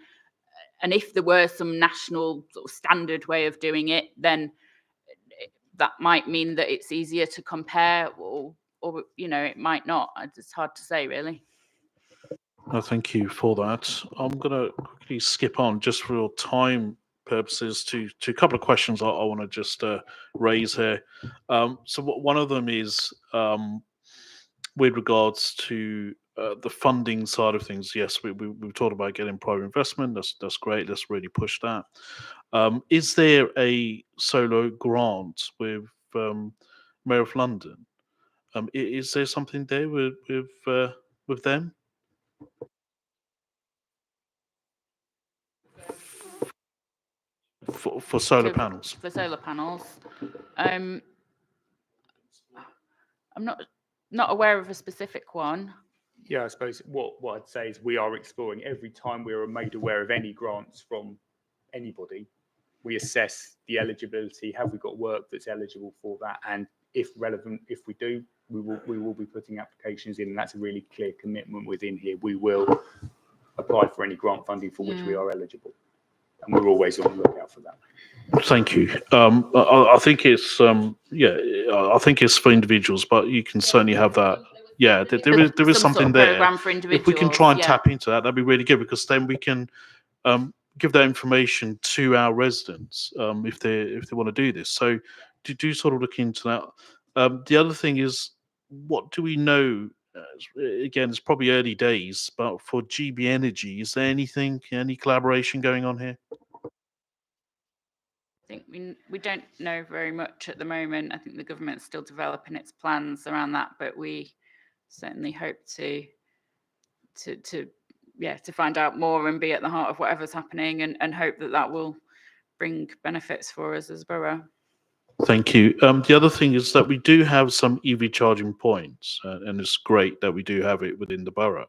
if there were some national sort of standard way of doing it, then that might mean that it's easier to compare, or you know, it might not. It's hard to say, really. Thank you for that. I'm going to quickly skip on just for time purposes to a couple of questions I want to just raise here. So one of them is with regards to the funding side of things. Yes, we've talked about getting private investment. That's great. Let's really push that. Is there a solo grant with Mayor of London? Is there something there with them? For solar panels. For solar panels, I'm not aware of a specific one. Yeah, I suppose what I'd say is we are exploring every time we are made aware of any grants from anybody. We assess the eligibility. Have we got work that's eligible for that? And if relevant, if we do, we will be putting applications in. And that's a really clear commitment within here. We will apply for any grant funding for which we are eligible, and we're always on the lookout for that. Thank you. I think it's I think it's for individuals, but you can certainly have that. Yeah, there is Some something sort of there. program for If we can try and individuals, tap into that, that'd be really good, because then we can give that information to our residents if they want to do this. So do sort of look into that. The other thing is, what do we know? Again, it's probably early days, but for GB Energy, is there any collaboration going on here? I think we don't know very much at the moment. I think the government's still developing its plans around that, but we certainly hope to find out more and be at the heart of whatever's happening, and hope that will bring benefits for us as a borough. Thank you. The other thing is that we do have some EV charging points, and it's great that we do have it within the borough.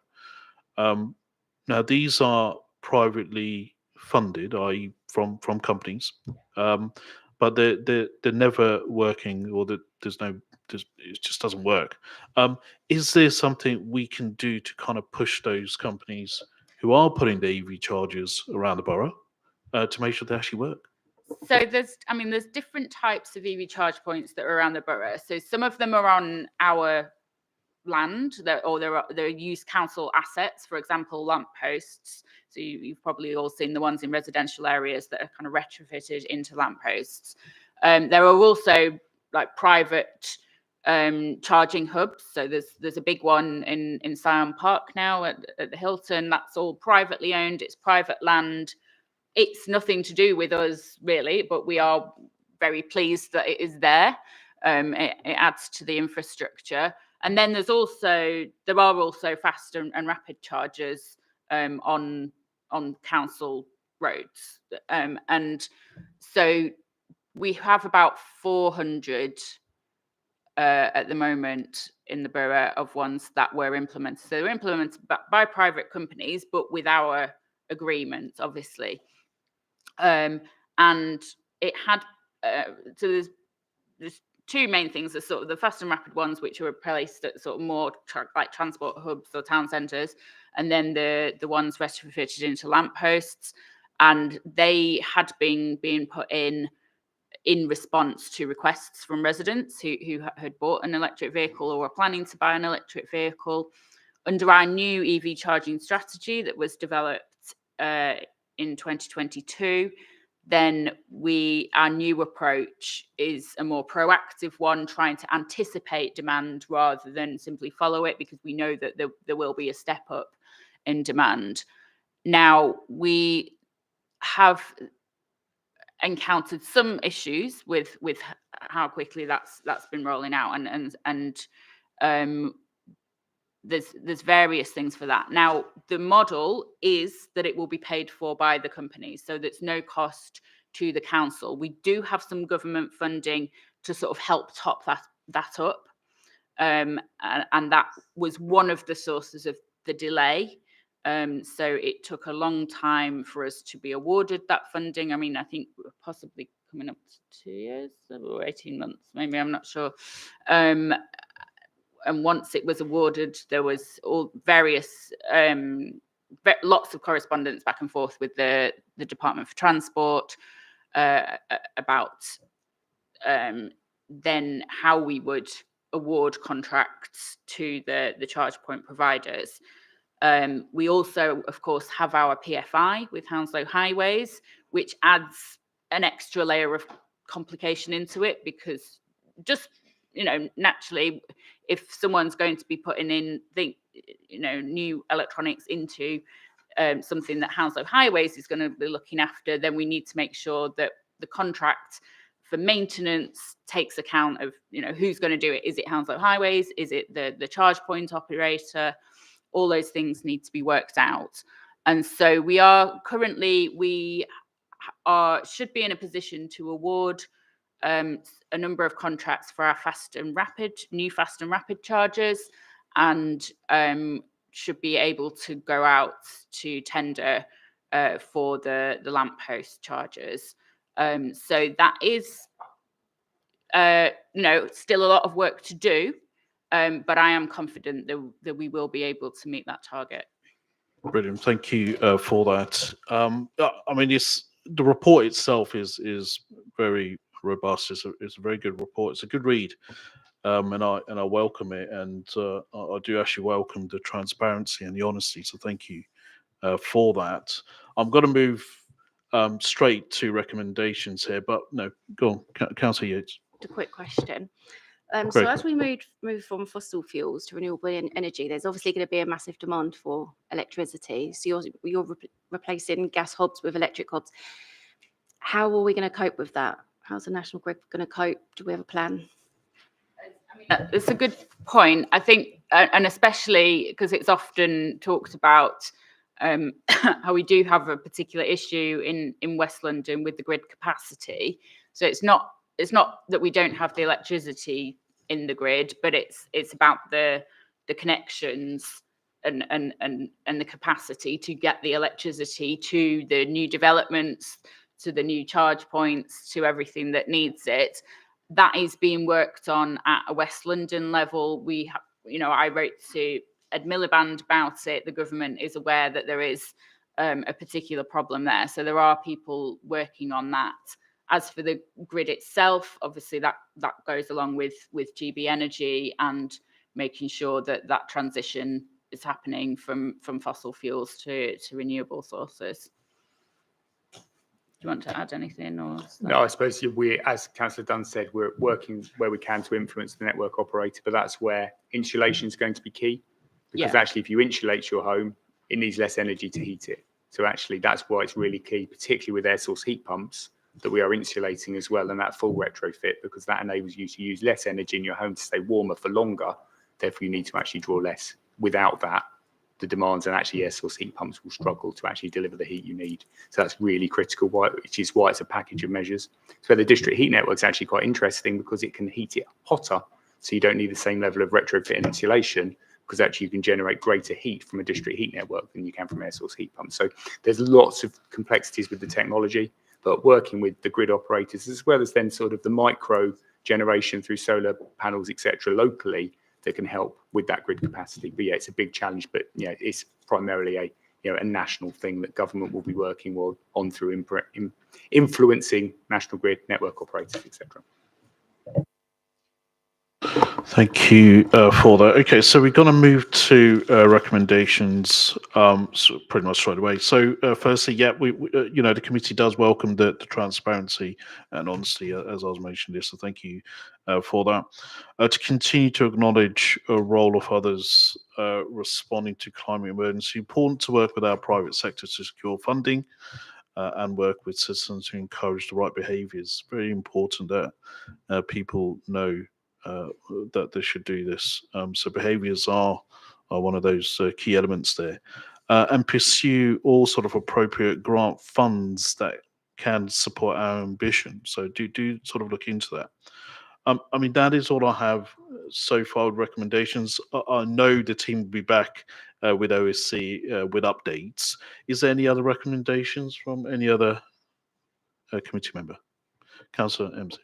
Now, these are privately funded, i.e., from companies, but they're never working, or it just doesn't work. Is there something we can do to kind of push those companies who are putting their EV chargers around the borough to make sure they actually work? So there's different types of EV charge points that are around the borough. So some of them are on our land, or they're used council assets, for example, lamp posts. So you've probably all seen the ones in residential areas that are kind of retrofitted into lamp posts. There are also like private charging hubs. So there's a big one in Syon Park now at the Hilton. That's all privately owned. It's private land. It's nothing to do with us really, but we are very pleased that it is there. It adds to the infrastructure. And then there are also fast and rapid chargers on council roads. And so we have about 400 at the moment in the borough of ones that were implemented. So they're implemented by private companies, but with our agreement, obviously. And it had so there's two main things: the sort of the fast and rapid ones, which are placed at sort of more like transport hubs or town centres, and then the ones retrofitted into lampposts. and they had been being put in response to requests from residents who had bought an electric vehicle or were planning to buy an electric vehicle. Under our new EV charging strategy that was developed in 2022, then our new approach is a more proactive one, trying to anticipate demand rather than simply follow it, because we know that there will be a step up in demand. Now, we have encountered some issues with how quickly that's been rolling out, and there's various things for that. Now, the model is that it will be paid for by the companies, so there's no cost to the council. We do have some government funding to sort of help top that up, and that was one of the sources of the delay. So it took a long time for us to be awarded that funding. I mean, I think we're possibly coming up to 2 years or 18 months, maybe, I'm not sure. And once it was awarded, there was all various lots of correspondence back and forth with the Department for Transport about then how we would award contracts to the charge point providers. We also, of course, have our PFI with Hounslow Highways, which adds an extra layer of complication into it, because just, naturally, if someone's going to be putting in new electronics into something that Hounslow Highways is going to be looking after, then we need to make sure that the contract for maintenance takes account of, who's going to do it. Is it Hounslow Highways? Is it the charge point operator? All those things need to be worked out. And so we should be in a position to award a number of contracts for our new fast and rapid chargers, and should be able to go out to tender for the lamppost chargers. So that is, still a lot of work to do, but I am confident that we will be able to meet that target. Brilliant. Thank you for that. I mean, the report itself is very robust. It's a very good report. It's a good read, and I welcome it. And I do actually welcome the transparency and the honesty. So thank you for that. I'm going to move straight to recommendations here, but no, go on, Councillor Yates. A quick question. So as we move from fossil fuels to renewable energy, there's obviously going to be a massive demand for electricity. So you're replacing gas hobs with electric hobs. How are we going to cope with that? How's the National Grid going to cope? Do we have a plan? It's a good point. I think, and especially because it's often talked about how we do have a particular issue in West London with the grid capacity. So it's not that we don't have the electricity in the grid, but it's about the connections and the capacity to get the electricity to the new developments, to the new charge points, to everything that needs it. That is being worked on at a West London level. We have, I wrote to Ed Miliband about it. The government is aware that there is a particular problem there. So there are people working on that. As for the grid itself, obviously that goes along with GB Energy and making sure that transition is happening from fossil fuels to renewable sources. Do you want to add anything? Or no, I suppose we, as Councillor Dunn said, we're working where we can to influence the network operator, but that's where insulation is going to be key, because actually if you insulate your home, it needs less energy to heat it. So actually that's why it's really key, particularly with air source heat pumps, that we are insulating as well, and that full retrofit, because that enables you to use less energy in your home to stay warmer for longer. Therefore, you need to actually draw less. Without that, the demands and actually air source heat pumps will struggle to actually deliver the heat you need. So that's really critical, which is why it's a package of measures. So the district heat network is actually quite interesting because it can heat it hotter. So you don't need the same level of retrofit and insulation, because actually you can generate greater heat from a district heat network than you can from air source heat pumps. So there's lots of complexities with the technology, but working with the grid operators, as well as then sort of the micro generation through solar panels, etc., locally, that can help with that grid capacity. But yeah, it's a big challenge, but yeah, it's primarily a a national thing that government will be working on through influencing national grid network operators, etc. Thank you for that. Okay, so we're going to move to recommendations so pretty much straight away. So firstly, yeah, we the committee does welcome the transparency and honesty, as I was mentioning this. So thank you for that. To continue to acknowledge a role of others responding to climate emergency, important to work with our private sector to secure funding and work with citizens to encourage the right behaviours. Very important that people know that they should do this. So behaviours are one of those key elements there, and pursue all sort of appropriate grant funds that can support our ambition. So do sort of look into that. I mean, that is all I have so far with recommendations. I know the team will be back with OSC with updates. Is there any other recommendations from any other committee member? Councillor Emsey.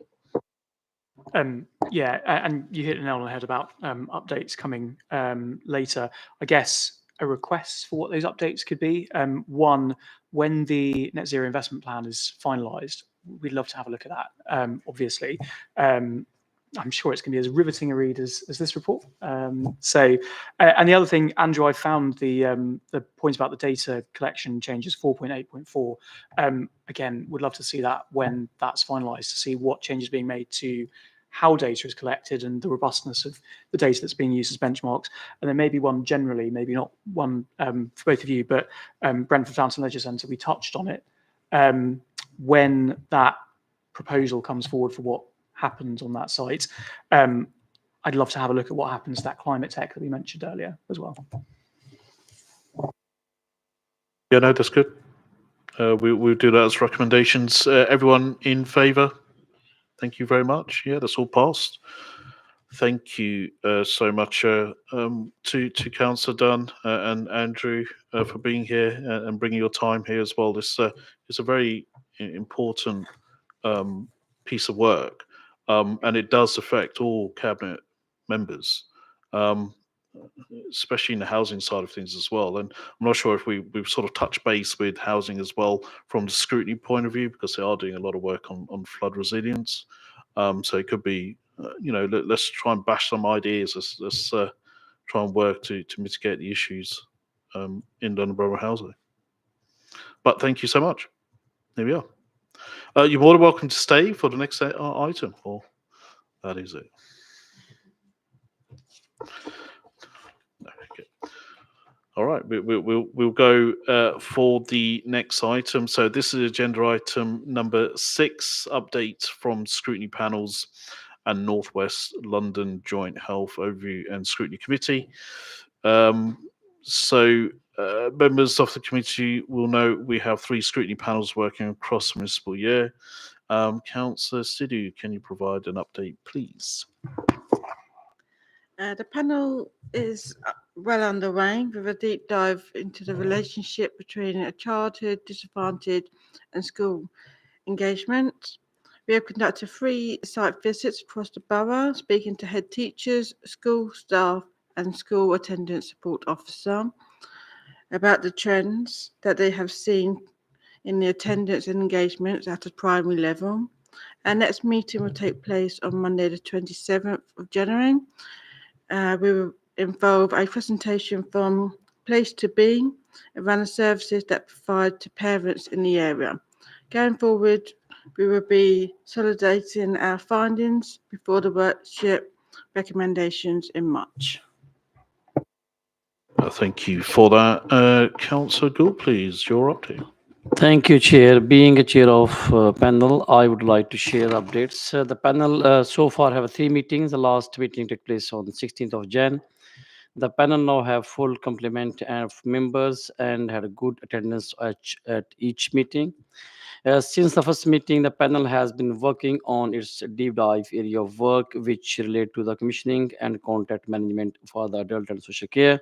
Yeah, and you hit the nail on the head about updates coming later. I guess a request for what those updates could be. One, when the net zero investment plan is finalised, we'd love to have a look at that. Obviously, I'm sure it's going to be as riveting a read as this report. And the other thing, Andrew, I found the point about the data collection changes 4.8.4. Again, would love to see that when that's finalised, to see what changes being made to how data is collected and the robustness of the data that's being used as benchmarks. And then maybe one generally, maybe not one for both of you, but Brentford Fountain Leisure Centre, we touched on it. When that proposal comes forward for what happens on that site, I'd love to have a look at what happens to that climate tech that we mentioned earlier as well. Yeah, no, that's good. We'll do that as recommendations. Everyone in favour? Thank you very much. Yeah, that's all passed. Thank you so much to Councillor Dunn and Andrew for being here and bringing your time here as well. This is a very important piece of work, and it does affect all cabinet members, especially in the housing side of things as well. And I'm not sure if we've sort of touched base with housing as well from the scrutiny point of view, because they are doing a lot of work on flood resilience. So it could be, let's try and bash some ideas. Let's try and work to mitigate the issues in London Borough Housing. But thank you so much. There we are. You're more than welcome to stay for the next item, or that is it. Okay. All right, we'll go for the next item. So this is agenda item number 6, update from scrutiny panels and Northwest London Joint Health Overview and Scrutiny Committee. Members of the committee will know we have 3 scrutiny panels working across the municipal year. Councillor Sidhu, can you provide an update, please? The panel is well underway with a deep dive into the relationship between a childhood disadvantage and school engagement. We have conducted 3 site visits across the borough, speaking to head teachers, school staff and school attendance support officer about the trends that they have seen in the attendance and engagements at a primary level. Our next meeting will take place on Monday the 27th of January. We will involve a presentation from Place to Be around the services that provide to parents in the area. Going forward, we will be consolidating our findings before the workshop recommendations in March. Thank you for that. Councillor Gould, please, your update. Thank you, Chair. Being a chair of panel, I would like to share updates. The panel so far have 3 meetings. The last meeting took place on the 16th of Jan. The panel now have full complement of members and had a good attendance at each meeting. Since the first meeting, the panel has been working on its deep dive area of work, which relate to the commissioning and contact management for the adult and social care.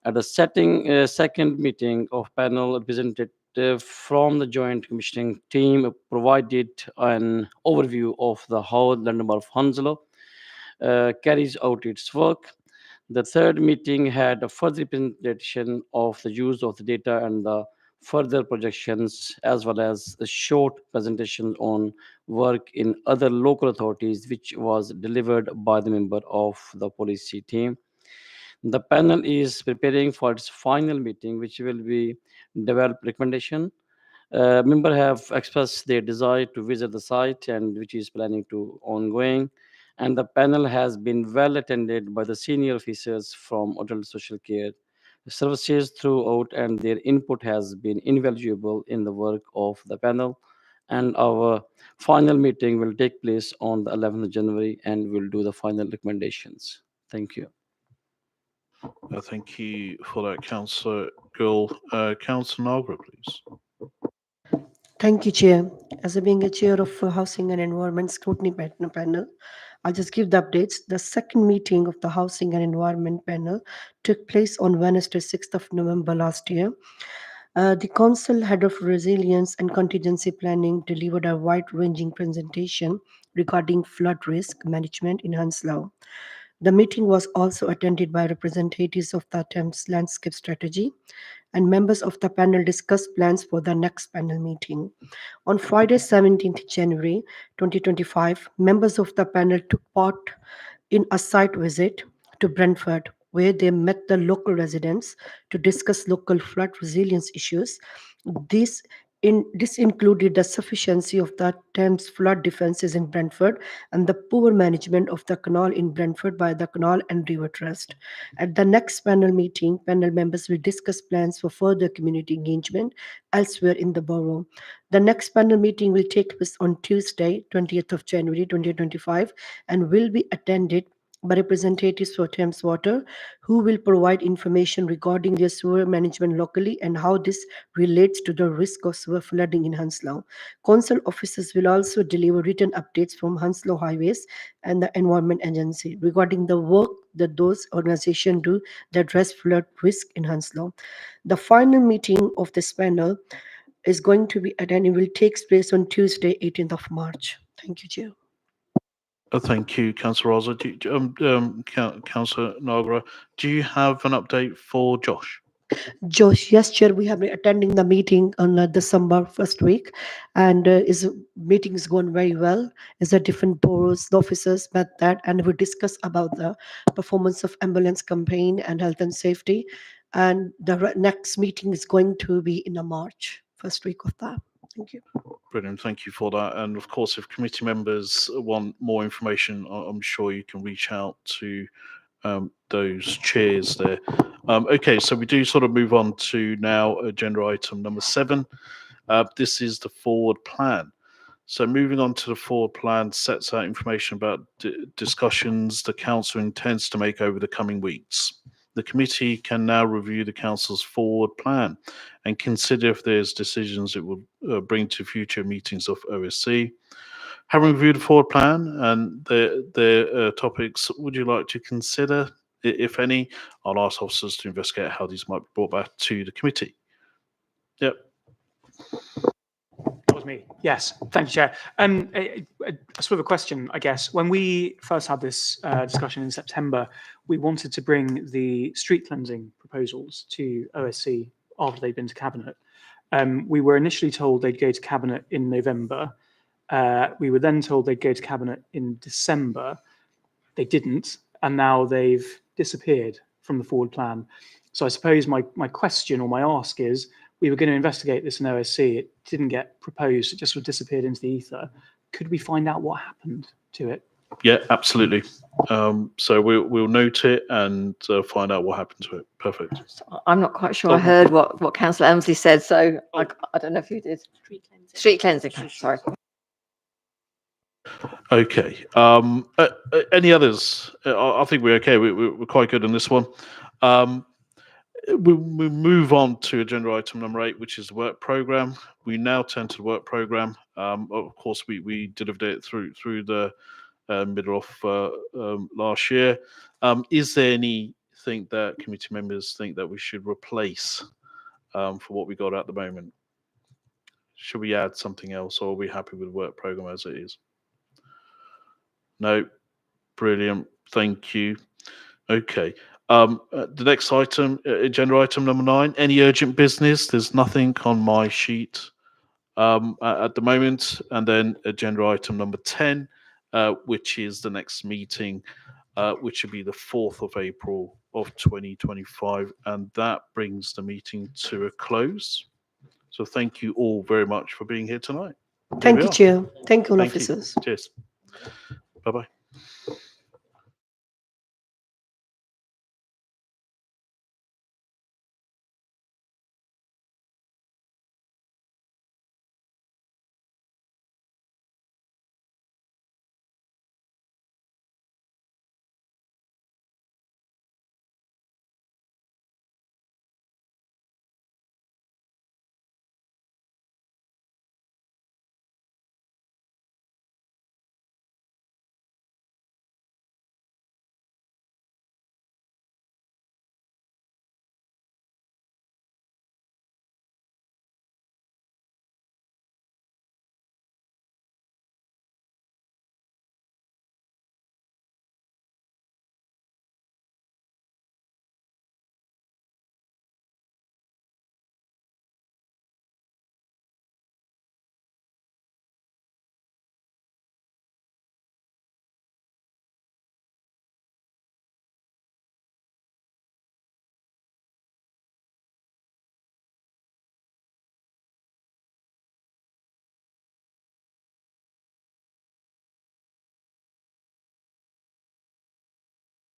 At the second meeting of panel, representative from the joint commissioning team provided an overview of how London Borough of Hounslow carries out its work. The third meeting had a further presentation of the use of the data and the further projections, as well as a short presentation on work in other local authorities, which was delivered by the member of the policy team. The panel is preparing for its final meeting, which will be develop recommendation. Member have expressed their desire to visit the site and which is planning to ongoing. And the panel has been well attended by the senior officers from adult social care services throughout, and their input has been invaluable in the work of the panel. And our final meeting will take place on the 11th of January, and we'll do the final recommendations. Thank you. Thank you for that, Councillor Gill. Councillor Nagra, please. Thank you, Chair. As being a chair of Housing and Environment Scrutiny Panel, I'll just give the updates. The second meeting of the Housing and Environment Panel took place on Wednesday, 6th of November last year. The Council Head of Resilience and Contingency Planning delivered a wide-ranging presentation regarding flood risk management in Hounslow. The meeting was also attended by representatives of the Thames Landscape Strategy, and members of the panel discussed plans for the next panel meeting. On Friday, 17th January 2025, members of the panel took part in a site visit to Brentford, where they met the local residents to discuss local flood resilience issues. This included the sufficiency of the Thames flood defences in Brentford and the poor management of the canal in Brentford by the Canal and River Trust. At the next panel meeting, panel members will discuss plans for further community engagement elsewhere in the borough. The next panel meeting will take place on Tuesday, 20th of January 2025, and will be attended by representatives for Thames Water, who will provide information regarding their sewer management locally and how this relates to the risk of sewer flooding in Hounslow. Council officers will also deliver written updates from Hounslow Highways and the Environment Agency regarding the work that those organizations do that address flood risk in Hounslow. The final meeting of this panel is going to be attended, will take place on Tuesday, 18th of March. Thank you, Chair. Thank you, Councillor Raza. Councillor Nagra, do you have an update for Josh? Josh, yes, Chair, we have been attending the meeting on December first week, and meeting is going very well. Is the different boroughs, the officers met that, and we discussed about the performance of ambulance campaign and health and safety. And the next meeting is going to be in the March, first week of that. Thank you. Brilliant, thank you for that. And of course, if committee members want more information, I'm sure you can reach out to those chairs there. Okay, so we do sort of move on to now agenda item number 7. This is the forward plan. So moving on to the forward plan sets out information about discussions the council intends to make over the coming weeks. The committee can now review the council's forward plan and consider if there's decisions it will bring to future meetings of OSC. Having reviewed the forward plan and the topics, would you like to consider, if any? I'll ask officers to investigate how these might be brought back to the committee. Yep. That was me. Yes, thank you, Chair. A sort of a question, I guess. When we first had this discussion in September, we wanted to bring the street cleansing proposals to OSC after they'd been to Cabinet. We were initially told they'd go to Cabinet in November. We were then told they'd go to Cabinet in December. They didn't, and now they've disappeared from the forward plan. So I suppose my question or my ask is, we were going to investigate this in OSC. It didn't get proposed. It just sort of disappeared into the ether. Could we find out what happened to it? Yeah, absolutely. So we'll note it and find out what happened to it. Perfect. I'm not quite sure I heard what Councillor Elmsley said, so I don't know if you did. Street cleansing. Sorry. Okay. Any others? I think we're okay. We're quite good on this one. We move on to agenda item number 8, which is the work program. We now turn to the work program. Of course, we delivered it through the middle of last year. Is there anything that committee members think that we should replace for what we got at the moment? Should we add something else, or are we happy with the work program as it is? No. Brilliant. Thank you. Okay. The next item, agenda item number 9, any urgent business? There's nothing on my sheet at the moment. And then agenda item number 10, which is the next meeting, which will be the 4th of April of 2025. And that brings the meeting to a close. So thank you all very much for being here tonight. Thank you, Chair. Thank you, all Thank you. officers. Cheers. Bye-bye.